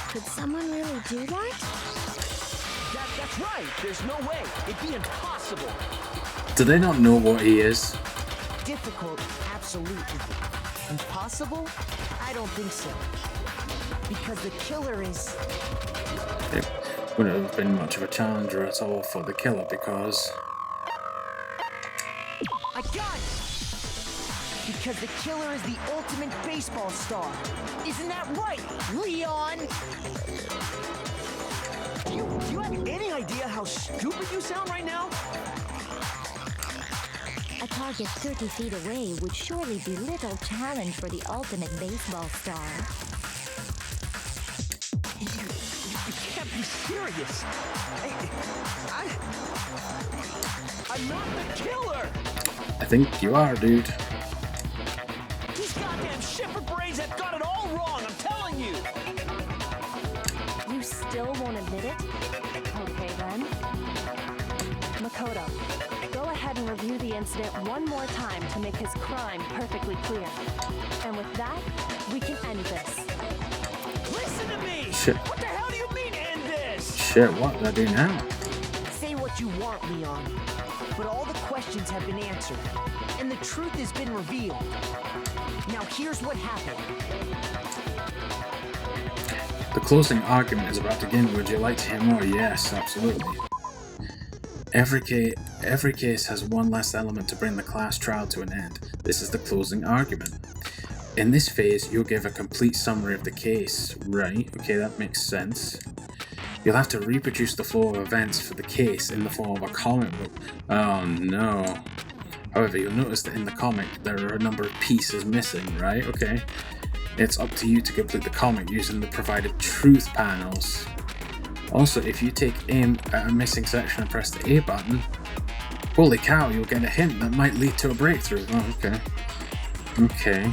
Speaker 7: Could someone really do that?
Speaker 12: That's right. There's no way. It'd be impossible.
Speaker 1: Do they not know what he is?
Speaker 9: Difficult, absolutely. Impossible? I don't think so. Because the killer is...
Speaker 1: It wouldn't have been much of a challenger at all for the killer because...
Speaker 9: I got it! Because the killer is the ultimate baseball star. Isn't that right, Leon?
Speaker 12: Do you have any idea how stupid you sound right now?
Speaker 5: A target 30 feet away would surely be little challenge for the ultimate baseball star.
Speaker 12: You can't be serious. I'm not the killer!
Speaker 1: I think you are, dude.
Speaker 12: These goddamn shipper brains have got it all wrong, I'm telling you!
Speaker 3: You still won't admit it? Okay then. Makoto, go ahead and review the incident one more time to make his crime perfectly clear. And with that, we can end this.
Speaker 12: Listen to me!
Speaker 1: Shit.
Speaker 12: What the hell do you mean end this?
Speaker 1: Shit, what do I do now?
Speaker 9: Say what you want, Leon. But all the questions have been answered, and the truth has been revealed. Now here's what happened.
Speaker 1: The closing argument is about to begin. Would you like to hear more? Yes, absolutely. Every case has one less element to bring the class trial to an end. This is the closing argument. In this phase, you'll give a complete summary of the case. Right, okay, that makes sense. You'll have to reproduce the flow of events for the case in the form of a comic book. Oh no. However, you'll notice that in the comic, there are a number of pieces missing, right? Okay. It's up to you to complete the comic using the provided truth panels. Also, if you take aim at a missing section and press the A button, holy cow, you'll get a hint that might lead to a breakthrough. Oh, okay. Okay.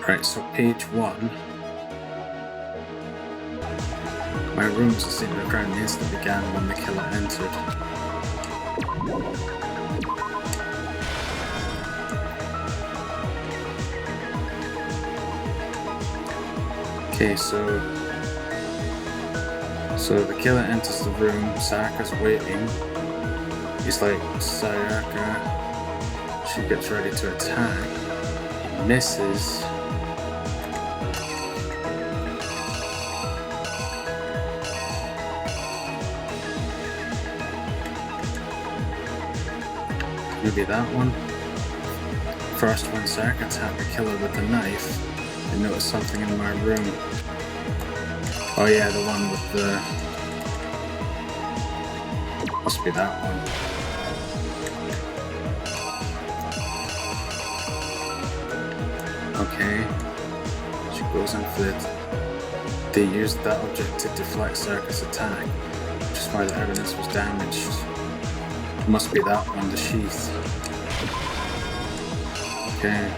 Speaker 1: Right, so page 1. My room's the scene of the crime. The incident began when the killer entered. Okay, so the killer enters the room. Sayaka's waiting. He's like, Sayaka. She gets ready to attack. He misses. Maybe that one. First, when Sayaka attacked the killer with the knife, I noticed something in my room. Oh yeah, the one with the... Must be that one. Okay. She goes in for it. They used that object to deflect Sayaka's attack, which is why the evidence was damaged. Must be that one, the sheath. Okay.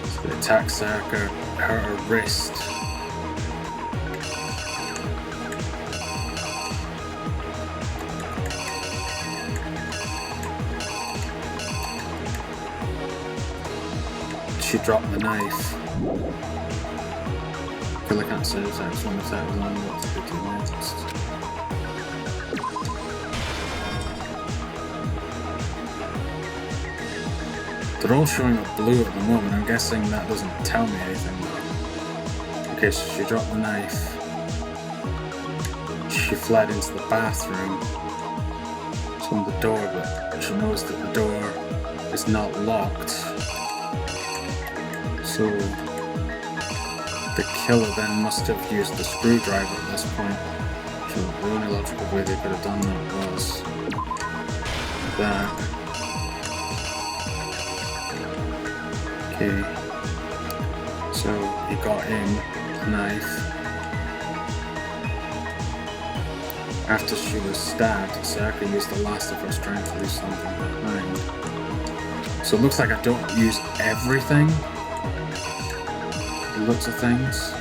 Speaker 1: So they attack Sayaka, hurt her wrist. She dropped the knife. Killer can't say his action when the attack was on what to do next. They're all showing up blue at the moment. I'm guessing that doesn't tell me anything though. Okay, so she dropped the knife. She fled into the bathroom. It's on the door, but she knows that the door is not locked. So the killer then must have used the screwdriver at this point. So the only logical way they could have done that was that. Okay, so he got in a knife. After she was stabbed, Sayaka used the last of her strength to leave something behind. So it looks like I don't use everything. The looks of things.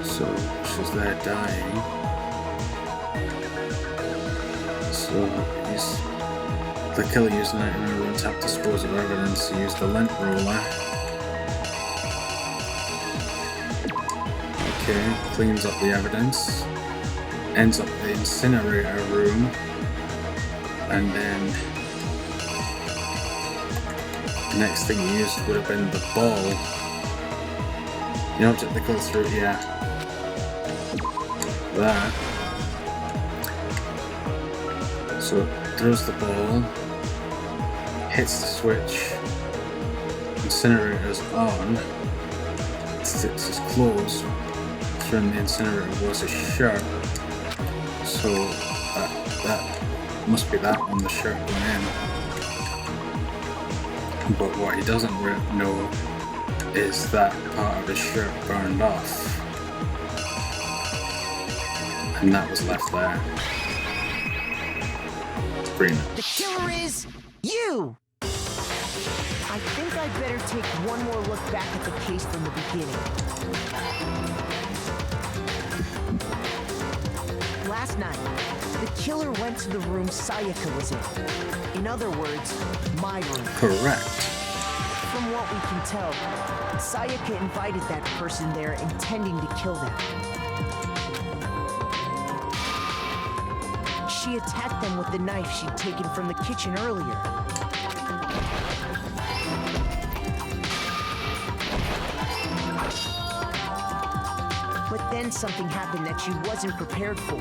Speaker 1: So she's there dying. So the killer used a knife in her room to help dispose of evidence. He used the lint roller. Okay, cleans up the evidence. Ends up the incinerator room. And then the next thing he used would have been the ball. The object that goes through, yeah. That. So it throws the ball, hits the switch, incinerator's on, it's his clothes, from the incinerator was his shirt, so that must be that one, the shirt going in. But what he doesn't know is that part of his shirt burned off. And that was left there. Green.
Speaker 9: The killer is you! I think I'd better take one more look back at the case from the beginning. Last night, the killer went to the room Sayaka was in. In other words, my room.
Speaker 1: Correct.
Speaker 9: From what we can tell, Sayaka invited that person there intending to kill them. She attacked them with the knife she'd taken from the kitchen earlier. But then something happened that she wasn't prepared for.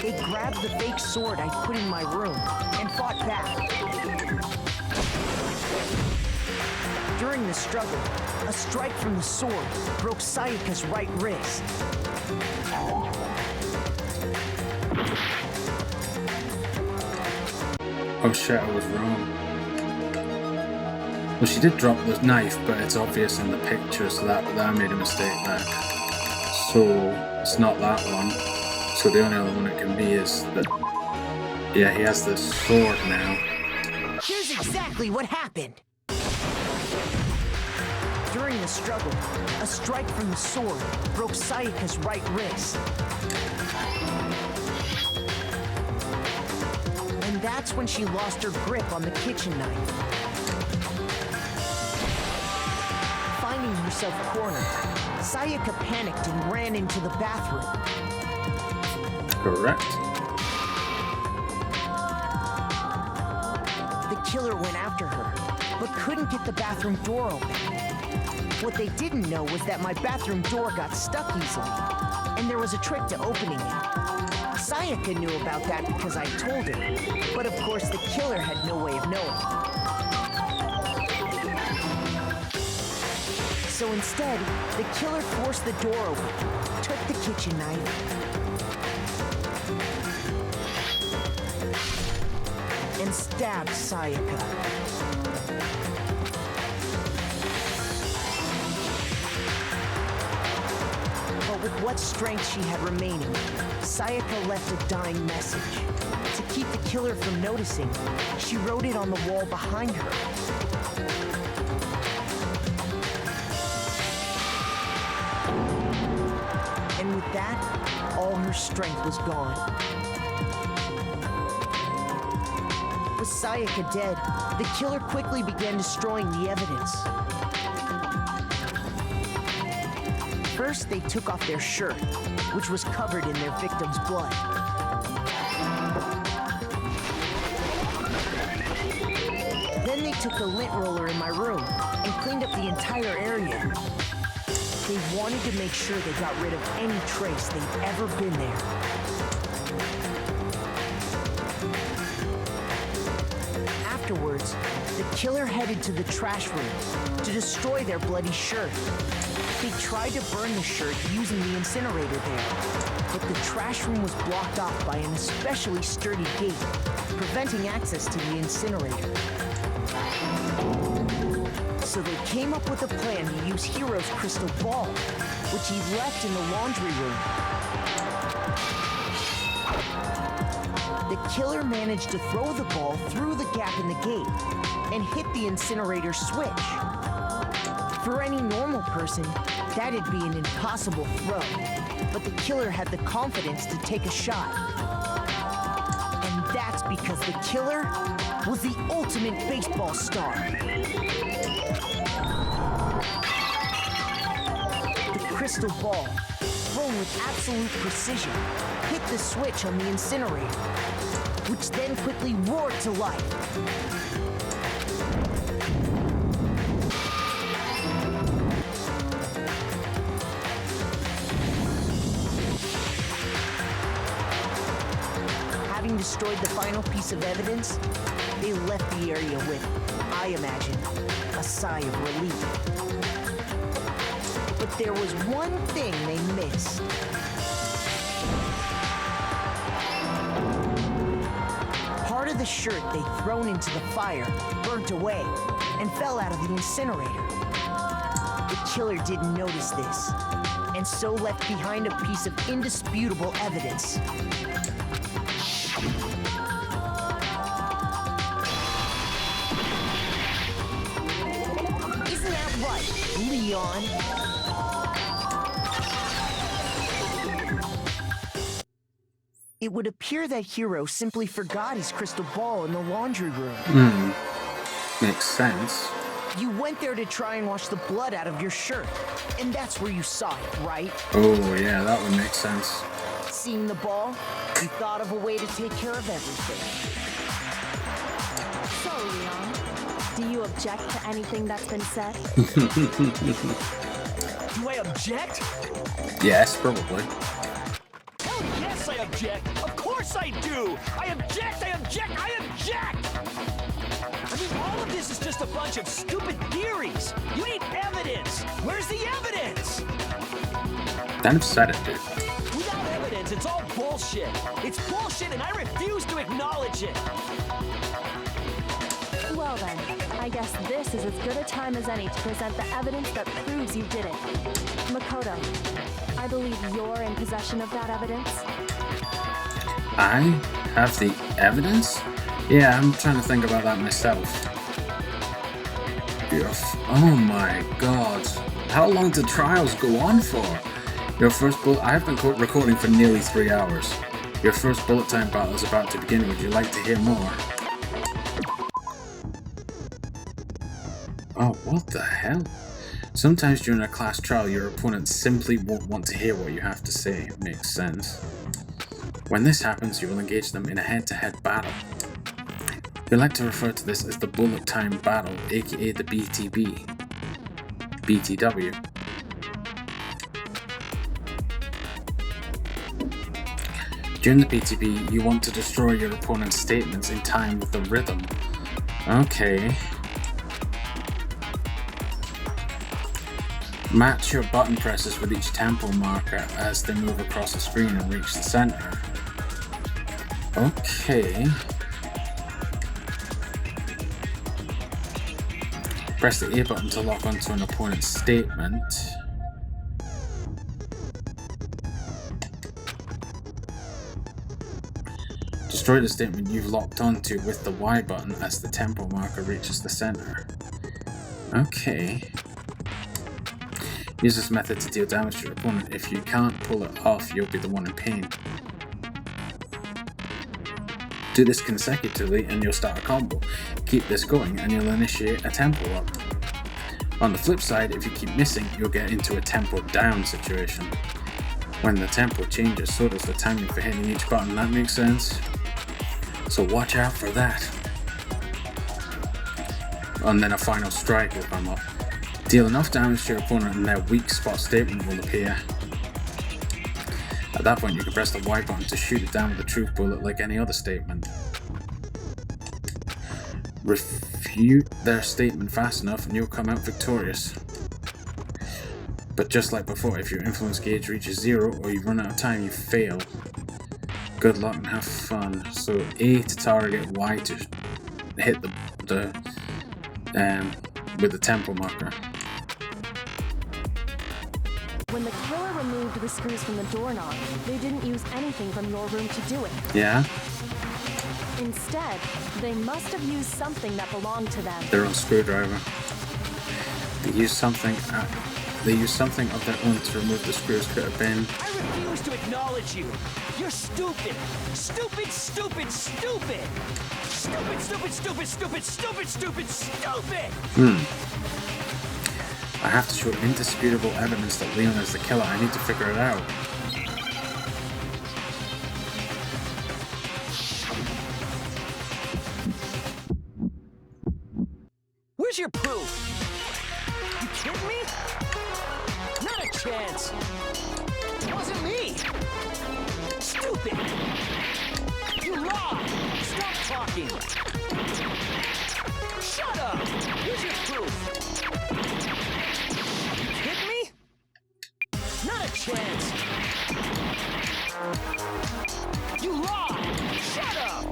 Speaker 9: They grabbed the fake sword I put in my room and fought back. During the struggle, a strike from the sword broke Sayaka's right wrist.
Speaker 1: Oh shit, I was wrong. Well, she did drop the knife, but it's obvious in the picture, so that I made a mistake there. So, it's not that one. So the only other one it can be is that... Yeah, he has this sword now.
Speaker 9: Here's exactly what happened. During During the struggle, a strike from the sword broke Sayaka's right wrist. And that's when she lost her grip on the kitchen knife. Finding herself cornered, Sayaka panicked and ran into the bathroom.
Speaker 1: Correct.
Speaker 9: The killer went after her, but couldn't get the bathroom door open. What they didn't know was that my bathroom door got stuck easily, and there was a trick to opening it. Sayaka knew about that because I told her, but of course the killer had no way of knowing. So instead, the killer forced the door open, took the kitchen knife, and stabbed Sayaka. But with what strength she had remaining, Sayaka left a dying message. To keep the killer from noticing, she wrote it on the wall behind her. And with that, all her strength was gone. With Sayaka dead, the killer quickly began destroying the evidence. First, they took off their shirt, which was covered in their victim's blood. Then they took a lint roller in my room and cleaned up the entire area. They wanted to make sure they got rid of any trace they'd ever been there. Afterwards, the killer headed to the trash room to destroy their bloody shirt. They tried to burn the shirt using the incinerator there, but the trash room was blocked off by an especially sturdy gate, preventing access to the incinerator. So they came up with a plan to use Hiro's crystal ball, which he left in the laundry room. The killer managed to throw the ball through the gap in the gate and hit the incinerator switch. For any normal person, that'd be an impossible throw, but the killer had the confidence to take a shot. And that's because the killer was the ultimate baseball star. The crystal ball, thrown with absolute precision, hit the switch on the incinerator, which then quickly roared to life. Having destroyed the final piece of evidence, they left the area with, I imagine, a sigh of relief. But there was one thing they missed. Part of the shirt they'd thrown into the fire burnt away and fell out of the incinerator. The killer didn't notice this, and so left behind a piece of indisputable evidence. Isn't that right, Leon? It would appear that Hiro simply forgot his crystal ball in the laundry room.
Speaker 1: Makes sense.
Speaker 9: You went there to try and wash the blood out of your shirt, and that's where you saw it, right?
Speaker 1: Oh, yeah, that would make sense.
Speaker 9: Seeing the ball, you thought of a way to take care of everything.
Speaker 3: So, Leon, do you object to anything that's been said?
Speaker 12: Do I object?
Speaker 1: Yes, probably.
Speaker 12: Hell yes, I object! Of course I do! I object! I object! I object! I mean, all of this is just a bunch of stupid theories! You need evidence! Where's the evidence?
Speaker 1: Then said it, dude.
Speaker 12: Without evidence, it's all bullshit! It's bullshit and I refuse to acknowledge it!
Speaker 3: Well then, I guess this is as good a time as any to present the evidence that proves you did it. Makoto, I believe you're in possession of that evidence.
Speaker 1: I have the evidence? Yeah, I'm trying to think about that myself. Oh my god. How long do trials go on for? Your first bullet... I've been recording for nearly 3 hours. Your first bullet time battle is about to begin. Would you like to hear more? Oh, what the hell? Sometimes during a class trial, your opponent simply won't want to hear what you have to say. Makes sense. When this happens, you will engage them in a head-to-head battle. We like to refer to this as the bullet time battle, aka the BTB. BTW. During the BTB, you want to destroy your opponent's statements in time with the rhythm. Okay. Match your button presses with each tempo marker as they move across the screen and reach the center. Okay. Press the A button to lock onto an opponent's statement. Destroy the statement you've locked onto with the Y button as the tempo marker reaches the center. Okay. Use this method to deal damage to your opponent. If you can't pull it off, you'll be the one in pain. Do this consecutively and you'll start a combo. Keep this going and you'll initiate a tempo up. On the flip side, if you keep missing, you'll get into a tempo down situation. When the tempo changes, so does the timing for hitting each button. That makes sense? So watch out for that. And then a final strike will come up. Deal enough damage to your opponent and their weak spot statement will appear. At that point you can press the Y button to shoot it down with a truth bullet like any other statement. Refute their statement fast enough and you'll come out victorious. But just like before, if your influence gauge reaches 0 or you run out of time, you fail. Good luck and have fun. So A to target, Y to hit with the tempo marker.
Speaker 3: When the killer removed the screws from the doorknob, they didn't use anything from your room to do it.
Speaker 1: Yeah?
Speaker 3: Instead, they must have used something that belonged to them.
Speaker 1: Their own screwdriver. They used something of their own to remove the screws. Could have been.
Speaker 12: I refuse to acknowledge you. You're stupid. Stupid, stupid, stupid. Stupid, stupid, stupid, stupid, stupid, stupid, stupid.
Speaker 1: I have to show indisputable evidence that Leon is the killer. I need to figure it out.
Speaker 12: Where's your proof? You kidding me? Not a chance. It wasn't me. Stupid. You lied. Stop talking. Shut up. Here's your proof. You kidding me? Not a chance. You lied. Shut up.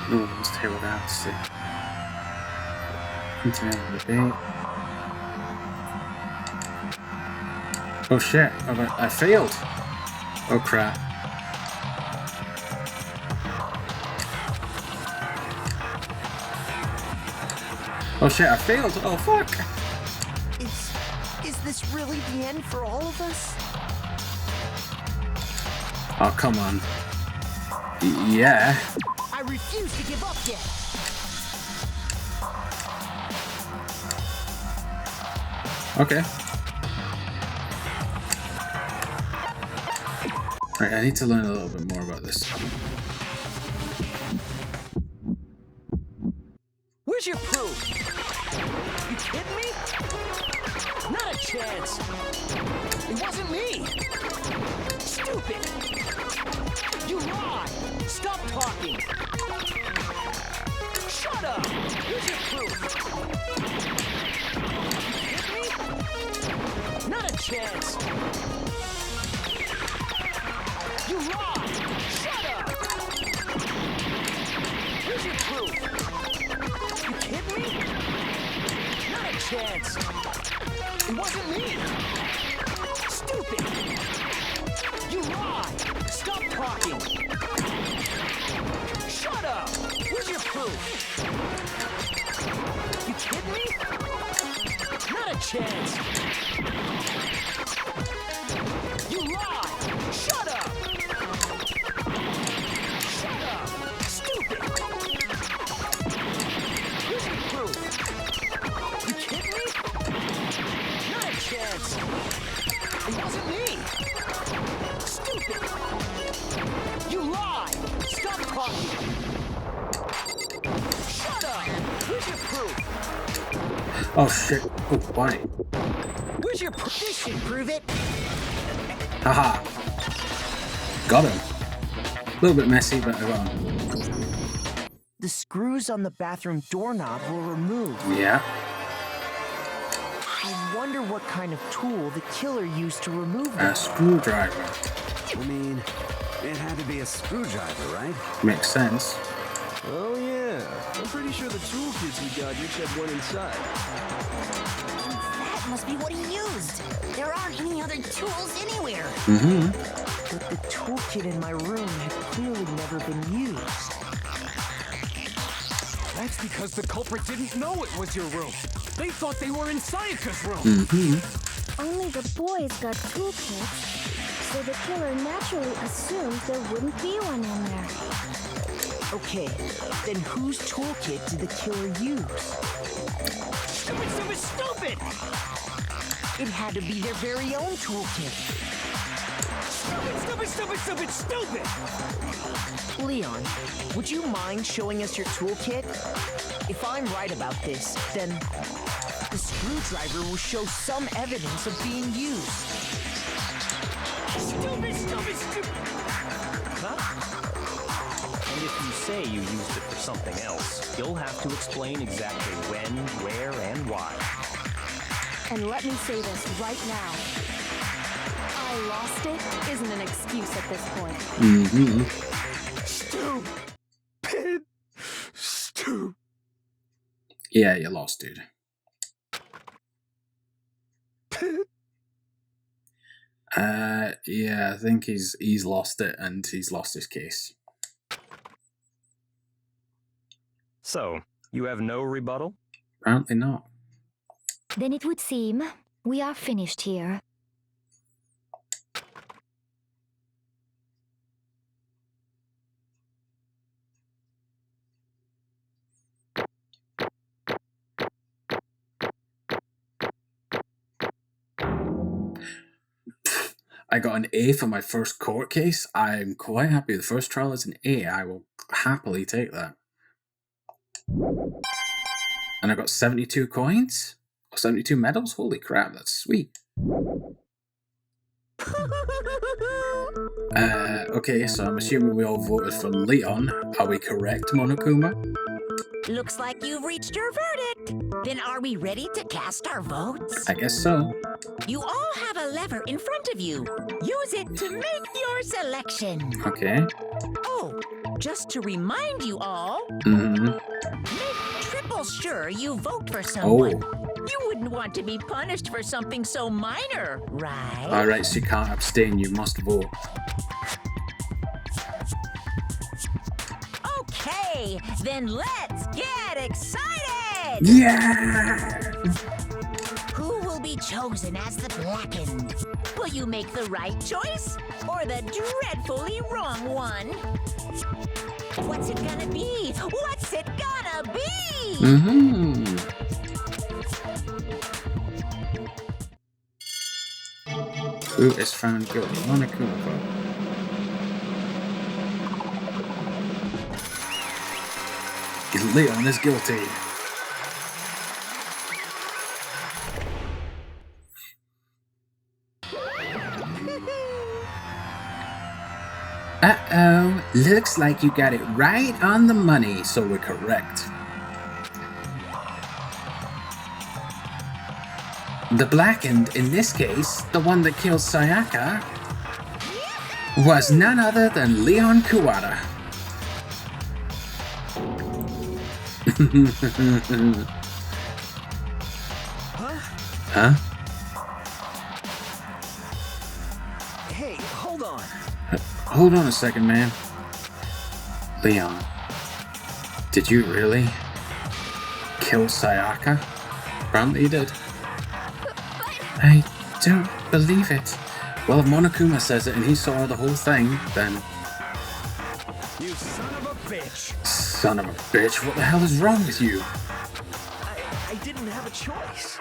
Speaker 1: No one's here what I have to say. Continue the debate. Oh shit, I failed. Oh crap. Oh shit, I failed. Oh fuck.
Speaker 9: Is this really the end for all of us?
Speaker 1: Oh come on. Yeah.
Speaker 9: I refuse to give up yet.
Speaker 1: Okay. Right, I need to learn a little bit more about this.
Speaker 12: Where's your proof? You kidding me? Not a chance. It wasn't me. Stupid. You lied. Stop talking. Shut up. Here's your proof. You kidding me? Not a chance. You lied. Shut up. Here's your proof. You kidding me? Not a chance. It wasn't me. Stupid. You lied. Stop talking.
Speaker 9: You kidding me? Not a chance. You lie! Shut up! Shut up! Stupid! Where's your proof? You kidding me? Not a chance. It wasn't me. Stupid! You lie! Stop talking! Shut up! Where's your proof?
Speaker 1: Oh shit. Oh, why?
Speaker 9: Where's your proof? This should prove it.
Speaker 1: Haha. Got him. A little bit messy, but I got him.
Speaker 9: The screws on the bathroom doorknob were removed.
Speaker 1: Yeah.
Speaker 9: I wonder what kind of tool the killer used to remove them.
Speaker 1: A screwdriver.
Speaker 6: I mean, it had to be a screwdriver, right?
Speaker 1: Makes sense.
Speaker 11: Oh yeah, I'm pretty sure the toolkits we got each had one inside.
Speaker 5: That must be what he used. There aren't any other tools anywhere.
Speaker 1: Mm-hmm.
Speaker 9: But the toolkit in my room had clearly never been used.
Speaker 2: That's because the culprit didn't know it was your room. They thought they were in Sayaka's room.
Speaker 1: Mm-hmm.
Speaker 7: Only the boys got toolkits, so the killer naturally assumed there wouldn't be one in there.
Speaker 9: Okay, then whose toolkit did the killer use?
Speaker 2: Stupid, stupid, stupid!
Speaker 9: It had to be their very own toolkit.
Speaker 2: Stupid, stupid, stupid, stupid, stupid!
Speaker 9: Leon, would you mind showing us your toolkit? If I'm right about this, then the screwdriver will show some evidence of being used.
Speaker 2: Stupid, stupid, stupid!
Speaker 9: Huh?
Speaker 8: And if you say you used it for something else, you'll have to explain exactly when, where, and why.
Speaker 3: And let me say this right now. I lost it isn't an excuse at this point.
Speaker 1: Mm-hmm.
Speaker 11: Stupid. Stupid.
Speaker 1: Yeah, you lost, dude. Yeah, I think he's lost it and he's lost his case.
Speaker 8: So, you have no rebuttal?
Speaker 1: Apparently not.
Speaker 7: Then it would seem we are finished here.
Speaker 1: I got an A for my first court case. I'm quite happy. The first trial is an A. I will happily take that. And I got 72 coins? 72 medals? Holy crap, that's sweet. Okay, so I'm assuming we all voted for Leon. Are we correct, Monokuma?
Speaker 5: Looks like you've reached your verdict. Then are we ready to cast our votes?
Speaker 1: I guess so.
Speaker 5: You all have a lever in front of you. Use it to make your selection.
Speaker 1: Okay.
Speaker 5: Oh, just to remind you all,
Speaker 1: Mm-hmm.
Speaker 5: make triple sure you vote for someone.
Speaker 1: Oh.
Speaker 5: You wouldn't want to be punished for something so minor, right?
Speaker 1: Alright, so you can't abstain, you must vote.
Speaker 5: Okay, then let's get excited!
Speaker 1: Yeah!
Speaker 5: Who will be chosen as the blackened? Will you make the right choice or the dreadfully wrong one? What's it gonna be? What's it gonna be?
Speaker 1: Mm-hmm. Who is found guilty? Monokuma. Leon is guilty. Uh-oh, looks like you got it right on the money, so we're correct. The blackened, in this case, the one that killed Sayaka, was none other than Leon Kuwata. Huh?
Speaker 9: Hey, hold on.
Speaker 1: Hold on a second, man. Leon, Did you really kill Sayaka? Apparently you did. I don't believe it. Well, if Monokuma says it and he saw the whole thing, then...
Speaker 12: You son of a bitch!
Speaker 1: Son of a bitch, what the hell is wrong with you?
Speaker 12: I didn't have a choice.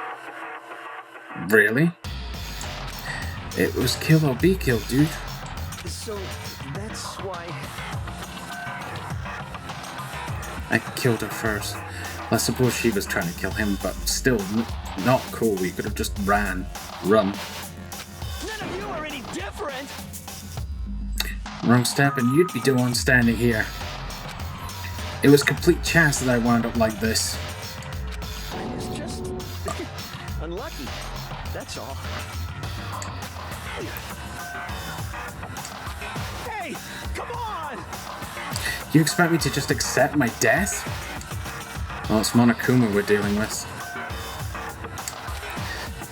Speaker 1: Really? It was kill or be killed, dude.
Speaker 12: So, that's why...
Speaker 1: I killed her first. I suppose she was trying to kill him, but still not cool. We could have just run.
Speaker 12: None of you are any different!
Speaker 1: Wrong step and you'd be the one standing here. It was complete chance that I wound up like this.
Speaker 12: I was just... unlucky. That's all. Hey! Come on!
Speaker 1: You expect me to just accept my death? Well, it's Monokuma we're dealing with.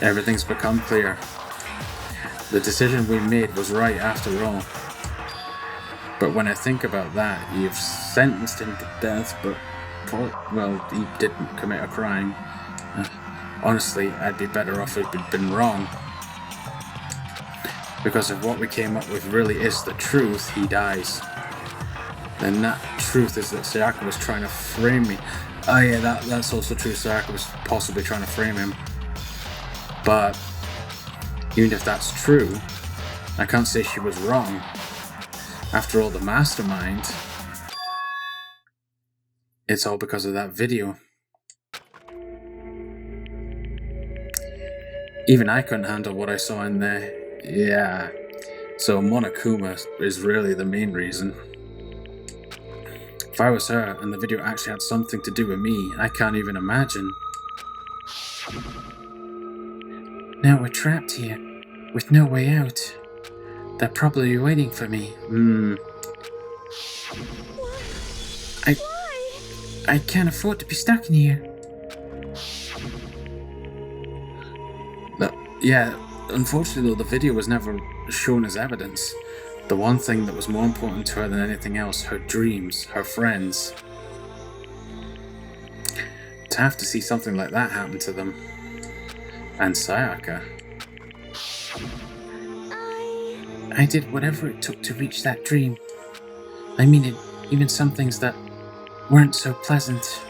Speaker 1: Everything's become clear. The decision we made was right after all. But when I think about that, you've sentenced him to death, but... well, he didn't commit a crime. Honestly, I'd be better off if he'd been wrong. Because if what we came up with really is the truth, he dies. Then that truth is that Sayaka was trying to frame me. Oh yeah, that's also true. Sayaka was possibly trying to frame him. But even if that's true, I can't say she was wrong. After all, the mastermind, it's all because of that video. Even I couldn't handle what I saw in there. Yeah. So Monokuma is really the main reason. If I was her and the video actually had something to do with me, I can't even imagine. Now we're trapped here, with no way out. They're probably waiting for me. I can't afford to be stuck in here. Yeah, unfortunately though, the video was never shown as evidence. The one thing that was more important to her than anything else, her dreams, her friends. To have to see something like that happen to them. And Sayaka. I did whatever it took to reach that dream. I mean, even some things that weren't so pleasant.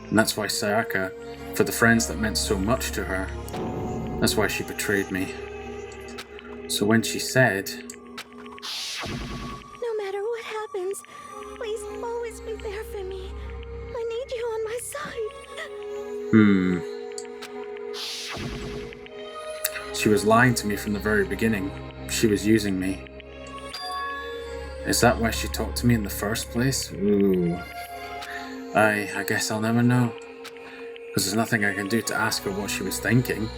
Speaker 1: And that's why Sayaka, for the friends that meant so much to her, that's why she betrayed me. So when she said...
Speaker 7: No matter what happens, please always be there for me. I need you on my side.
Speaker 1: She was lying to me from the very beginning. She was using me. Is that why she talked to me in the first place? Ooh. I guess I'll never know. Because there's nothing I can do to ask her what she was thinking.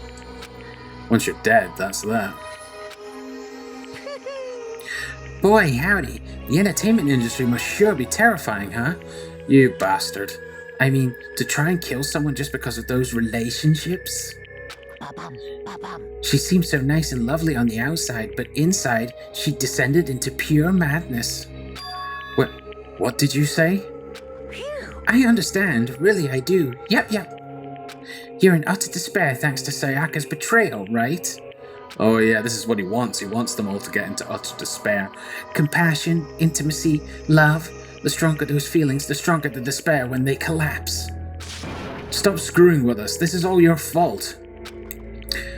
Speaker 1: Once you're dead, that's that. Boy, howdy. The entertainment industry must sure be terrifying, huh? You bastard. I mean, to try and kill someone just because of those relationships? She seemed so nice and lovely on the outside, but inside, she descended into pure madness. What did you say? I understand, really I do. Yep. You're in utter despair thanks to Sayaka's betrayal, right? Oh yeah, this is what he wants. He wants them all to get into utter despair. Compassion, intimacy, love. The stronger those feelings, the stronger the despair when they collapse. Stop screwing with us. This is all your fault.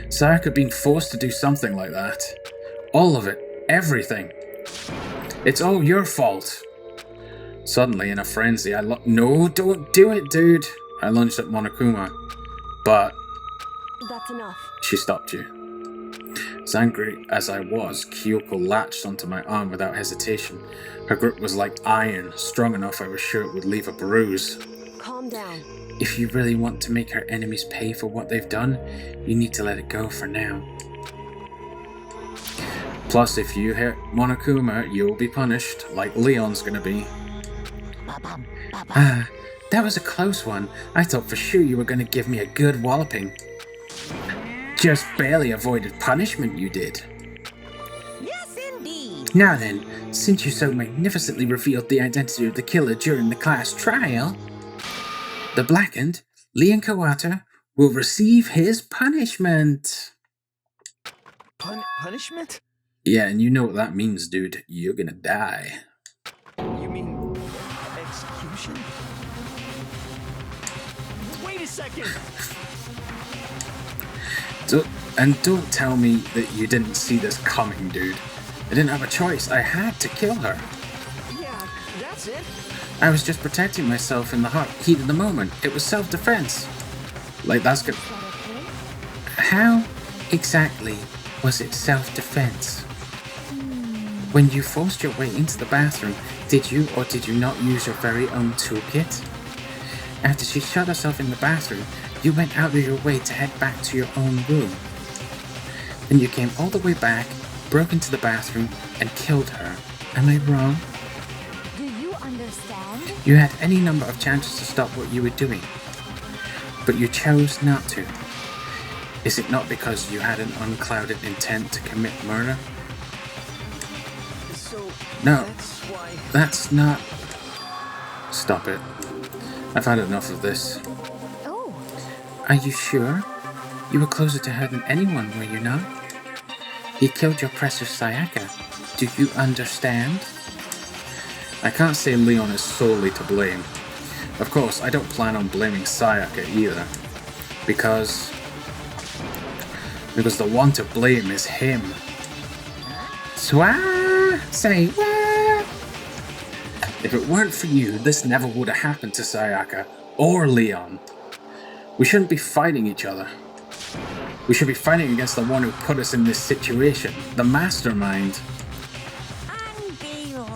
Speaker 1: Sayaka being forced to do something like that. All of it. Everything. It's all your fault. Suddenly, in a frenzy, No, don't do it, dude. I lunged at Monokuma. But...
Speaker 3: That's enough.
Speaker 1: She stopped you. As angry as I was, Kyoko latched onto my arm without hesitation. Her grip was like iron, strong enough I was sure it would leave a bruise.
Speaker 3: Calm down.
Speaker 1: If you really want to make her enemies pay for what they've done, you need to let it go for now. Plus, if you hit Monokuma, you'll be punished, like Leon's gonna be. That was a close one. I thought for sure you were gonna give me a good walloping. Just barely avoided punishment, you did.
Speaker 5: Yes, indeed.
Speaker 1: Now then, since you so magnificently revealed the identity of the killer during the class trial, the blackened, Leon Kawata, will receive his punishment.
Speaker 12: Punishment?
Speaker 1: Yeah, and you know what that means, dude. You're gonna die.
Speaker 12: You mean execution? Wait a second!
Speaker 1: Don't tell me that you didn't see this coming, dude. I didn't have a choice. I had to kill her.
Speaker 12: Yeah, that's it.
Speaker 1: I was just protecting myself in the hot heat of the moment. It was self-defense. Like, that's good. How exactly was it self-defense? When you forced your way into the bathroom, did you or did you not use your very own toolkit? After she shut herself in the bathroom, you went out of your way to head back to your own room. Then you came all the way back, broke into the bathroom, and killed her. Am I wrong?
Speaker 7: Do you understand?
Speaker 1: You had any number of chances to stop what you were doing, but you chose not to. Is it not because you had an unclouded intent to commit murder?
Speaker 12: So
Speaker 1: No,
Speaker 12: that's why.
Speaker 1: that's not... Stop it. I've had enough of this.
Speaker 7: Oh.
Speaker 1: Are you sure? You were closer to her than anyone, were you not? He killed your precious Sayaka. Do you understand? I can't say Leon is solely to blame. Of course, I don't plan on blaming Sayaka either. Because the one to blame is him. Swah! Say what? If it weren't for you, this never would have happened to Sayaka or Leon. We shouldn't be fighting each other. We should be fighting against the one who put us in this situation, the mastermind.
Speaker 5: Unbelievable.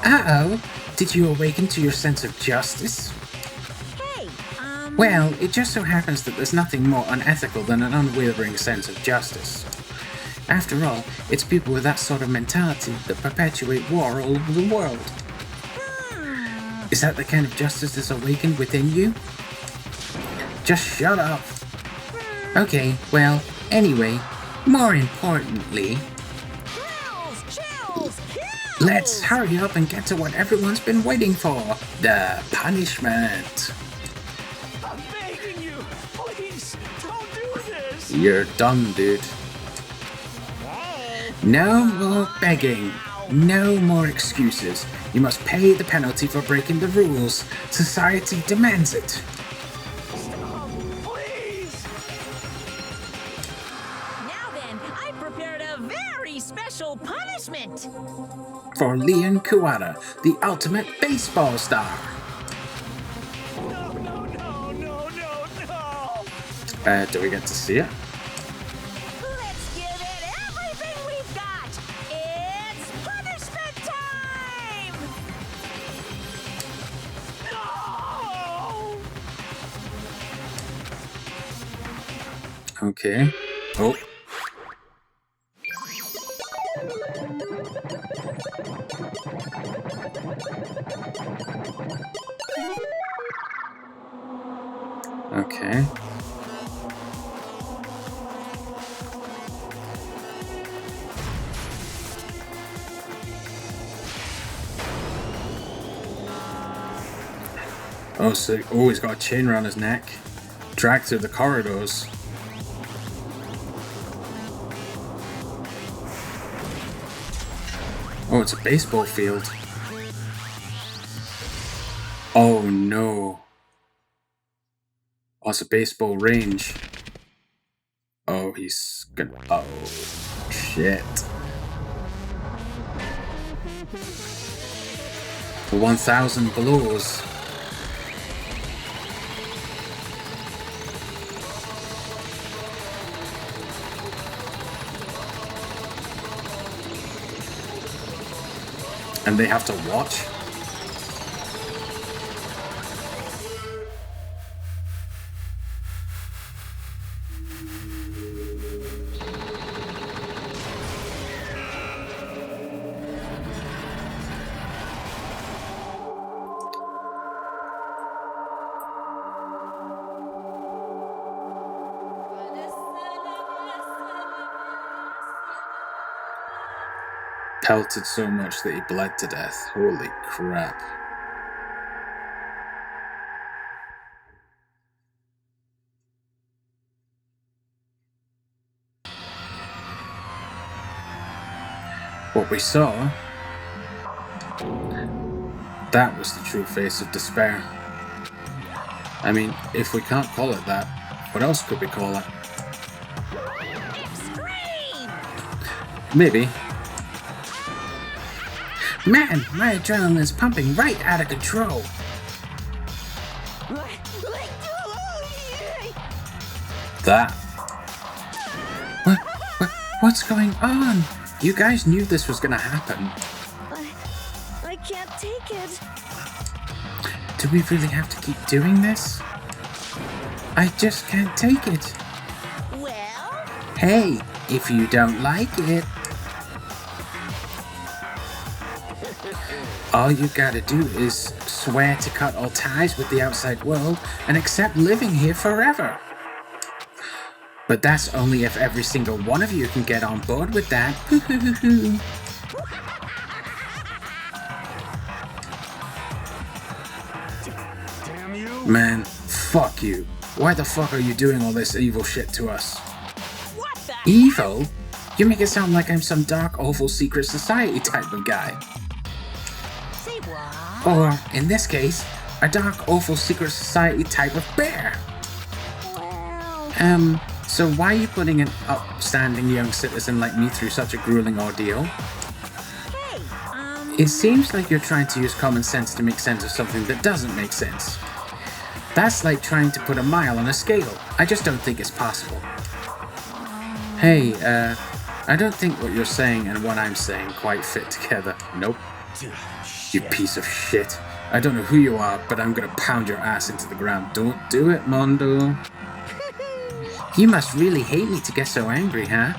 Speaker 1: Uh-oh, did you awaken to your sense of justice?
Speaker 5: Hey,
Speaker 1: Well, it just so happens that there's nothing more unethical than an unwavering sense of justice. After all, it's people with that sort of mentality that perpetuate war all over the world. Is that the kind of justice that's awakened within you? Just shut up. Okay, well, anyway, more importantly, let's hurry up and get to what everyone's been waiting for, the punishment.
Speaker 12: I'm begging you, please, don't do this.
Speaker 1: You're done, dude. No more begging. No more excuses. You must pay the penalty for breaking the rules. Society demands it.
Speaker 5: now then, I prepared a very special punishment.
Speaker 1: For Leon Kuwata, the ultimate baseball star.
Speaker 12: No.
Speaker 1: Do we get to see it?
Speaker 5: Let's give it everything we've got. It's punishment time.
Speaker 1: Okay. Oh. Okay. Oh, so he's got a chain around his neck. Dragged through the corridors. Oh, it's a baseball field. Oh no. Oh, it's a baseball range. Oh, he's gonna... Oh, shit. 1,000 blows. And they have to watch? pelted so much that he bled to death. Holy crap. What we saw, that was the true face of despair. I mean, if we can't call it that, what else could we call it? Maybe. Man, my adrenaline is pumping right out of control. That. What's going on? You guys knew this was gonna happen.
Speaker 7: I can't take it.
Speaker 1: Do we really have to keep doing this? I just can't take it.
Speaker 5: Well?
Speaker 1: Hey, if you don't like it, all you gotta do is swear to cut all ties with the outside world and accept living here forever. But that's only if every single one of you can get on board with that.
Speaker 11: Damn you!
Speaker 1: Man, fuck you. Why the fuck are you doing all this evil shit to us?
Speaker 5: What the
Speaker 1: Evil? You make it sound like I'm some dark, awful secret society type of guy.
Speaker 5: Say what?
Speaker 1: Or, in this case, a dark, awful secret society type of bear.
Speaker 7: Well...
Speaker 1: So why are you putting an upstanding young citizen like me through such a grueling ordeal?
Speaker 5: Hey,
Speaker 1: It seems like you're trying to use common sense to make sense of something that doesn't make sense. That's like trying to put a mile on a scale. I just don't think it's possible. Hey, I don't think what you're saying and what I'm saying quite fit together. Nope. You piece of shit. I don't know who you are, but I'm gonna pound your ass into the ground. Don't do it, Mondo. You must really hate me to get so angry, huh?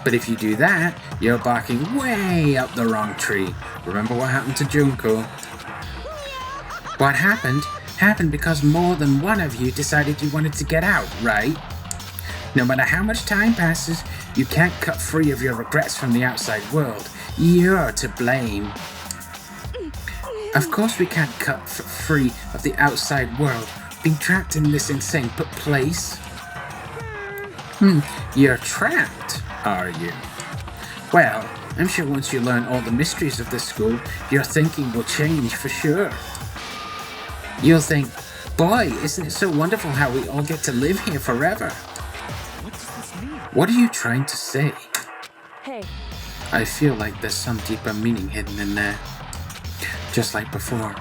Speaker 1: But if you do that, you're barking way up the wrong tree. Remember what happened to Junko? What happened because more than one of you decided you wanted to get out, right? No matter how much time passes, you can't cut free of your regrets from the outside world. You're to blame. Of course we can't cut free of the outside world, being trapped in this insane place. You're trapped, are you? Well, I'm sure once you learn all the mysteries of this school, your thinking will change for sure. You'll think, boy, isn't it so wonderful how we all get to live here forever?
Speaker 2: What does this mean?
Speaker 1: What are you trying to say?
Speaker 3: Hey,
Speaker 1: I feel like there's some deeper meaning hidden in there. Just like before.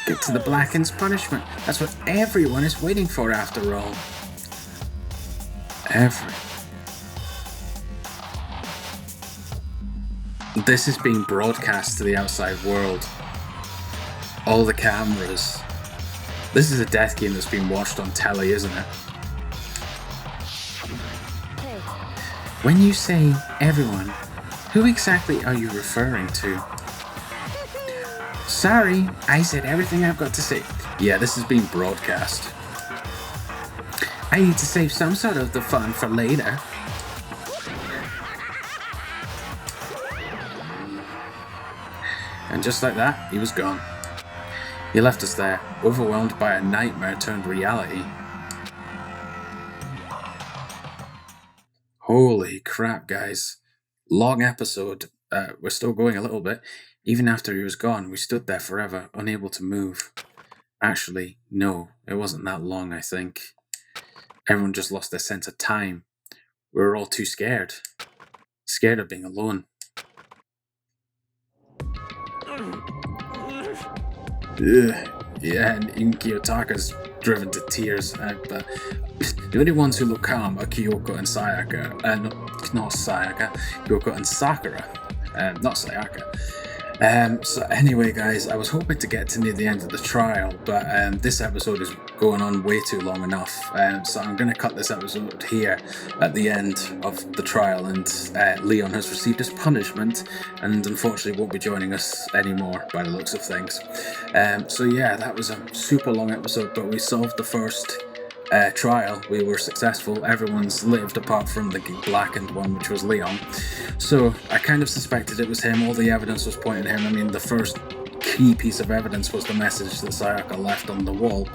Speaker 1: Get to the Blacken's punishment. That's what everyone is waiting for after all. This is being broadcast to the outside world. All the cameras. This is a death game that's being watched on telly, isn't it?
Speaker 3: hey,
Speaker 1: When you say everyone, who exactly are you referring to? Sorry, I said everything I've got to say. Yeah, this is being broadcast. I need to save some sort of the fun for later. And just like that, he was gone. He left us there, overwhelmed by a nightmare turned reality. Holy crap, guys. Long episode. We're still going a little bit. Even after he was gone, we stood there forever, unable to move. Actually, no, it wasn't that long, I think. Everyone just lost their sense of time. We were all too scared. Scared of being alone. Ugh. Yeah, and Kiyotaka's driven to tears. But the only ones who look calm are Kyoko and Sayaka. Not Sayaka. Kyoko and Sakura. Not Sayaka. So anyway, guys, I was hoping to get to near the end of the trial, but this episode is going on way too long enough. So I'm going to cut this episode here at the end of the trial, and Leon has received his punishment, and unfortunately won't be joining us anymore by the looks of things. So yeah, that was a super long episode, but we solved the first trial, we were successful. Everyone's lived apart from the blackened one, which was Leon. So I kind of suspected it was him. All the evidence was pointing at him. I mean, the first key piece of evidence was the message that Sayaka left on the wall.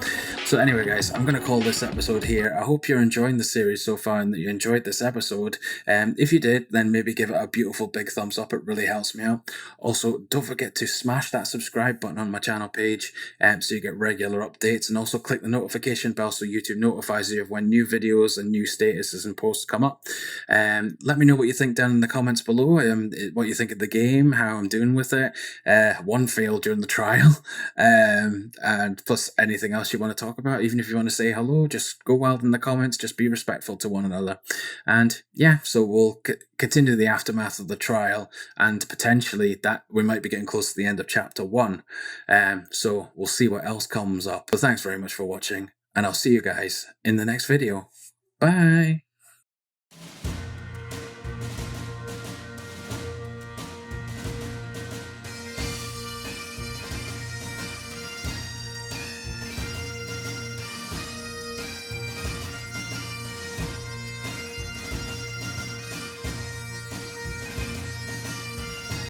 Speaker 1: So anyway, guys, I'm going to call this episode here. I hope you're enjoying the series so far and that you enjoyed this episode. If you did, then maybe give it a beautiful big thumbs up. It really helps me out. Also, don't forget to smash that subscribe button on my channel page so you get regular updates, and also click the notification bell so YouTube notifies you of when new videos and new statuses and posts come up. Let me know what you think down in the comments below, what you think of the game, how I'm doing with it. One failed during the trial, and plus anything else you want to talk about. Even if you want to say hello, just go wild in the comments, just be respectful to one another. And yeah, so we'll continue the aftermath of the trial, and potentially that we might be getting close to the end of chapter 1. So we'll see what else comes up. So thanks very much for watching, and I'll see you guys in the next video. Bye!